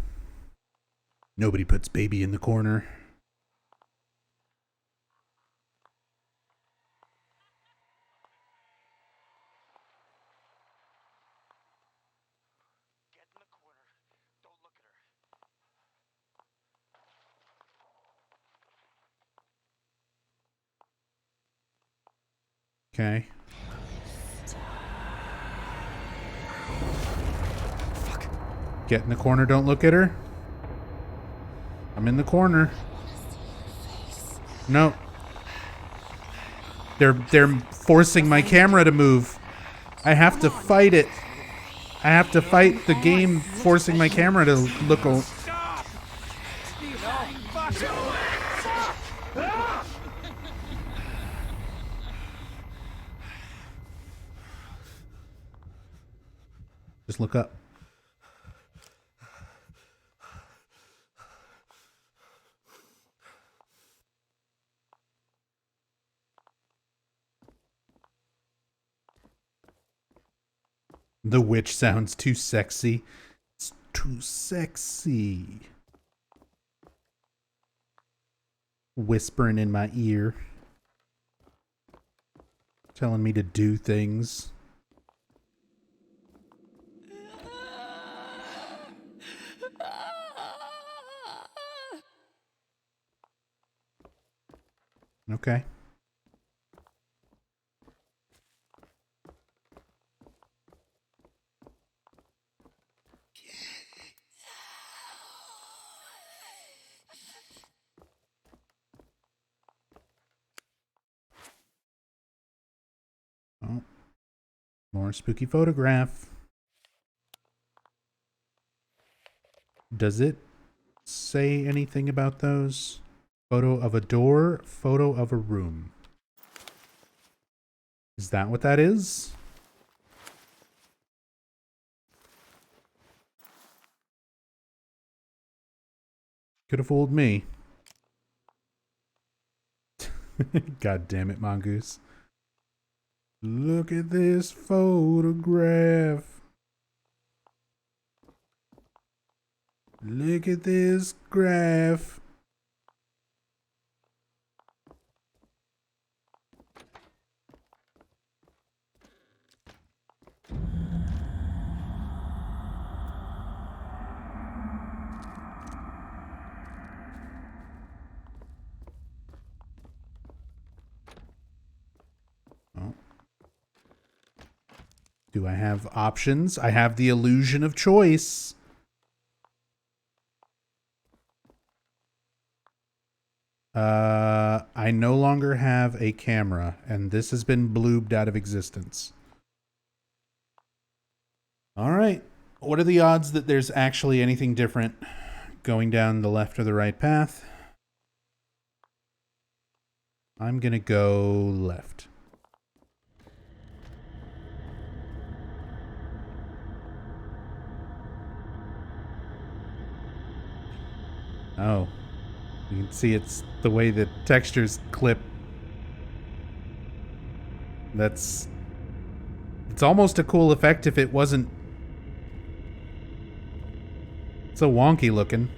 Nobody puts baby in the corner. Get in the corner. Don't look at her. Okay. Fuck. Get in the corner, don't look at her. I'm in the corner. No. They're forcing my camera to move. I have to fight it. I have to fight the game forcing my camera to look. Just look up. The witch sounds too sexy. It's too sexy. Whispering in my ear. Telling me to do things. Okay. Oh. More spooky photograph. Does it say anything about those? Photo of a door, photo of a room. Is that what that is? Could have fooled me. God damn it, Mongoose. Look at this photograph. Look at this graph. Oh. Do I have options? I have the illusion of choice. I no longer have a camera, and this has been bloobed out of existence. All right. What are the odds that there's actually anything different going down the left or the right path? I'm gonna go left. Oh. You can see it's the way the textures clip. It's almost a cool effect if it wasn't so wonky looking.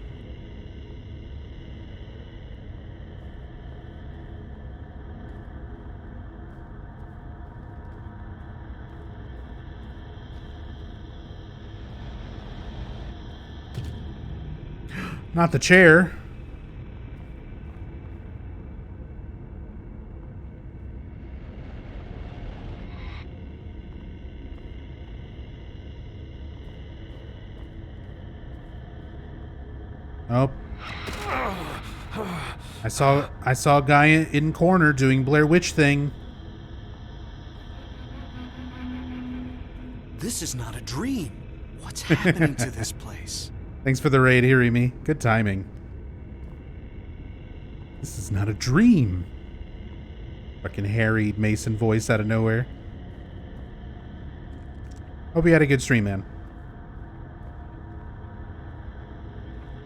Not the chair. Oh. I saw a guy in corner doing Blair Witch thing. This is not a dream. What's happening to this place? Thanks for the raid, Hirimi. Good timing. This is not a dream. Fucking Harry Mason voice out of nowhere. Hope you had a good stream, man.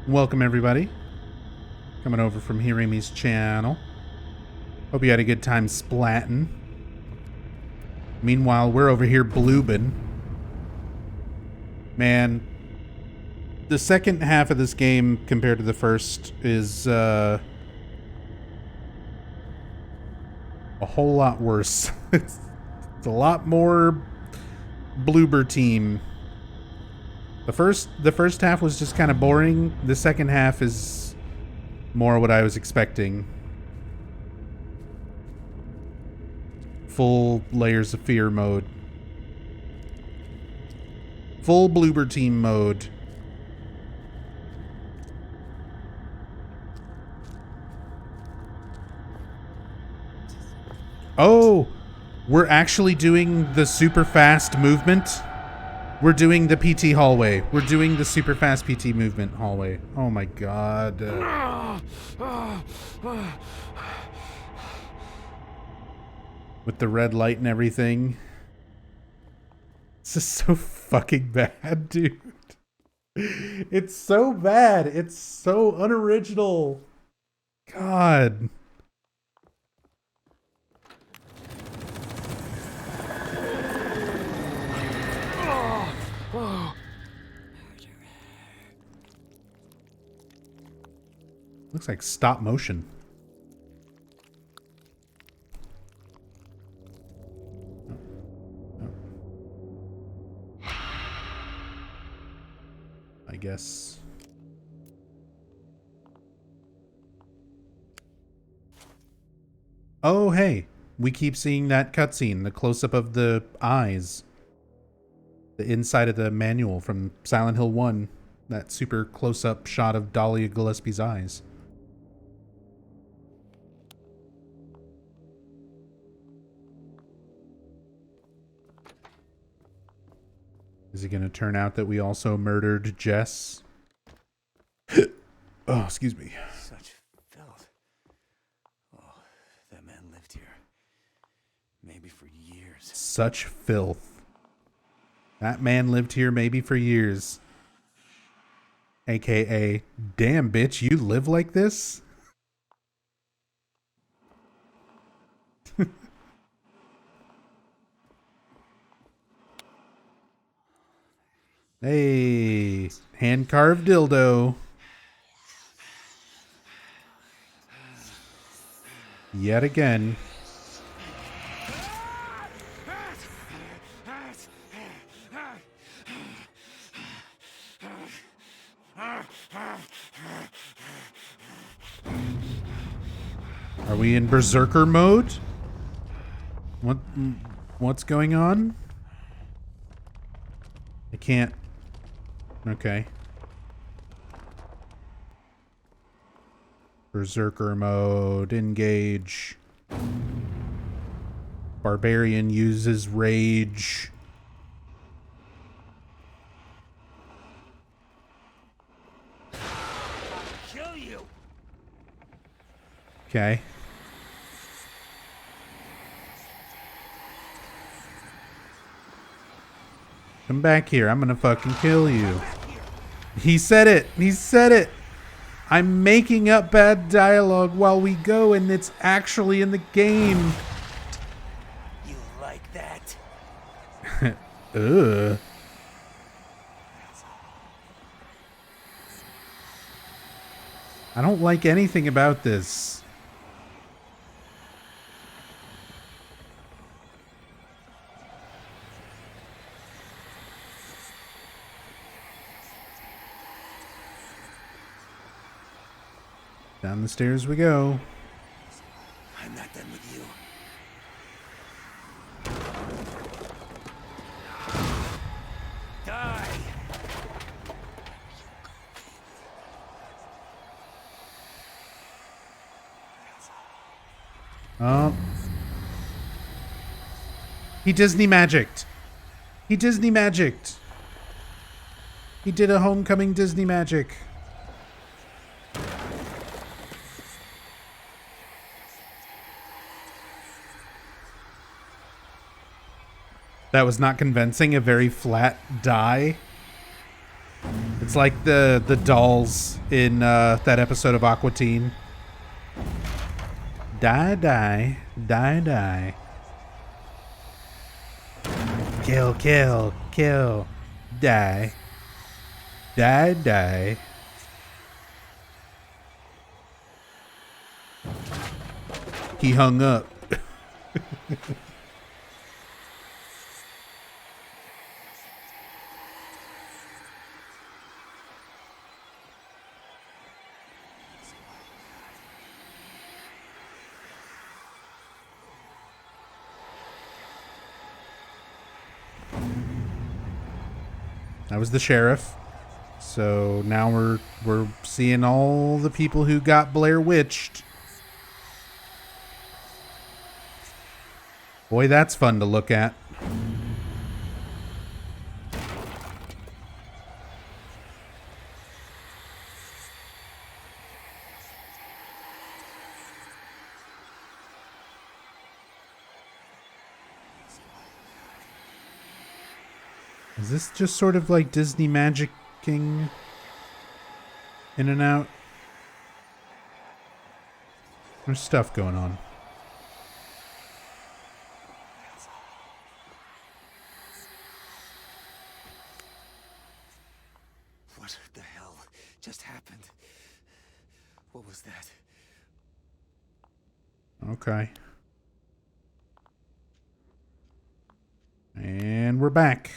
Welcome, everybody. Coming over from Hirimi's channel. Hope you had a good time splatting. Meanwhile, we're over here bloobing. Man, the second half of this game compared to the first is a whole lot worse. It's a lot more bloober team. The first half was just kind of boring. The second half is more what I was expecting. Full Layers of Fear mode. Full bloober team mode. Oh, we're actually doing the super fast movement. We're doing the PT hallway. We're doing the super fast PT movement hallway. Oh my god. With the red light and everything. This is so fucking bad, dude. It's so bad. It's so unoriginal. God. Looks like stop motion. I guess. Oh, hey. We keep seeing that cutscene, the close-up of the eyes. The inside of the manual from Silent Hill 1. That super close-up shot of Dahlia Gillespie's eyes. Is it going to turn out that we also murdered Jess? Oh, excuse me. Such filth. Oh, that man lived here. Maybe for years. Such filth. That man lived here maybe for years. AKA, damn bitch, you live like this? Hey, hand-carved dildo. Yet again. Are we in berserker mode? What's going on? I can't. Okay. Berserker mode, engage. Barbarian uses rage. Kill you. Okay. Come back here. I'm gonna fucking kill you. He said it. He said it. I'm making up bad dialogue while we go, and it's actually in the game. You like that? Ugh. I don't like anything about this. Down the stairs we go. I'm not done with you. Die! Oh. He Disney magicked. He Disney magicked. He did a homecoming Disney magic. That was not convincing. A very flat die. It's like the dolls in that episode of Aqua Teen. Die, die, die, die. Kill, kill, kill. Die. Die, die. He hung up. That was the sheriff. So now we're seeing all the people who got Blair witched. Boy, that's fun to look at. Is this just sort of like Disney magicking in and out? There's stuff going on. What the hell just happened? What was that? Okay. And we're back.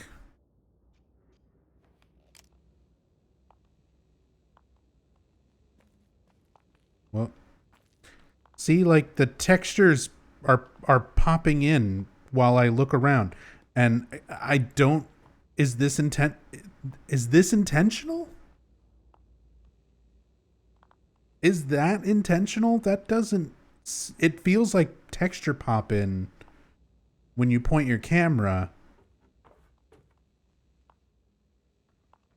Well, see, like the textures are popping in while I look around, and I don't. Is this intentional? Is that intentional? That doesn't. It feels like texture pop in when you point your camera.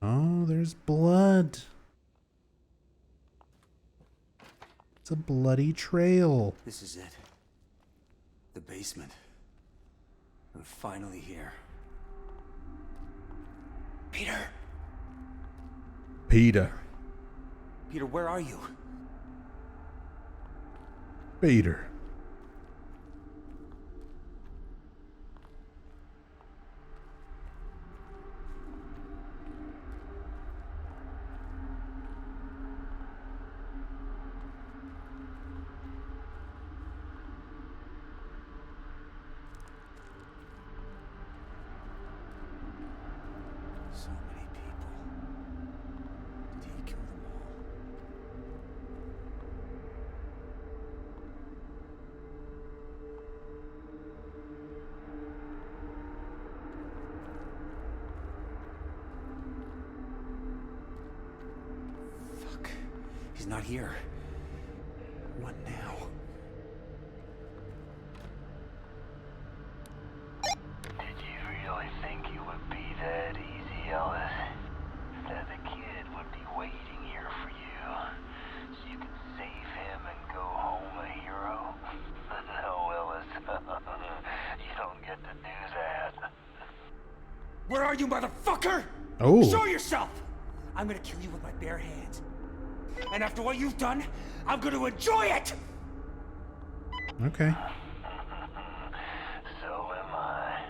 Oh, there's blood. It's a bloody trail. This is it. The basement. I'm finally here. Peter! Peter. Peter, where are you? Peter. So many people. Did he kill them all? Fuck. He's not here. What now? Did you really think it would be that easy, Ellis? That the kid would be waiting here for you, so you could save him and go home a hero? No, Ellis. You don't get to do that. Where are you, motherfucker? Oh. Show yourself! I'm gonna kill you with my bare hands. And after what you've done, I'm gonna enjoy it! Okay. So am I.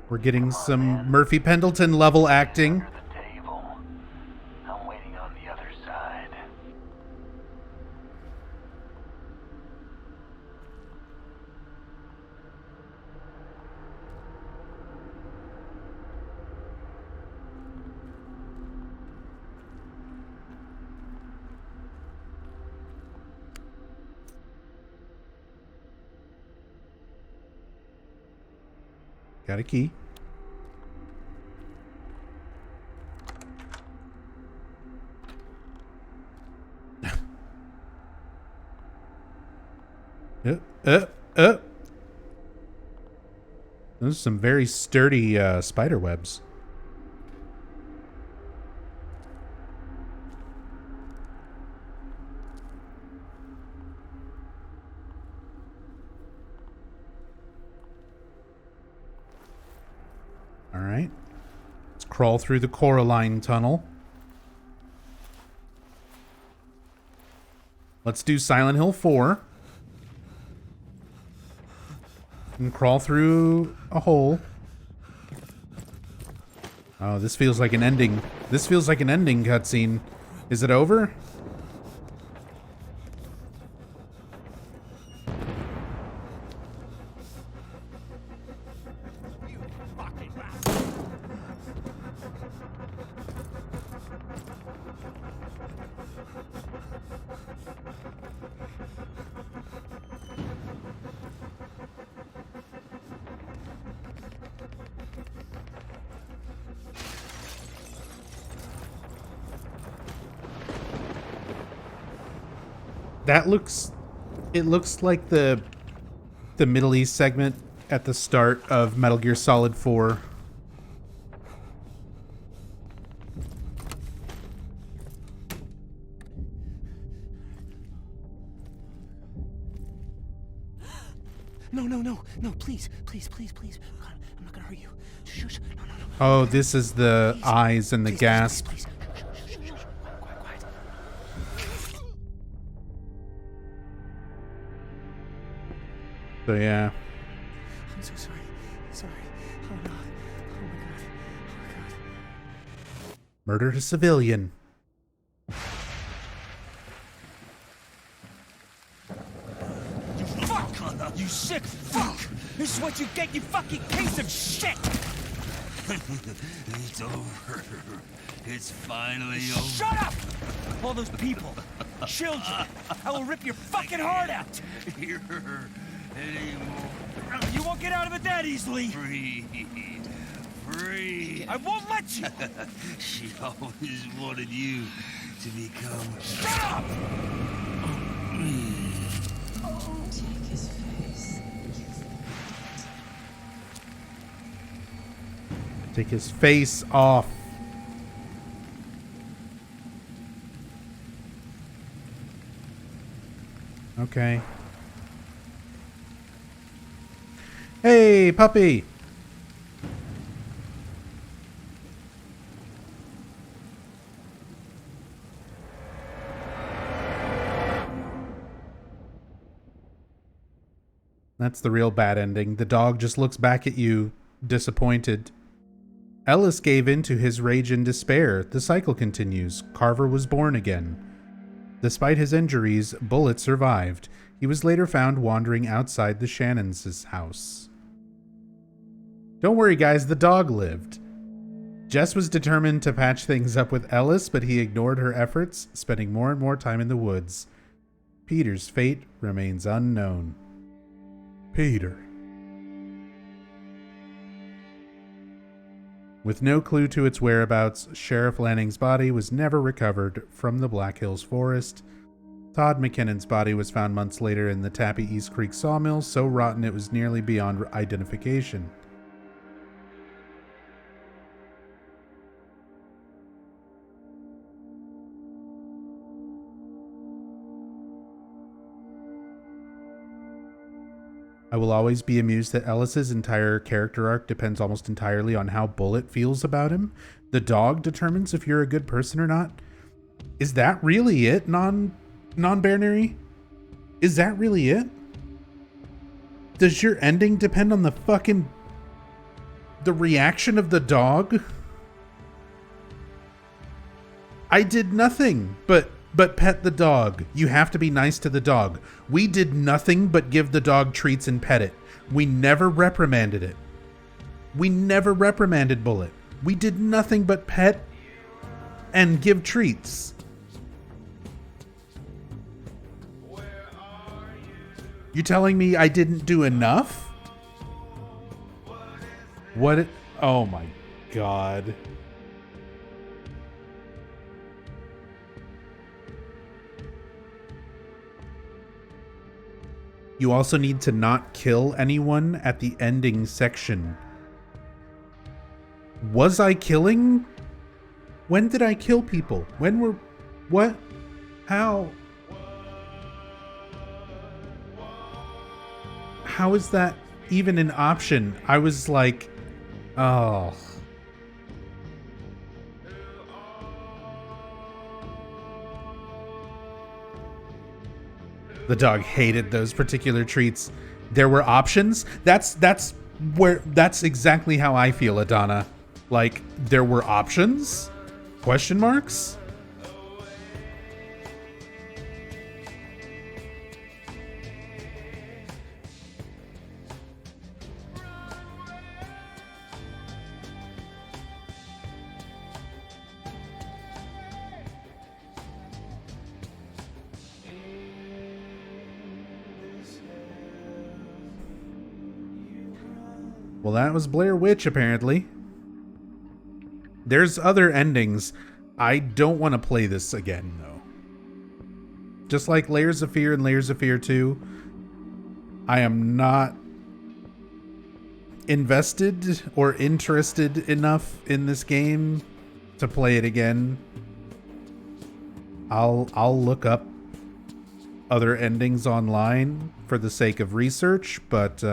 We're getting some Murphy Pendleton level acting. Under the table. I'm waiting on the other side. Got a key. Those are some very sturdy spider webs. All right. Let's crawl through the Coraline tunnel. Let's do Silent Hill 4. And crawl through a hole. Oh, this feels like an ending. This feels like an ending cutscene. Is it over? That looks... It looks like the Middle East segment at the start of Metal Gear Solid 4. No, please. God, I'm not gonna hurt you. Shush. No. Oh, this is the eyes and the gasp. Please. Shh. Quiet. So yeah. I'm so sorry. Oh no. Oh my god. Murdered a civilian. You sick fuck! This is what you get, you fucking piece of shit! It's over. It's finally over. Shut up! All those people, children, I will rip your fucking heart out! Here anymore. You won't get out of it that easily! Free. I won't let you! She always wanted you to become... Shut up! Take his face. Take his face off. Okay. Hey, puppy. That's the real bad ending. The dog just looks back at you, disappointed. Ellis gave in to his rage and despair. The cycle continues. Carver was born again. Despite his injuries, Bullet survived. He was later found wandering outside the Shannons' house. Don't worry, guys, the dog lived. Jess was determined to patch things up with Ellis, but he ignored her efforts, spending more and more time in the woods. Peter's fate remains unknown. Peter. With no clue to its whereabouts, Sheriff Lanning's body was never recovered from the Black Hills forest. Todd McKinnon's body was found months later in the Tappy East Creek sawmill, so rotten it was nearly beyond identification. I will always be amused that Ellis's entire character arc depends almost entirely on how Bullet feels about him. The dog determines if you're a good person or not. Is that really it, non-binary? Is that really it? Does your ending depend on the reaction of the dog? I did nothing but pet the dog. You have to be nice to the dog. We did nothing but give the dog treats and pet it. We never reprimanded it. We never reprimanded Bullet. We did nothing but pet and give treats. You telling me I didn't do enough? What? Oh my God. You also need to not kill anyone at the ending section. Was I killing? When did I kill people? When were... What? How? How is that even an option? I was like... Oh... The dog hated those particular treats. There were options. That's exactly how I feel, Adana. Like, there were options? Question marks? Well, that was Blair Witch, apparently. There's other endings. I don't want to play this again, though. Just like Layers of Fear and Layers of Fear 2, I am not invested or interested enough in this game to play it again. I'll look up other endings online for the sake of research, but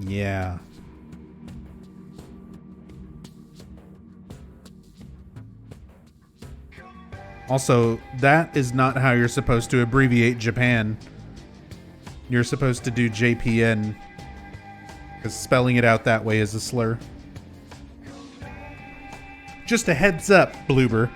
yeah. Also, that is not how you're supposed to abbreviate Japan. You're supposed to do JPN, because spelling it out that way is a slur. Just a heads up, Bloober.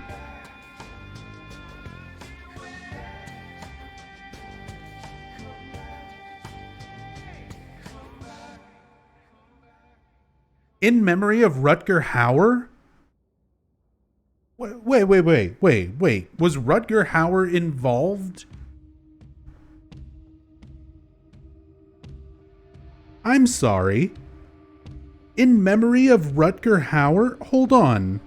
In memory of Rutger Hauer? Wait. Was Rutger Hauer involved? I'm sorry. In memory of Rutger Hauer? Hold on.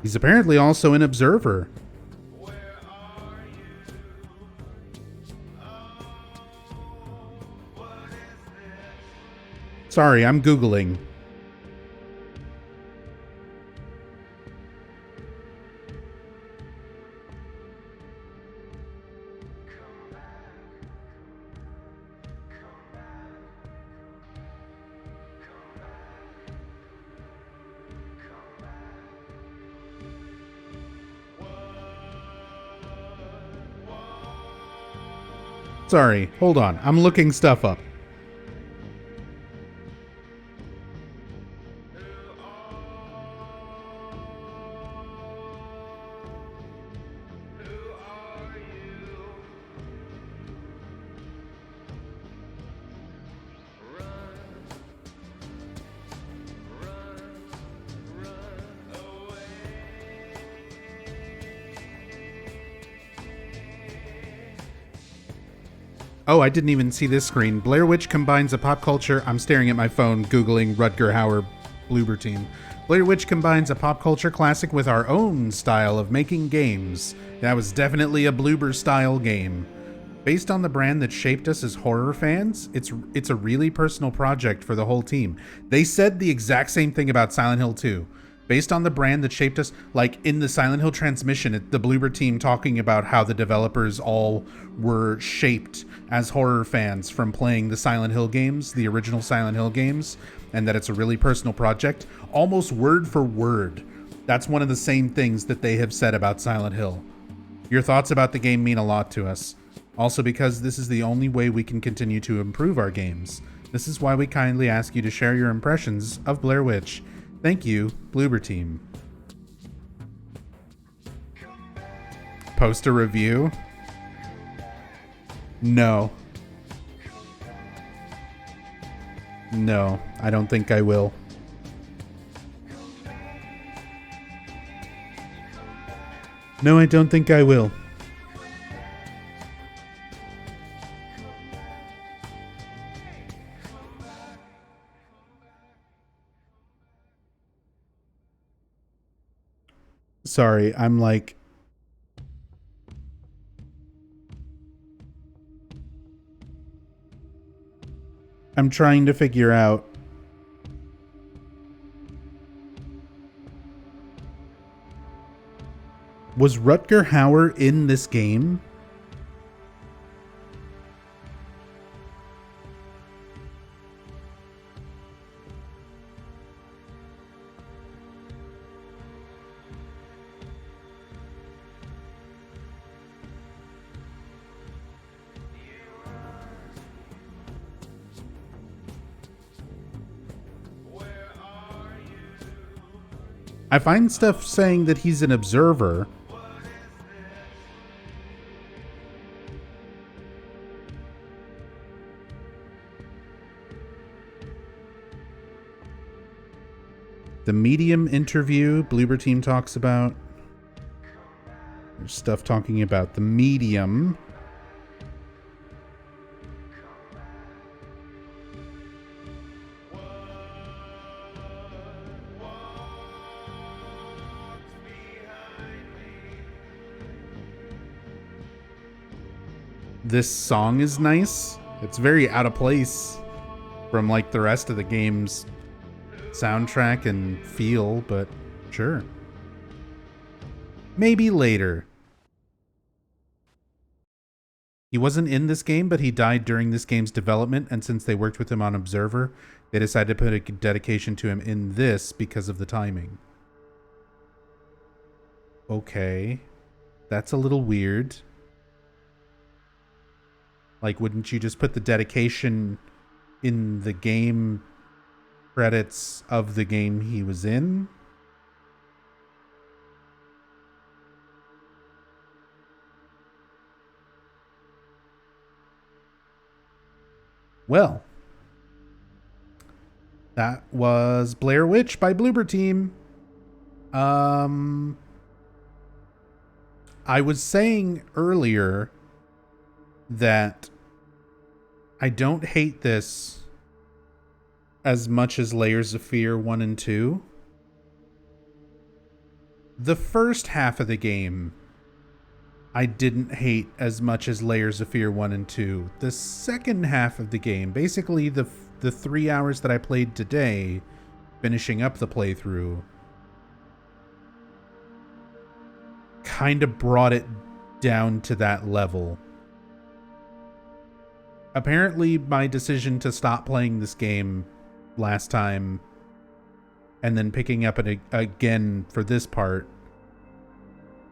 He's apparently also an observer. Sorry, I'm Googling. Sorry, hold on. I'm looking stuff up. Oh, I didn't even see this screen. Blair Witch combines a pop culture... I'm staring at my phone, Googling Rutger Hauer Bloober Team. Blair Witch combines a pop culture classic with our own style of making games. That was definitely a Bloober-style game. Based on the brand that shaped us as horror fans, it's a really personal project for the whole team. They said the exact same thing about Silent Hill 2. Based on the brand that shaped us, like in the Silent Hill transmission, the Bloober team talking about how the developers all were shaped as horror fans from playing the Silent Hill games, the original Silent Hill games, and that it's a really personal project, almost word for word. That's one of the same things that they have said about Silent Hill. Your thoughts about the game mean a lot to us. Also because this is the only way we can continue to improve our games. This is why we kindly ask you to share your impressions of Blair Witch. Thank you, Bloober Team. Post a review? No. No, I don't think I will. No, I don't think I will. Sorry, I'm like... I'm trying to figure out... Was Rutger Hauer in this game? I find stuff saying that he's an observer. The Medium interview Bloober Team talks about. There's stuff talking about the Medium. This song is nice. It's very out of place from like the rest of the game's soundtrack and feel, but sure. Maybe later. He wasn't in this game, but he died during this game's development, and since they worked with him on Observer, they decided to put a dedication to him in this because of the timing. Okay. That's a little weird. Like, wouldn't you just put the dedication in the game credits of the game he was in? Well, that was Blair Witch by Bloober Team. I was saying earlier that I don't hate this as much as Layers of Fear 1 and 2. The first half of the game I didn't hate as much as Layers of Fear 1 and 2. The second half of the game, basically the 3 hours that I played today, finishing up the playthrough, kind of brought it down to that level. Apparently, my decision to stop playing this game last time and then picking up it again for this part,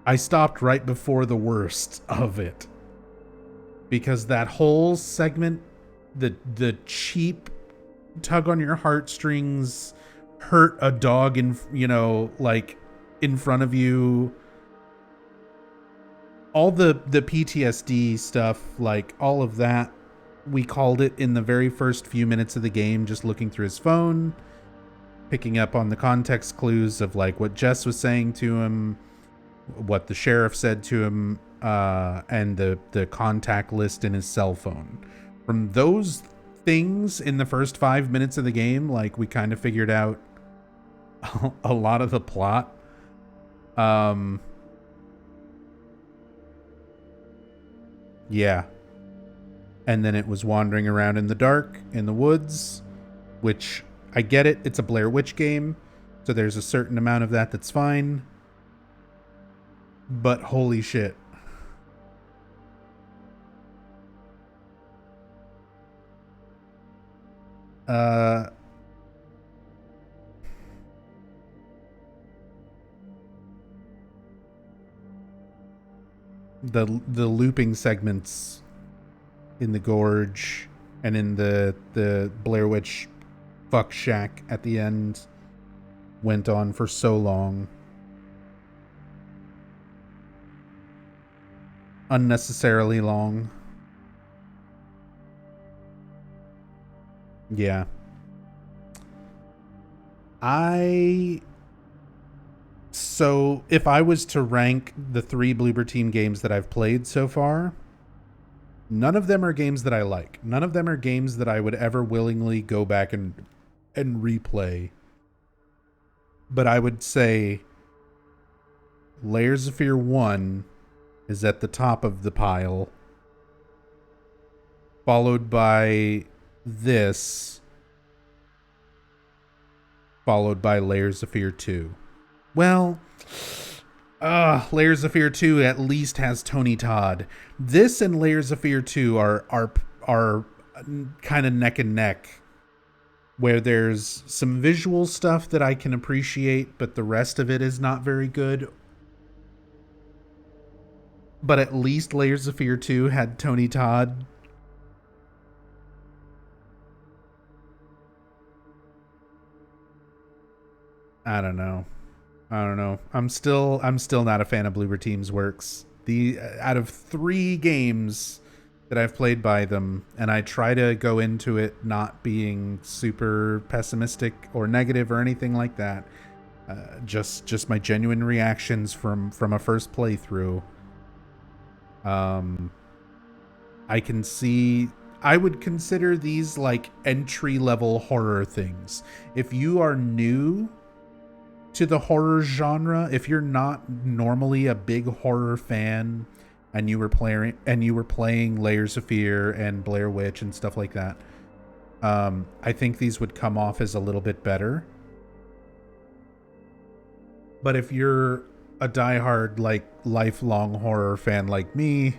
I stopped right before the worst of it. Because that whole segment, the cheap tug on your heartstrings, hurt a dog in, like in front of you, all the PTSD stuff, like all of that, we called it in the very first few minutes of the game, just looking through his phone, picking up on the context clues of like what Jess was saying to him, what the sheriff said to him, and the contact list in his cell phone. From those things in the first 5 minutes of the game, like we kind of figured out a lot of the plot. Yeah. And then it was wandering around in the dark, in the woods, which I get it. It's a Blair Witch game, so there's a certain amount of that that's fine. But holy shit. The looping segments in the gorge and in the Blair Witch fuck shack at the end went on for so long. Unnecessarily long. Yeah. So if I was to rank the 3 Bloober Team games that I've played so far, none of them are games that I like. None of them are games that I would ever willingly go back and replay. But I would say Layers of Fear 1 is at the top of the pile, followed by this, followed by Layers of Fear 2. Well, Layers of Fear 2 at least has Tony Todd. This and Layers of Fear 2 are kind of neck and neck, where there's some visual stuff that I can appreciate, but the rest of it is not very good. But at least Layers of Fear 2 had Tony Todd. I don't know. I'm still not a fan of Bloober Team's works. Out of 3 games that I've played by them, and I try to go into it not being super pessimistic or negative or anything like that. Just my genuine reactions from a first playthrough. I would consider these like entry-level horror things. If you are new to the horror genre, if you're not normally a big horror fan and you were playing Layers of Fear and Blair Witch and stuff like that, I think these would come off as a little bit better. But if you're a diehard, like, lifelong horror fan like me,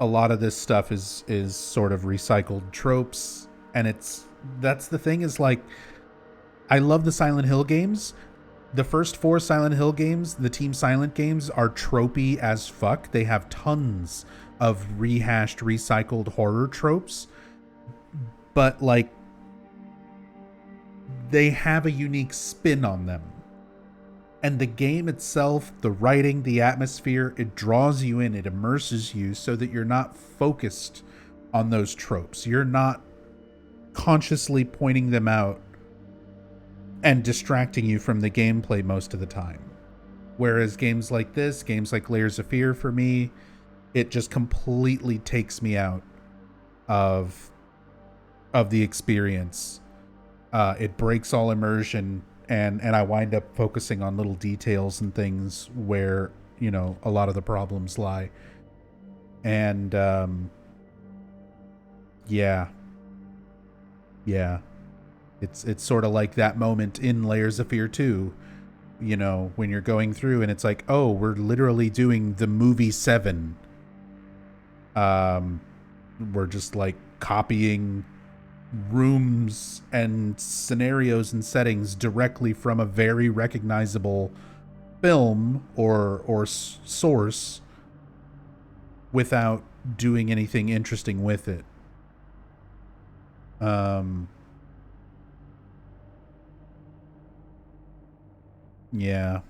a lot of this stuff is sort of recycled tropes, and that's the thing, is like, I love the Silent Hill games. The first 4 Silent Hill games, the Team Silent games, are tropey as fuck. They have tons of rehashed, recycled horror tropes. But, like, they have a unique spin on them. And the game itself, the writing, the atmosphere, it draws you in, it immerses you so that you're not focused on those tropes. You're not consciously pointing them out and distracting you from the gameplay most of the time. Whereas games like this, games like Layers of Fear, for me, it just completely takes me out of the experience. It breaks all immersion, and I wind up focusing on little details and things where, you know, a lot of the problems lie. And yeah. It's sort of like that moment in Layers of Fear 2, you know, when you're going through and it's like, oh, we're literally doing the movie 7. We're just like copying rooms and scenarios and settings directly from a very recognizable film or source without doing anything interesting with it. Yeah.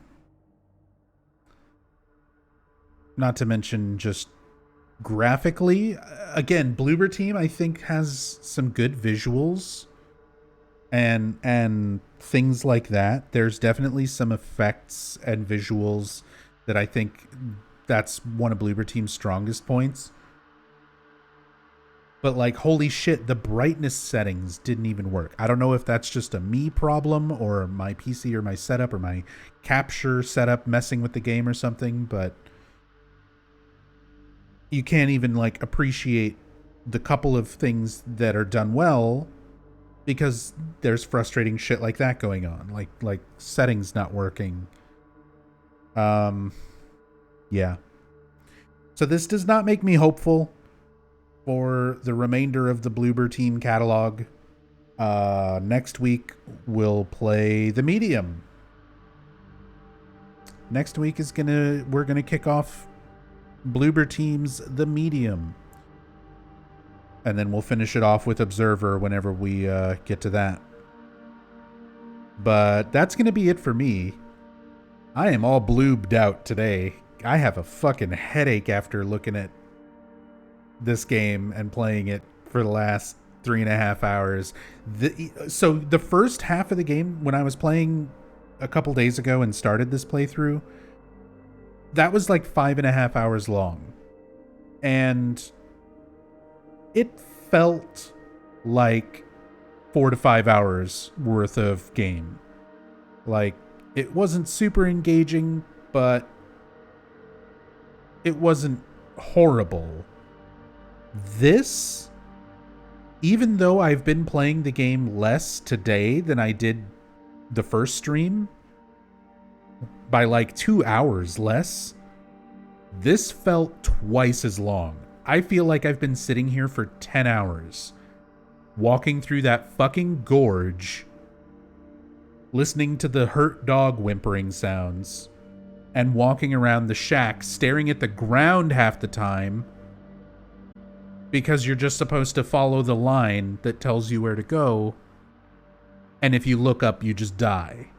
Not to mention just graphically, again, Bloober Team I think has some good visuals and things like that. There's definitely some effects and visuals that I think that's one of Bloober Team's strongest points. But, like, holy shit, the brightness settings didn't even work. I don't know if that's just a me problem or my PC or my setup or my capture setup messing with the game or something, but you can't even, like, appreciate the couple of things that are done well because there's frustrating shit like that going on. Like settings not working. Yeah. So this does not make me hopeful for the remainder of the Bloober Team catalog. Next week we'll play The Medium. Next week we're gonna kick off Bloober Team's The Medium, and then we'll finish it off with Observer whenever we get to that. But that's gonna be it for me. I am all bloobed out today. I have a fucking headache after looking at this game and playing it for the last 3.5 hours. So the first half of the game, when I was playing a couple days ago and started this playthrough, that was like 5.5 hours long. And it felt like 4 to 5 hours worth of game. Like, it wasn't super engaging, but it wasn't horrible. This, even though I've been playing the game less today than I did the first stream, by like 2 hours less. This felt twice as long. I feel like I've been sitting here for 10 hours, walking through that fucking gorge, listening to the hurt dog whimpering sounds, and walking around the shack staring at the ground half the time because you're just supposed to follow the line that tells you where to go, and if you look up, you just die.